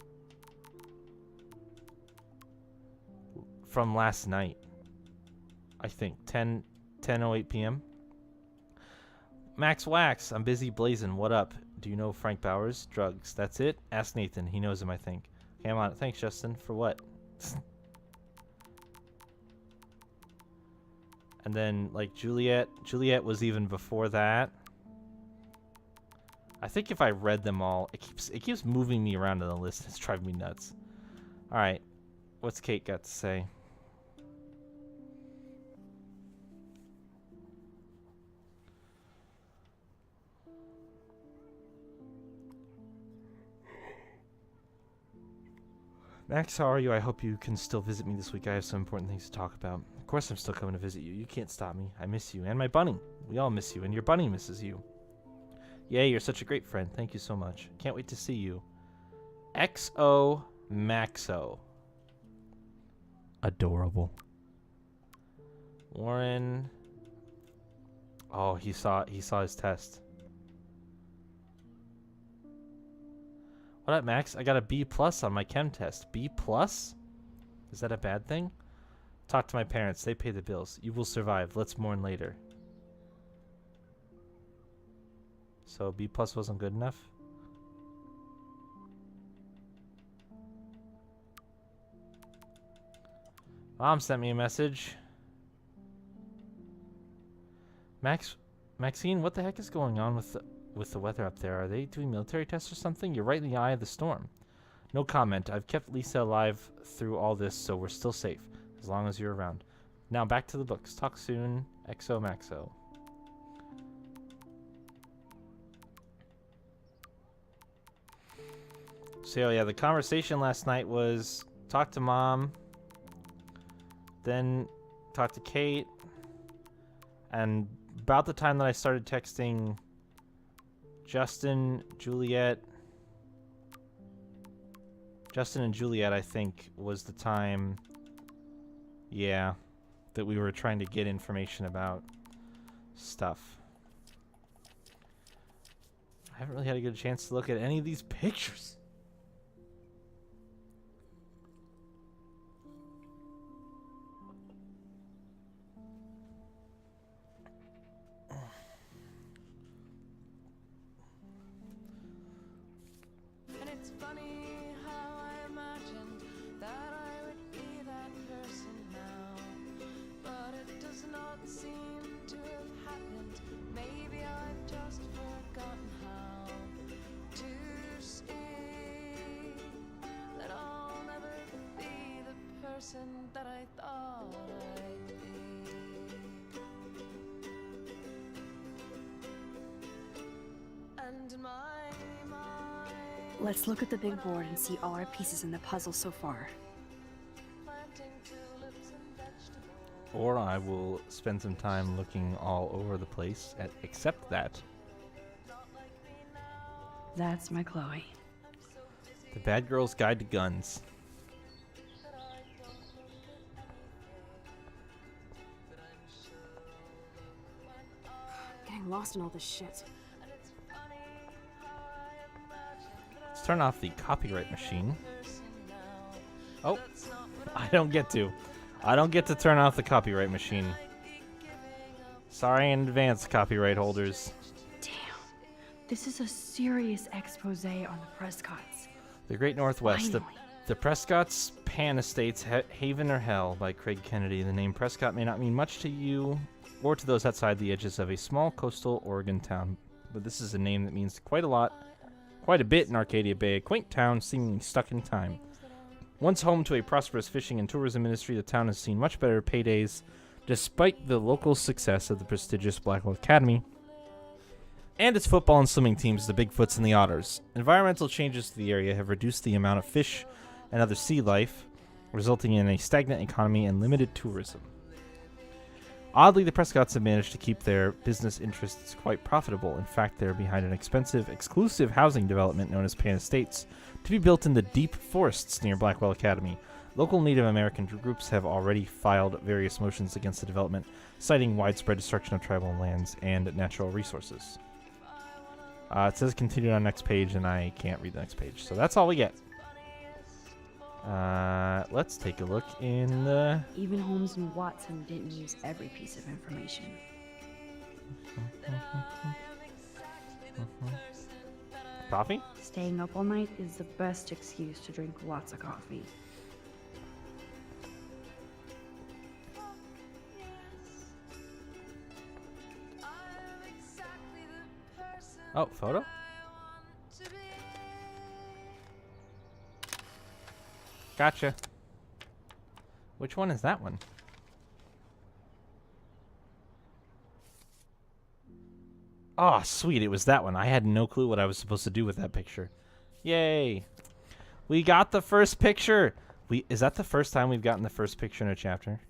last night. I think 10:08 p.m. Max Wax, I'm busy blazing. What up? Do you know Frank Bowers? Drugs. That's it? Ask Nathan. He knows him, I think. Okay, I'm on it. Thanks, Justin. For what? And then, like, Juliet. Juliet was even before that. I think if I read them all, it keeps moving me around in the list. It's driving me nuts. All right. What's Kate got to say? Max, how are you? I hope you can still visit me this week. I have some important things to talk about. Of course I'm still coming to visit you. You can't stop me. I miss you. And my bunny. We all miss you. And your bunny misses you. Yay, you're such a great friend. Thank you so much. Can't wait to see you. XO Maxo. Adorable. Warren. Oh, he saw his test. What up, Max? I got a B+ on my chem test. B+? Is that a bad thing? Talk to my parents. They pay the bills. You will survive. Let's mourn later. So B+ wasn't good enough? Mom sent me a message. Maxine, what the heck is going on with the weather up there? Are they doing military tests or something? You're right in the eye of the storm. No comment. I've kept Lisa alive through all this, so we're still safe, as long as you're around. Now back to the books. Talk soon. XO Maxo. So yeah, the conversation last night was talk to Mom, then talk to Kate, and about the time that I started texting Justin and Juliet, I think, was the time, yeah, that we were trying to get information about stuff. I haven't really had a good chance to look at any of these pictures. That I thought I'd be. And my mind. Let's look at the big board and see all our pieces in the puzzle so far. Or I will spend some time looking all over the place, except that. That's my Chloe. The Bad Girl's Guide to Guns. Getting lost in all this shit. Let's turn off the copyright machine. Oh, I don't get to turn off the copyright machine. Sorry in advance, copyright holders. Damn. This is a serious expose on the Prescotts. The Great Northwest. Finally. The Prescott's Pan Estates, Haven or Hell by Craig Kennedy. The name Prescott may not mean much to you or to those outside the edges of a small coastal Oregon town, but this is a name that means quite a bit in Arcadia Bay, a quaint town seemingly stuck in time. Once home to a prosperous fishing and tourism industry, the town has seen much better paydays despite the local success of the prestigious Blackwell Academy and its football and swimming teams, the Bigfoots and the Otters. Environmental changes to the area have reduced the amount of fish and other sea life, resulting in a stagnant economy and limited tourism. Oddly, the Prescotts have managed to keep their business interests quite profitable. In fact, they're behind an expensive, exclusive housing development known as Pan Estates to be built in the deep forests near Blackwell Academy. Local Native American groups have already filed various motions against the development, citing widespread destruction of tribal lands and natural resources. It says continue on next page, and I can't read the next page, so that's all we get. Let's take a look in the... Even Holmes and Watson didn't use every piece of information. Coffee? Staying up all night is the best excuse to drink lots of coffee. Oh, photo? Gotcha. Which one is that one? Oh, sweet. It was that one. I had no clue what I was supposed to do with that picture. Yay. We got the first picture. Is that the first time we've gotten the first picture in a chapter?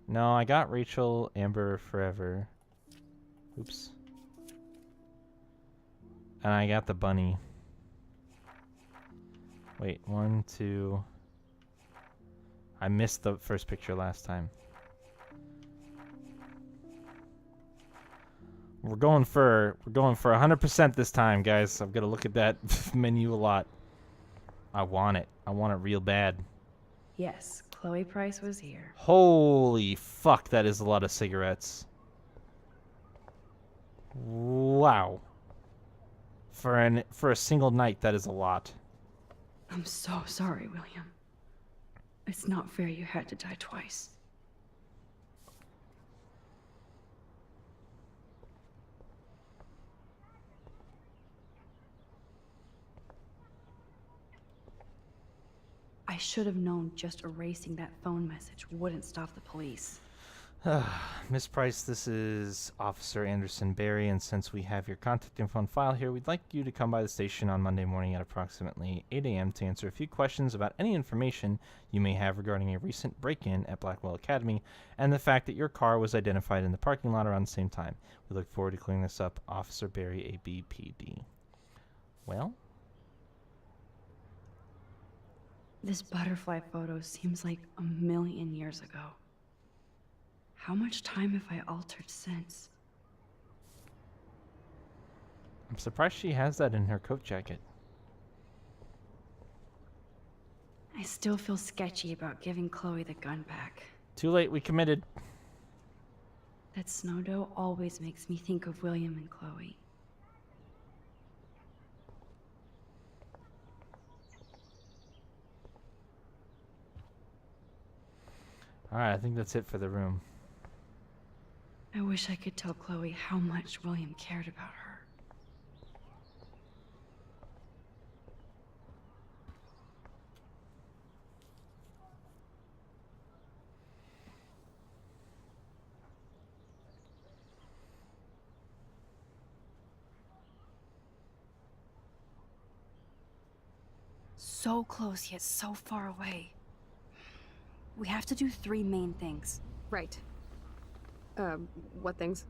No, I got Rachel, Amber, Forever. Oops. And I got the bunny. Wait, 1, 2. I missed the first picture last time. We're going for 100% this time, guys. I've got to look at that menu a lot. I want it. I want it real bad. Yes, Chloe Price was here. Holy fuck, that is a lot of cigarettes. Wow. For a single night, that is a lot. I'm so sorry, William. It's not fair you had to die twice. I should have known just erasing that phone message wouldn't stop the police. Miss Price, this is Officer Anderson Barry, and since we have your contact info on file here, we'd like you to come by the station on Monday morning at approximately 8 a.m. to answer a few questions about any information you may have regarding a recent break-in at Blackwell Academy and the fact that your car was identified in the parking lot around the same time. We look forward to clearing this up. Officer Barry, ABPD. Well? This butterfly photo seems like 1,000,000 years ago. How much time have I altered since? I'm surprised she has that in her coat jacket. I still feel sketchy about giving Chloe the gun back. Too late, we committed. That snow dough always makes me think of William and Chloe. Alright, I think that's it for the room. I wish I could tell Chloe how much William cared about her. So close yet so far away. We have to do 3 main things. Right. What things?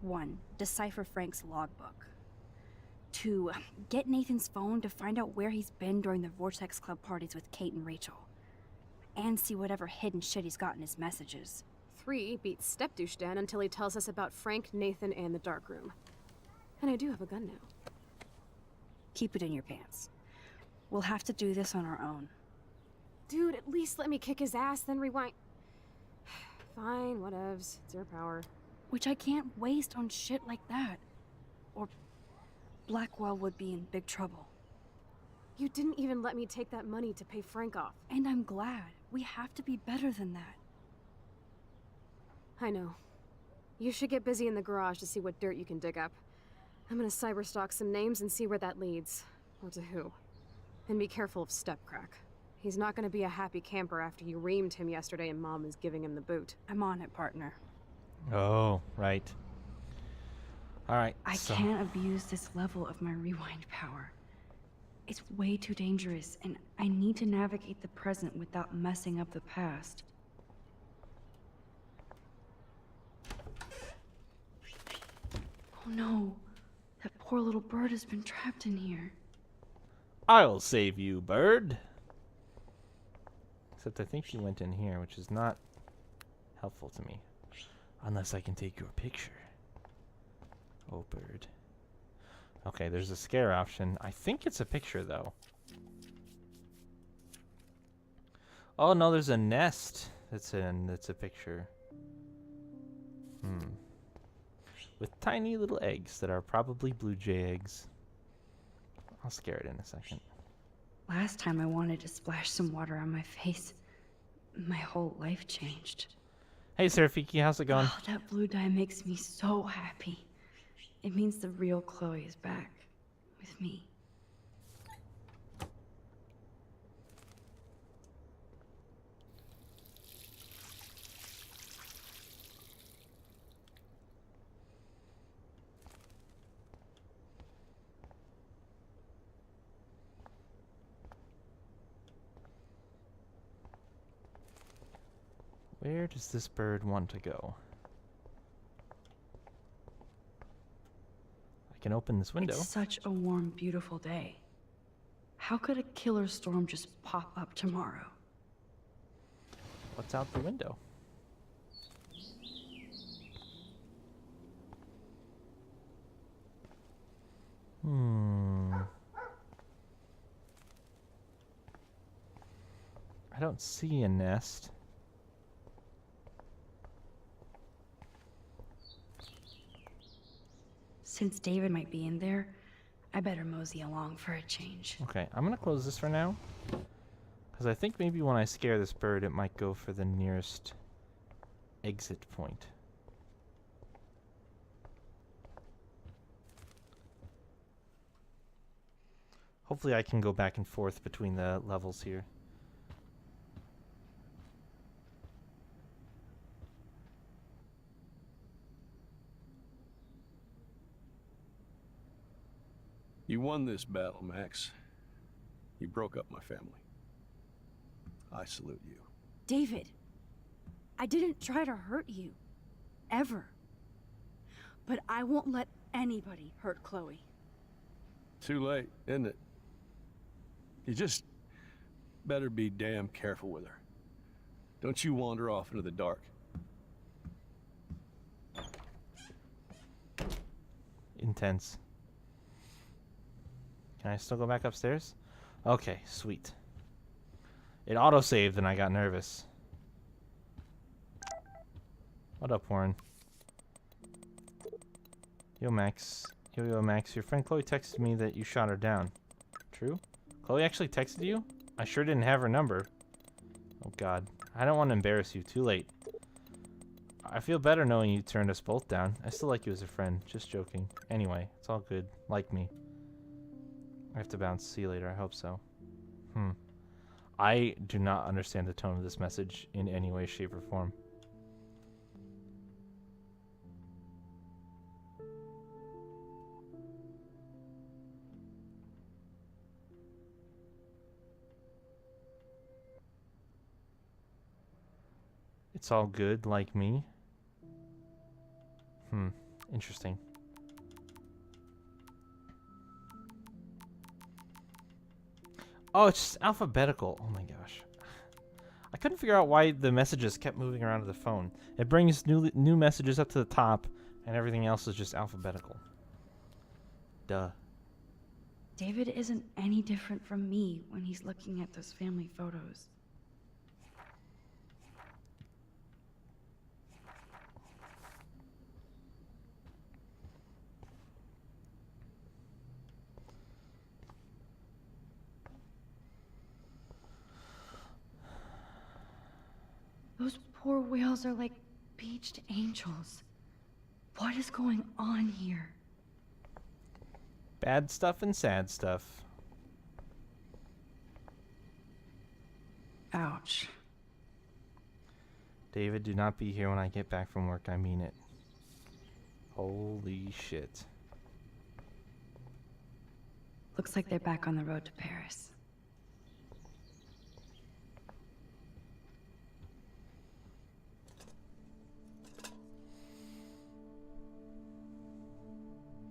1. Decipher Frank's logbook. 2. Get Nathan's phone to find out where he's been during the Vortex Club parties with Kate and Rachel. And see whatever hidden shit he's got in his messages. 3. Beat Stepdouche Dan until he tells us about Frank, Nathan, and the dark room. And I do have a gun now. Keep it in your pants. We'll have to do this on our own. Dude, at least let me kick his ass, then rewind. Fine, whatevs. It's your power. Which I can't waste on shit like that. Or Blackwell would be in big trouble. You didn't even let me take that money to pay Frank off. And I'm glad. We have to be better than that. I know. You should get busy in the garage to see what dirt you can dig up. I'm gonna cyberstalk some names and see where that leads. Or to who. And be careful of Stepcrack. He's not gonna be a happy camper after you reamed him yesterday and Mom is giving him the boot. I'm on it, partner. Oh, right. Alright, I can't abuse this level of my rewind power. It's way too dangerous, and I need to navigate the present without messing up the past. Oh no, that poor little bird has been trapped in here. I'll save you, bird. Except I think she went in here, which is not helpful to me. Unless I can take your picture. Oh, bird. Okay, there's a scare option. I think it's a picture, though. Oh, no, there's a nest that's a picture. With tiny little eggs that are probably blue jay eggs. I'll scare it in a second. Last time I wanted to splash some water on my face, my whole life changed. Hey, Serafiki, how's it going? Oh, that blue dye makes me so happy. It means the real Chloe is back with me. Where does this bird want to go? I can open this window. It's such a warm, beautiful day. How could a killer storm just pop up tomorrow? What's out the window? I don't see a nest. Since David might be in there, I better mosey along for a change. Okay, I'm gonna close this for now. Because I think maybe when I scare this bird, it might go for the nearest exit point. Hopefully I can go back and forth between the levels here. You won this battle, Max. You broke up my family. I salute you. David, I didn't try to hurt you. Ever. But I won't let anybody hurt Chloe. Too late, isn't it? You just better be damn careful with her. Don't you wander off into the dark. Intense. Can I still go back upstairs? Okay, sweet. It auto-saved and I got nervous. What up, Warren? Yo, Max. Yo, Max. Your friend Chloe texted me that you shot her down. True? Chloe actually texted you? I sure didn't have her number. Oh, God. I don't want to embarrass you. Too late. I feel better knowing you turned us both down. I still like you as a friend. Just joking. Anyway, it's all good. Like me. I have to bounce. See you later. I hope so. I do not understand the tone of this message in any way, shape, or form. It's all good, like me. Interesting. Oh, it's just alphabetical. Oh my gosh. I couldn't figure out why the messages kept moving around to the phone. It brings new messages up to the top, and everything else is just alphabetical. Duh. David isn't any different from me when he's looking at those family photos. Those poor whales are like beached angels. What is going on here? Bad stuff and sad stuff. Ouch. David, do not be here when I get back from work. I mean it. Holy shit. Looks like they're back on the road to Paris.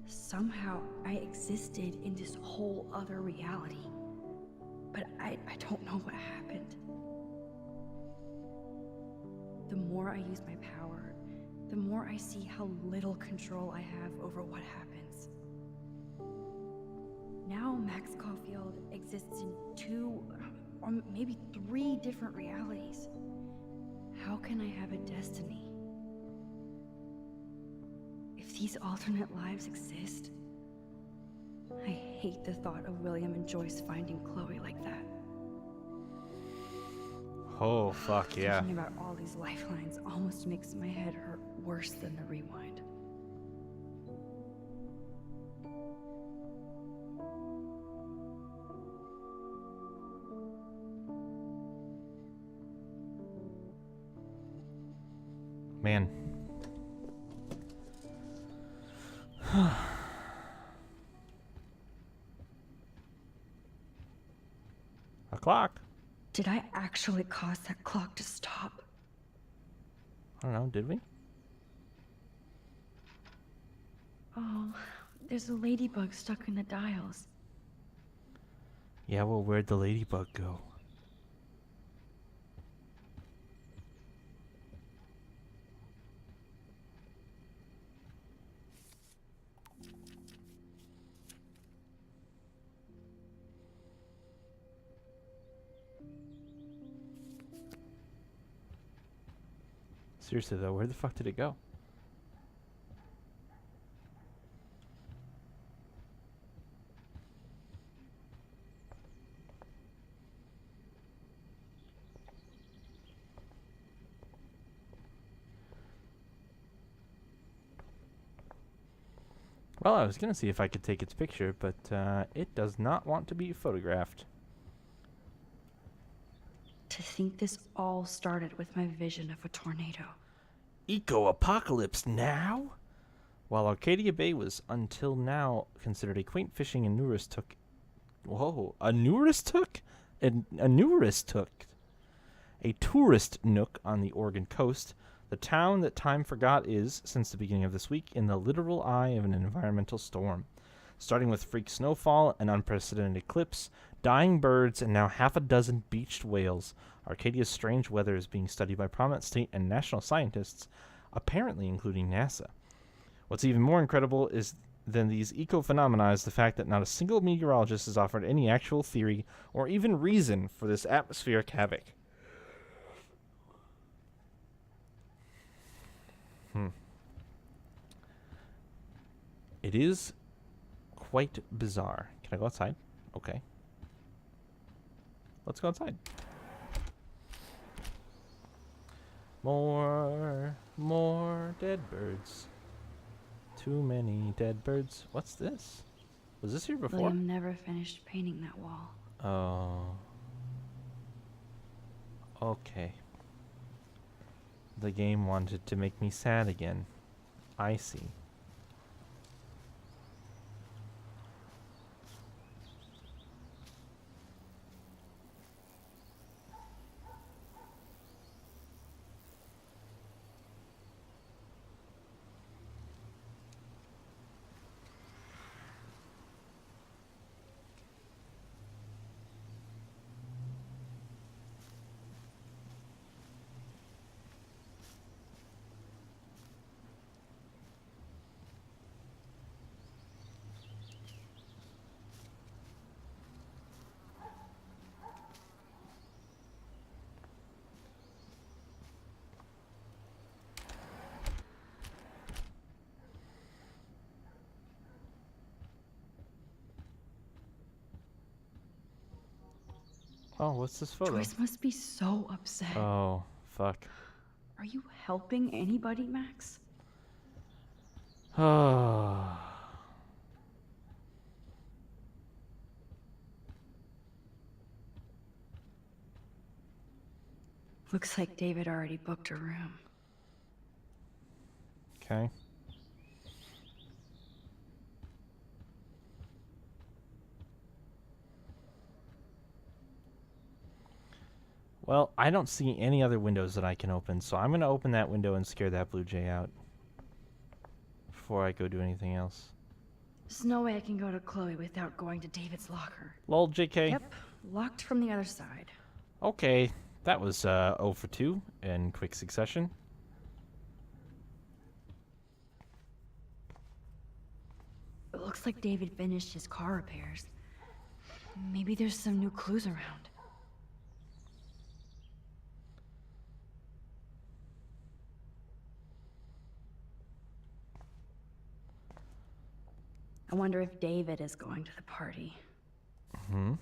Somehow I existed in this whole other reality. But I don't know what happened. The more I use my power, the more I see how little control I have over what happens. Now Max Caulfield exists in 2, or maybe 3 different realities. How can I have a destiny? If these alternate lives exist, I hate the thought of William and Joyce finding Chloe like that. Oh, fuck yeah. Thinking about all these lifelines almost makes my head hurt worse than the rewind. Man. A clock. Did I actually cause that clock to stop? I don't know, did we? Oh, there's a ladybug stuck in the dials. Yeah, well, where'd the ladybug go? Seriously though, where the fuck did it go? Well, I was gonna see if I could take its picture, but it does not want to be photographed. To think this all started with my vision of a tornado. Eco-apocalypse now? While Arcadia Bay was until now considered a quaint fishing and tourist nook on the Oregon coast, the town that time forgot is, since the beginning of this week, in the literal eye of an environmental storm. Starting with freak snowfall, an unprecedented eclipse, dying birds, and now half a dozen beached whales, Arcadia's strange weather is being studied by prominent state and national scientists, apparently including NASA. What's even more incredible than these eco-phenomena is the fact that not a single meteorologist has offered any actual theory or even reason for this atmospheric havoc. It is quite bizarre. Can I go outside? Okay. Let's go outside. More dead birds. Too many dead birds. What's this? Was this here before? William never finished painting that wall. Oh. Okay. The game wanted to make me sad again. I see. Oh, what's this photo? Joyce must be so upset. Oh, fuck. Are you helping anybody, Max? Oh. Looks like David already booked a room. Okay. Well, I don't see any other windows that I can open, so I'm going to open that window and scare that blue jay out before I go do anything else. There's no way I can go to Chloe without going to David's locker. Lol, JK. Yep, locked from the other side. Okay, that was 0 for 2 in quick succession. It looks like David finished his car repairs. Maybe there's some new clues around. I wonder if David is going to the party. Hmm.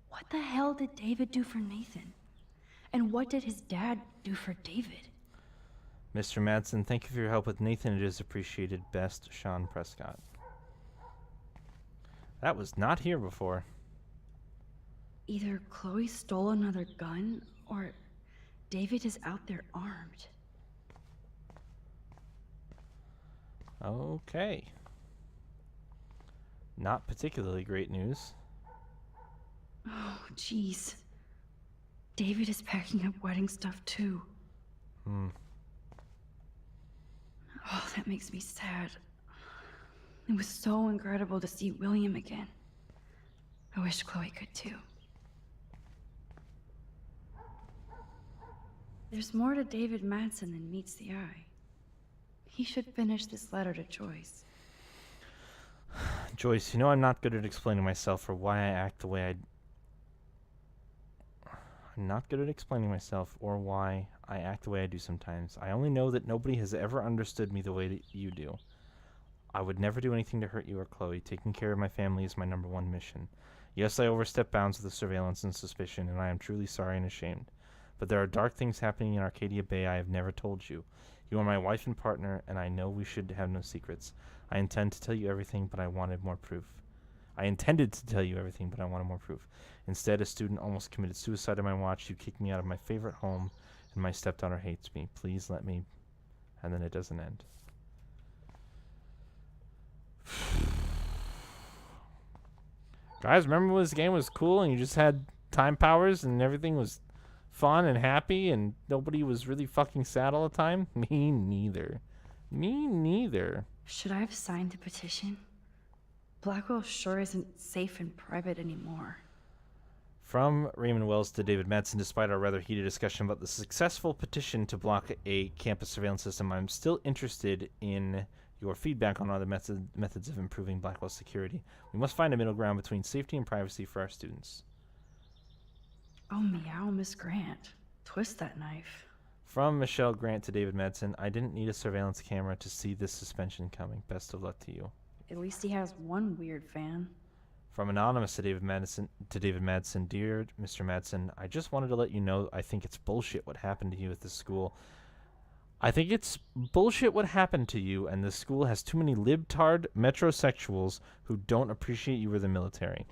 What the hell did David do for Nathan? And what did his dad do for David? Mr. Madsen, thank you for your help with Nathan. It is appreciated. Best, Sean Prescott. That was not here before. Either Chloe stole another gun, or David is out there armed. Okay. Not particularly great news. Oh, jeez. David is packing up wedding stuff too. Hmm. Oh, that makes me sad. It was so incredible to see William again. I wish Chloe could too. There's more to David Madsen than meets the eye. He should finish this letter to Joyce. Joyce, you know I'm not good at explaining myself or why I act the way I'm not good at explaining myself or why I act the way I do sometimes. I only know that nobody has ever understood me the way that you do. I would never do anything to hurt you or Chloe. Taking care of my family is my #1 mission. Yes, I overstepped bounds with the surveillance and suspicion, and I am truly sorry and ashamed. But there are dark things happening in Arcadia Bay I have never told you. You are my wife and partner, and I know we should have no secrets. I intend to tell you everything, but I wanted more proof. I intended to tell you everything, but I wanted more proof. Instead, a student almost committed suicide on my watch. You kicked me out of my favorite home, and my stepdaughter hates me. Please let me... And then it doesn't end. Guys, remember when this game was cool and you just had time powers and everything was fun and happy and nobody was really fucking sad all the time? Me neither. Me neither. Should I have signed the petition? Blackwell sure isn't safe and private anymore. From Raymond Wells to David Madsen, despite our rather heated discussion about the successful petition to block a campus surveillance system, I'm still interested in your feedback on other methods of improving Blackwell's security. We must find a middle ground between safety and privacy for our students. Oh, meow, Miss Grant. Twist that knife. From Michelle Grant to David Madsen, I didn't need a surveillance camera to see this suspension coming. Best of luck to you. At least he has one weird fan. From Anonymous to David Madsen, Dear Mr. Madsen, I just wanted to let you know I think it's bullshit what happened to you at this school. I think it's bullshit what happened to you, and the school has too many libtard metrosexuals who don't appreciate you or the military.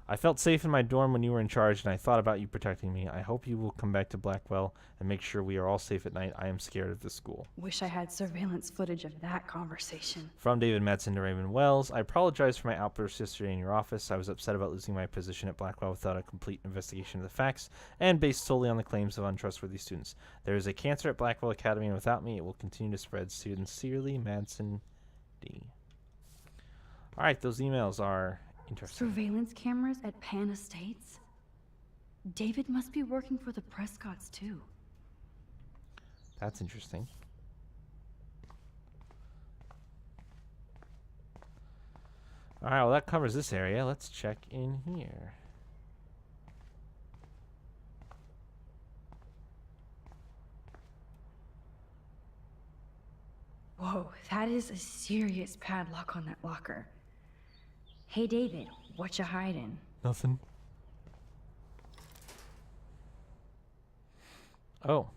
I felt safe in my dorm when you were in charge, and I thought about you protecting me. I hope you will come back to Blackwell and make sure we are all safe at night. I am scared of this school. Wish I had surveillance footage of that conversation. From David Madsen to Raymond Wells, I apologize for my outburst yesterday in your office. I was upset about losing my position at Blackwell without a complete investigation of the facts and based solely on the claims of untrustworthy students. There is a cancer at Blackwell Academy, and without me, it will continue to spread. Sincerely, Madsen D. All right, those emails are interesting. Surveillance cameras at Pan Estates? David must be working for the Prescotts, too. That's interesting. All right, well, that covers this area. Let's check in here. Whoa, that is a serious padlock on that locker. Hey, David, what you hiding? Nothing. Oh.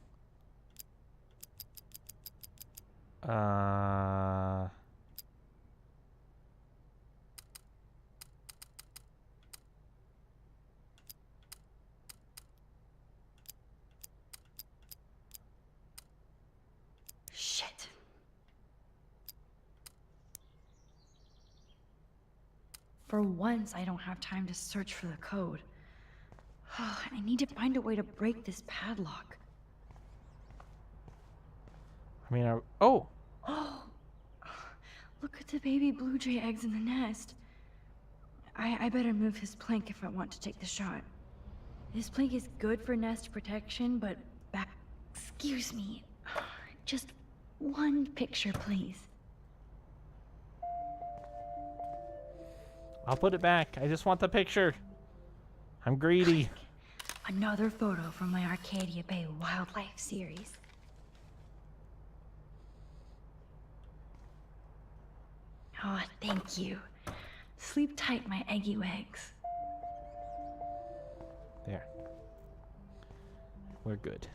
Shit. For once, I don't have time to search for the code. I need to find a way to break this padlock. I mean, oh! Oh! Look at the baby blue jay eggs in the nest. I better move his plank if I want to take the shot. This plank is good for nest protection, but excuse me. Just one picture, please. I'll put it back. I just want the picture. I'm greedy. Another photo from my Arcadia Bay Wildlife series. Oh, thank you. Sleep tight, my eggy legs. There. We're good.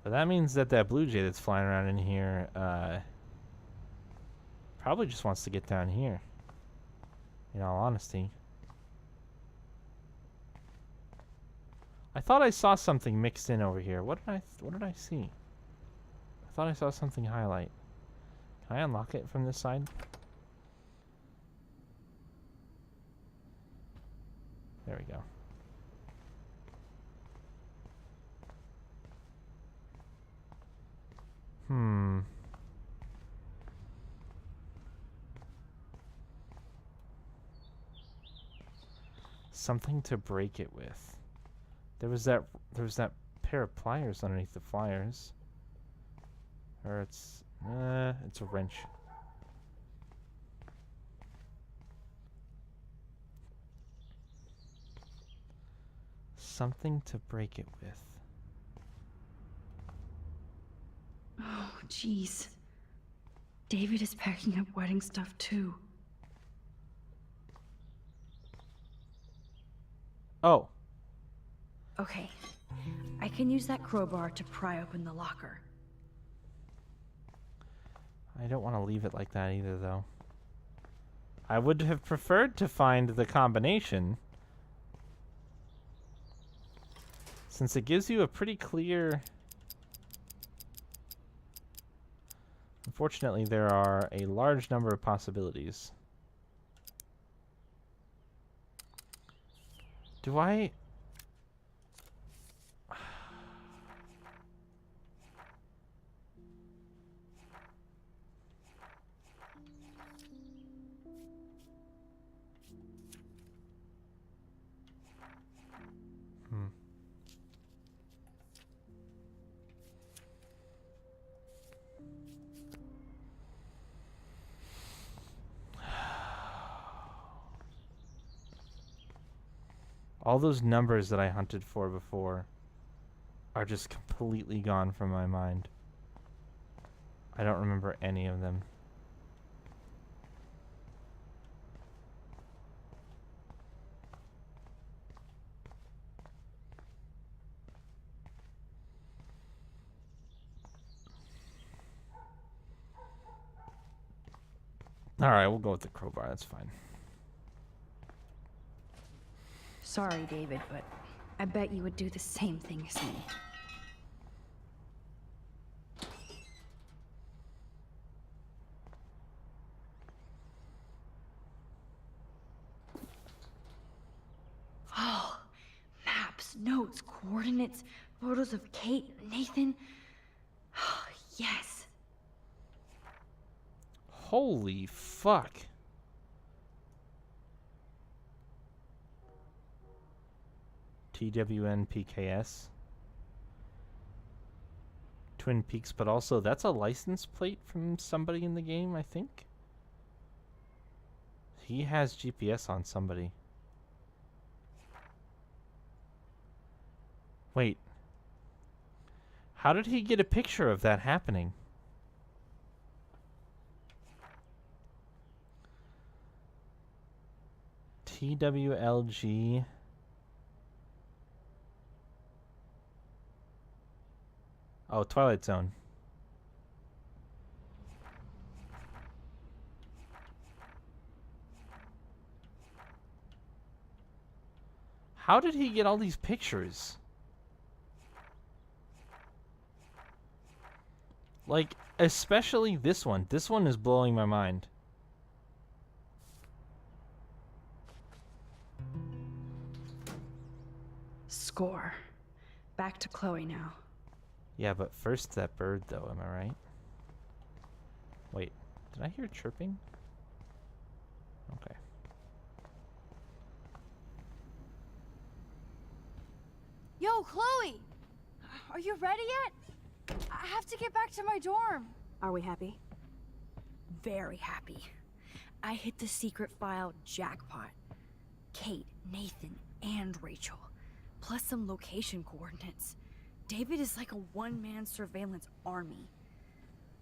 But that means that blue jay that's flying around in here, probably just wants to get down here. In all honesty. I thought I saw something mixed in over here. What did I see? I thought I saw something highlight. Can I unlock it from this side? There we go. Something to break it with. There was that pair of pliers underneath the flyers. Or it's a wrench. Something to break it with. Oh, jeez. David is packing up wedding stuff too. Oh. Okay. I can use that crowbar to pry open the locker. I don't want to leave it like that either, though. I would have preferred to find the combination, since it gives you a pretty clear... Unfortunately, there are a large number of possibilities. Do I... All those numbers that I hunted for before are just completely gone from my mind. I don't remember any of them. Alright, we'll go with the crowbar, that's fine. Sorry, David, but I bet you would do the same thing as me. Oh, maps, notes, coordinates, photos of Kate, Nathan. Oh, yes. Holy fuck. TWNPKS. Twin Peaks, but also that's a license plate from somebody in the game, I think. He has GPS on somebody. Wait. How did he get a picture of that happening? TWLG Oh, Twilight Zone. How did he get all these pictures? Like, especially this one. This one is blowing my mind. Score. Back to Chloe now. Yeah, but first that bird, though, am I right? Wait, did I hear chirping? Okay. Yo, Chloe! Are you ready yet? I have to get back to my dorm. Are we happy? Very happy. I hit the secret file jackpot. Kate, Nathan, and Rachel. Plus some location coordinates. David is like a one-man surveillance army.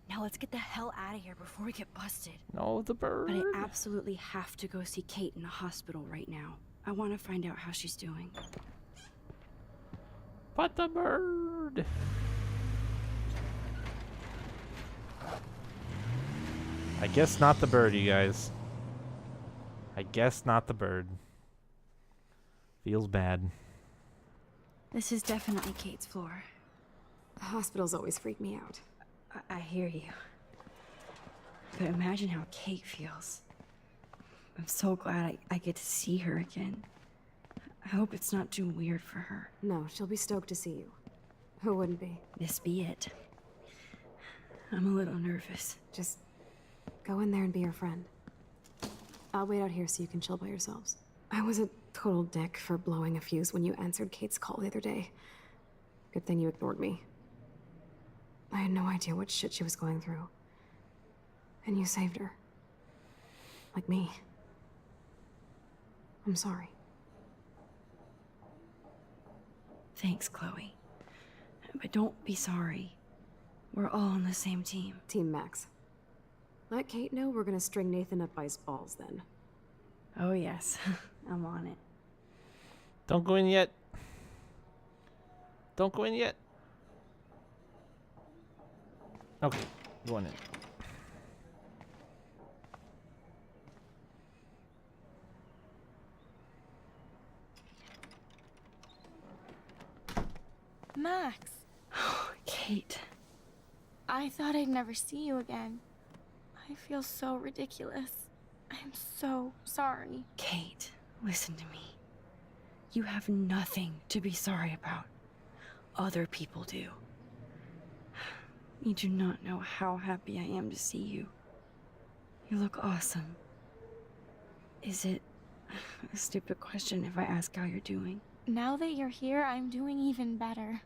Now let's get the hell out of here before we get busted. No, the bird. But I absolutely have to go see Kate in the hospital right now. I want to find out how she's doing. But the bird. I guess not the bird, you guys. I guess not the bird. Feels bad. This is definitely Kate's floor. Hospitals always freak me out. I hear you. But imagine how Kate feels. I'm so glad I get to see her again. I hope it's not too weird for her. No, she'll be stoked to see you. Who wouldn't be? This be it. I'm a little nervous. Just go in there and be your friend. I'll wait out here so you can chill by yourselves. I was a total dick for blowing a fuse when you answered Kate's call the other day. Good thing you ignored me. I had no idea what shit she was going through. And you saved her. Like me. I'm sorry. Thanks, Chloe. But don't be sorry. We're all on the same team. Team Max. Let Kate know we're gonna string Nathan up by his balls then. Oh yes, I'm on it. Don't go in yet. Don't go in yet. Okay, go on in. Max. Kate. I thought I'd never see you again. I feel so ridiculous. I'm so sorry. Kate, listen to me. You have nothing to be sorry about. Other people do. You do not know how happy I am to see you. You look awesome. Is it a stupid question if I ask how you're doing? Now that you're here, I'm doing even better.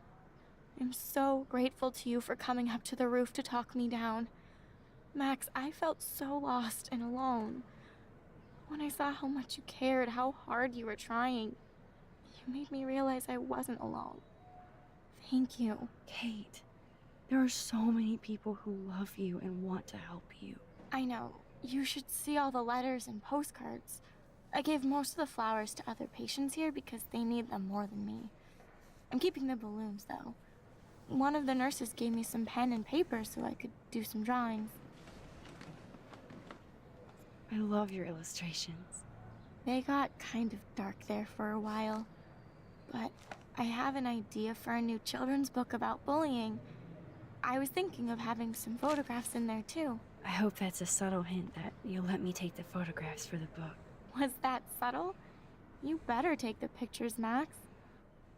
I'm so grateful to you for coming up to the roof to talk me down. Max, I felt so lost and alone. When I saw how much you cared, how hard you were trying, you made me realize I wasn't alone. Thank you. Kate, there are so many people who love you and want to help you. I know. You should see all the letters and postcards. I gave most of the flowers to other patients here because they need them more than me. I'm keeping the balloons, though. One of the nurses gave me some pen and paper so I could do some drawings. I love your illustrations. They got kind of dark there for a while. But I have an idea for a new children's book about bullying. I was thinking of having some photographs in there, too. I hope that's a subtle hint that you'll let me take the photographs for the book. Was that subtle? You better take the pictures, Max.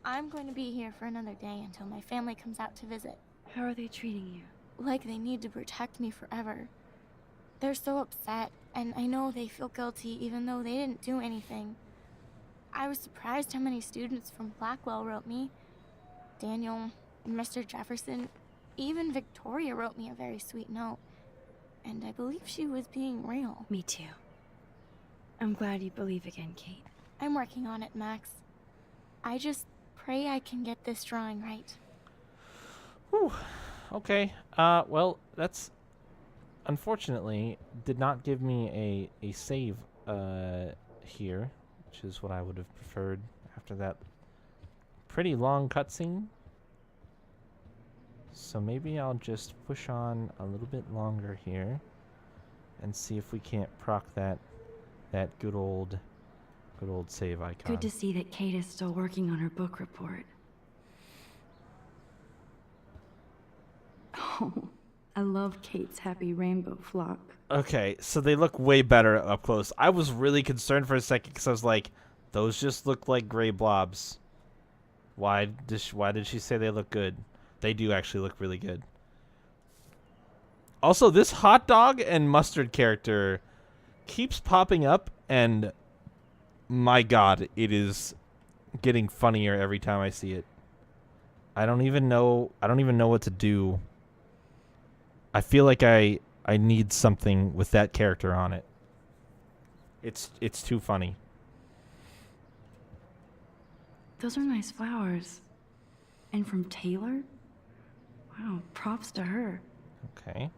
I'm going to be here for another day until my family comes out to visit. How are they treating you? Like they need to protect me forever. They're so upset, and I know they feel guilty even though they didn't do anything. I was surprised how many students from Blackwell wrote me. Daniel, Mr. Jefferson, even Victoria wrote me a very sweet note. And I believe she was being real. Me too. I'm glad you believe again, Kate. I'm working on it, Max. I just pray I can get this drawing right. Whew. Okay. Well, that's unfortunately did not give me a save here, which is what I would have preferred after that pretty long cutscene. So maybe I'll just push on a little bit longer here and see if we can't proc that good old save icon. Good to see that Kate is still working on her book report. Oh, I love Kate's happy rainbow flock. Okay, so they look way better up close. I was really concerned for a second because I was like, those just look like gray blobs. Why did she say they look good? They do actually look really good. Also, this hot dog and mustard character keeps popping up, and my god, it is getting funnier every time I see it. I don't even know what to do. I feel like I need something with that character on it. It's too funny. Those are nice flowers. And from Taylor? Wow, props to her. Okay.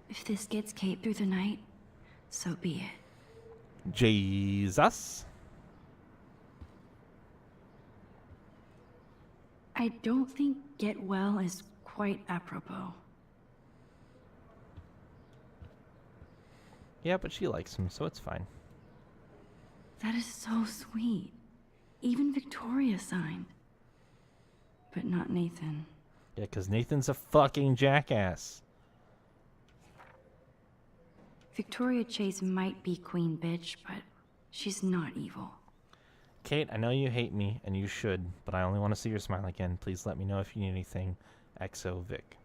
If this gets Kate through the night, so be it. Jesus. I don't think get well is quite apropos. Yeah, but she likes him, so it's fine. That is so sweet. Even Victoria signed. But not Nathan. Yeah, because Nathan's a fucking jackass. Victoria Chase might be queen bitch, but she's not evil. Kate, I know you hate me, and you should, but I only want to see your smile again. Please let me know if you need anything. XO Vic.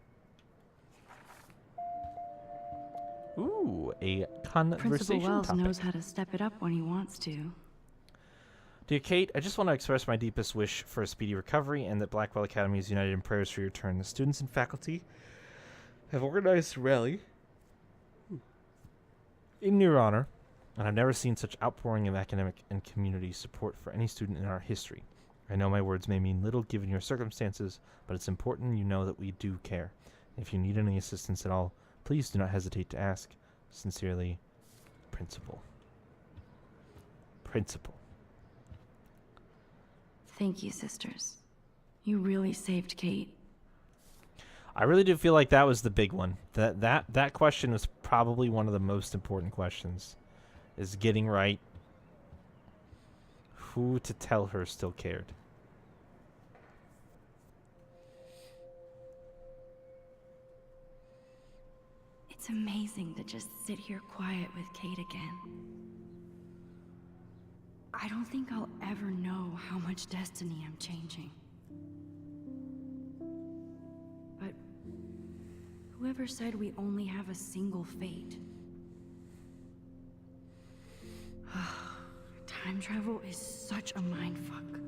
Ooh, a conversation Principal Wells topic. knows how to step it up when he wants to. Dear Kate, I just want to express my deepest wish for a speedy recovery and that Blackwell Academy is united in prayers for your return. The students and faculty have organized a rally in your honor, and I've never seen such outpouring of academic and community support for any student in our history. I know my words may mean little given your circumstances, but it's important you know that we do care. If you need any assistance at all, please do not hesitate to ask. Sincerely, Principal. Principal. Thank you, sisters. You really saved Kate. I really do feel like that was the big one. That question was probably one of the most important questions. Is getting right who to tell her still cared. It's amazing to just sit here quiet with Kate again. I don't think I'll ever know how much destiny I'm changing. But whoever said we only have a single fate? Time travel is such a mindfuck.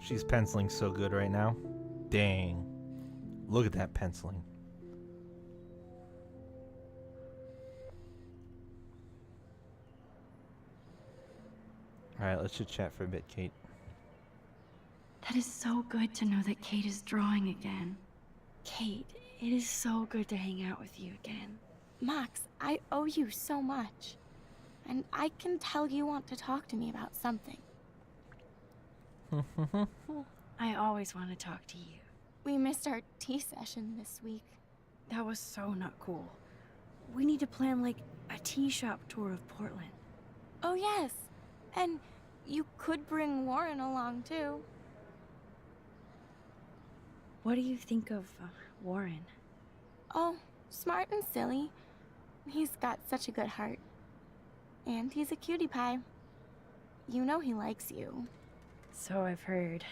She's penciling so good right now. Dang. Look at that penciling. Alright, let's just chat for a bit, Kate. That is so good to know that Kate is drawing again. Kate, it is so good to hang out with you again. Max, I owe you so much. And I can tell you want to talk to me about something. I always want to talk to you. We missed our tea session this week. That was so not cool. We need to plan like a tea shop tour of Portland. Oh yes, and you could bring Warren along too. What do you think of Warren? Oh, smart and silly. He's got such a good heart. And he's a cutie pie. You know he likes you. So I've heard.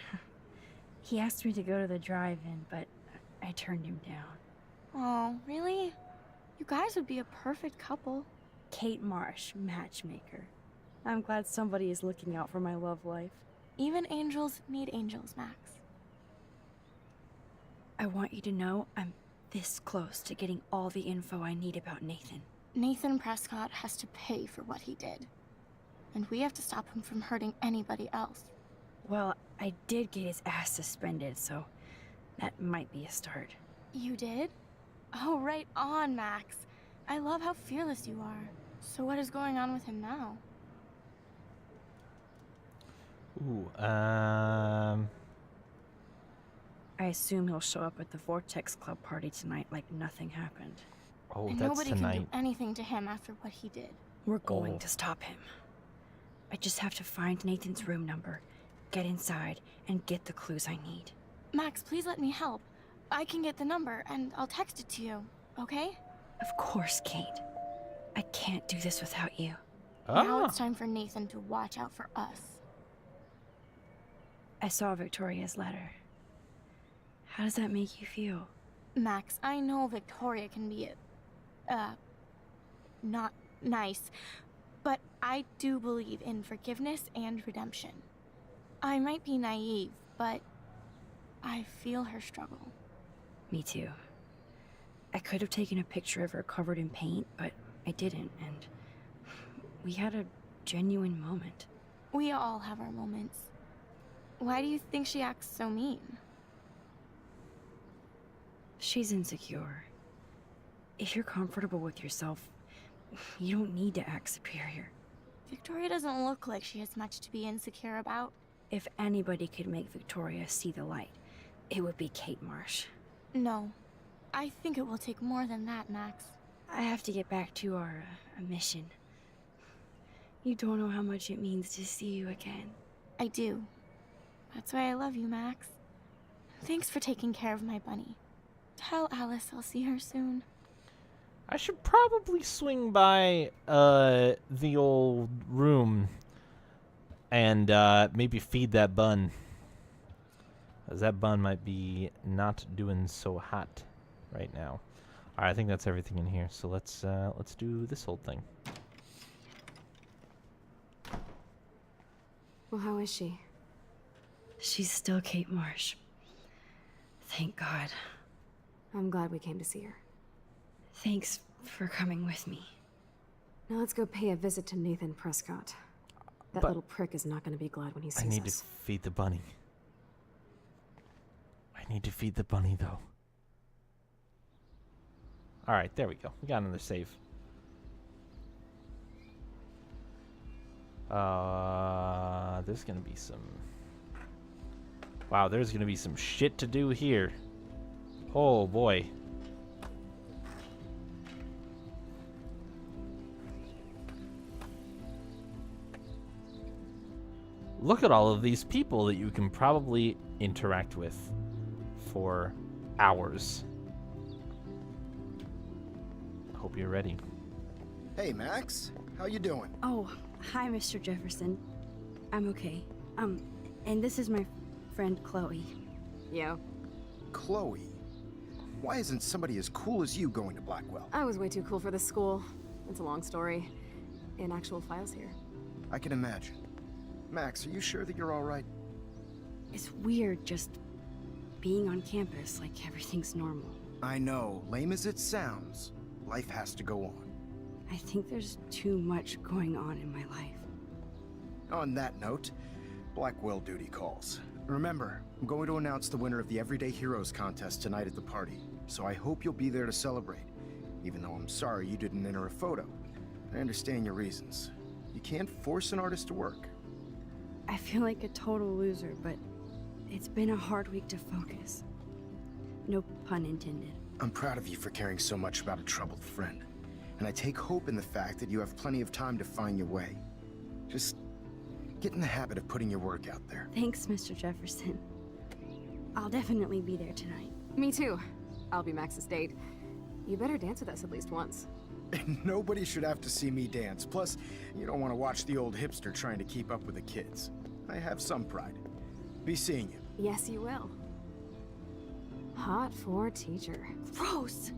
He asked me to go to the drive-in, but I turned him down. Oh, really? You guys would be a perfect couple. Kate Marsh, matchmaker. I'm glad somebody is looking out for my love life. Even angels need angels, Max. I want you to know I'm this close to getting all the info I need about Nathan. Nathan Prescott has to pay for what he did. And we have to stop him from hurting anybody else. Well, I did get his ass suspended, so that might be a start. You did? Oh, right on, Max. I love how fearless you are. So what is going on with him now? Ooh, I assume he'll show up at the Vortex Club party tonight like nothing happened. Oh, And that's nobody can tonight. do anything to him after what he did. We're going Oh. to stop him. I just have to find Nathan's room number, get inside, and get the clues I need. Max, please let me help. I can get the number and I'll text it to you, okay? Of course, Kate. I can't do this without you. Now it's time for Nathan to watch out for us. I saw Victoria's letter. How does that make you feel? Max, I know Victoria can be, not nice, but I do believe in forgiveness and redemption. I might be naive, but I feel her struggle. Me too. I could have taken a picture of her covered in paint, but I didn't, and we had a genuine moment. We all have our moments. Why do you think she acts so mean? She's insecure. If you're comfortable with yourself, you don't need to act superior. Victoria doesn't look like she has much to be insecure about. If anybody could make Victoria see the light, it would be Kate Marsh. No. I think it will take more than that, Max. I have to get back to our mission. You don't know how much it means to see you again. I do. That's why I love you, Max. Thanks for taking care of my bunny. Tell Alice I'll see her soon. I should probably swing by the old room and maybe feed that bun. 'Cause that bun might be not doing so hot right now. All right, I think that's everything in here. So let's do this whole thing. Well, how is she? She's still Kate Marsh. Thank God. I'm glad we came to see her. Thanks for coming with me. Now let's go pay a visit to Nathan Prescott. That But- little prick is not going to be glad when he sees I need us. to feed the bunny. I need to feed the bunny, though. All right, there we go. We got another save. There's gonna be some... Wow, there's gonna be some shit to do here. Oh, boy. Look at all of these people that you can probably interact with for hours. Hope you're ready. Hey, Max. How you doing? Oh, hi, Mr. Jefferson. I'm okay. And this is my friend Chloe. Yo. Chloe? Why isn't somebody as cool as you going to Blackwell? I was way too cool for this school. It's a long story. In actual files here. I can imagine. Max, are you sure that you're all right? It's weird just being on campus like everything's normal. I know. Lame as it sounds, life has to go on. I think there's too much going on in my life. On that note, Blackwell duty calls. Remember, I'm going to announce the winner of the Everyday Heroes contest tonight at the party, so I hope you'll be there to celebrate, even though I'm sorry you didn't enter a photo. I understand your reasons. You can't force an artist to work. I feel like a total loser, but it's been a hard week to focus. No pun intended. I'm proud of you for caring so much about a troubled friend, and I take hope in the fact that you have plenty of time to find your way. Just get in the habit of putting your work out there. Thanks, Mr. Jefferson. I'll definitely be there tonight. Me too. I'll be Max's date. You better dance with us at least once. Nobody should have to see me dance. Plus, you don't want to watch the old hipster trying to keep up with the kids. I have some pride. Be seeing you. Yes, you will. Hot for teacher. Gross!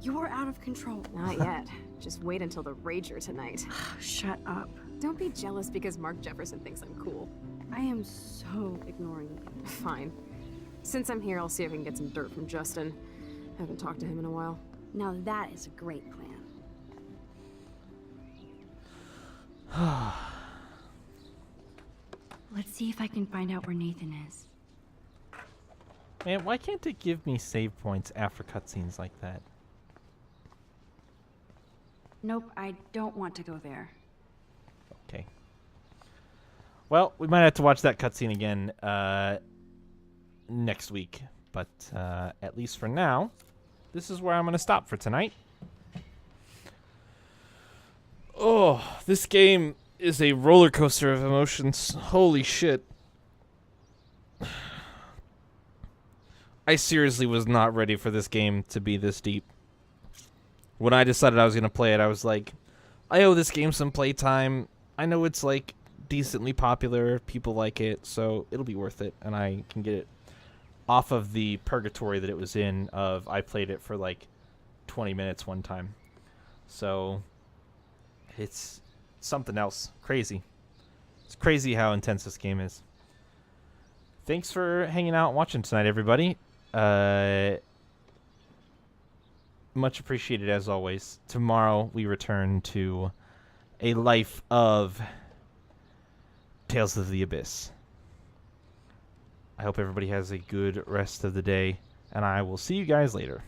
You're out of control. Not yet. Just wait until the Rager tonight. Shut up. Don't be jealous because Mark Jefferson thinks I'm cool. I am so ignoring you. Fine. Since I'm here, I'll see if I can get some dirt from Justin. Haven't talked to him in a while. Now that is a great plan. Let's see if I can find out where Nathan is. Man, why can't it give me save points after cutscenes like that? Nope, I don't want to go there. Okay. Well, we might have to watch that cutscene again next week. But at least for now, this is where I'm going to stop for tonight. Oh, this game is a roller coaster of emotions. Holy shit. I seriously was not ready for this game to be this deep. When I decided I was going to play it, I was like, I owe this game some playtime. I know it's like decently popular. People like it, so it'll be worth it. And I can get it off of the purgatory that it was in of I played it for like 20 minutes one time. So it's something else. Crazy. It's crazy how intense this game is. Thanks for hanging out and watching tonight, everybody. Much appreciated as always. Tomorrow we return to a life of Tales of the Abyss. I hope everybody has a good rest of the day, and I will see you guys later.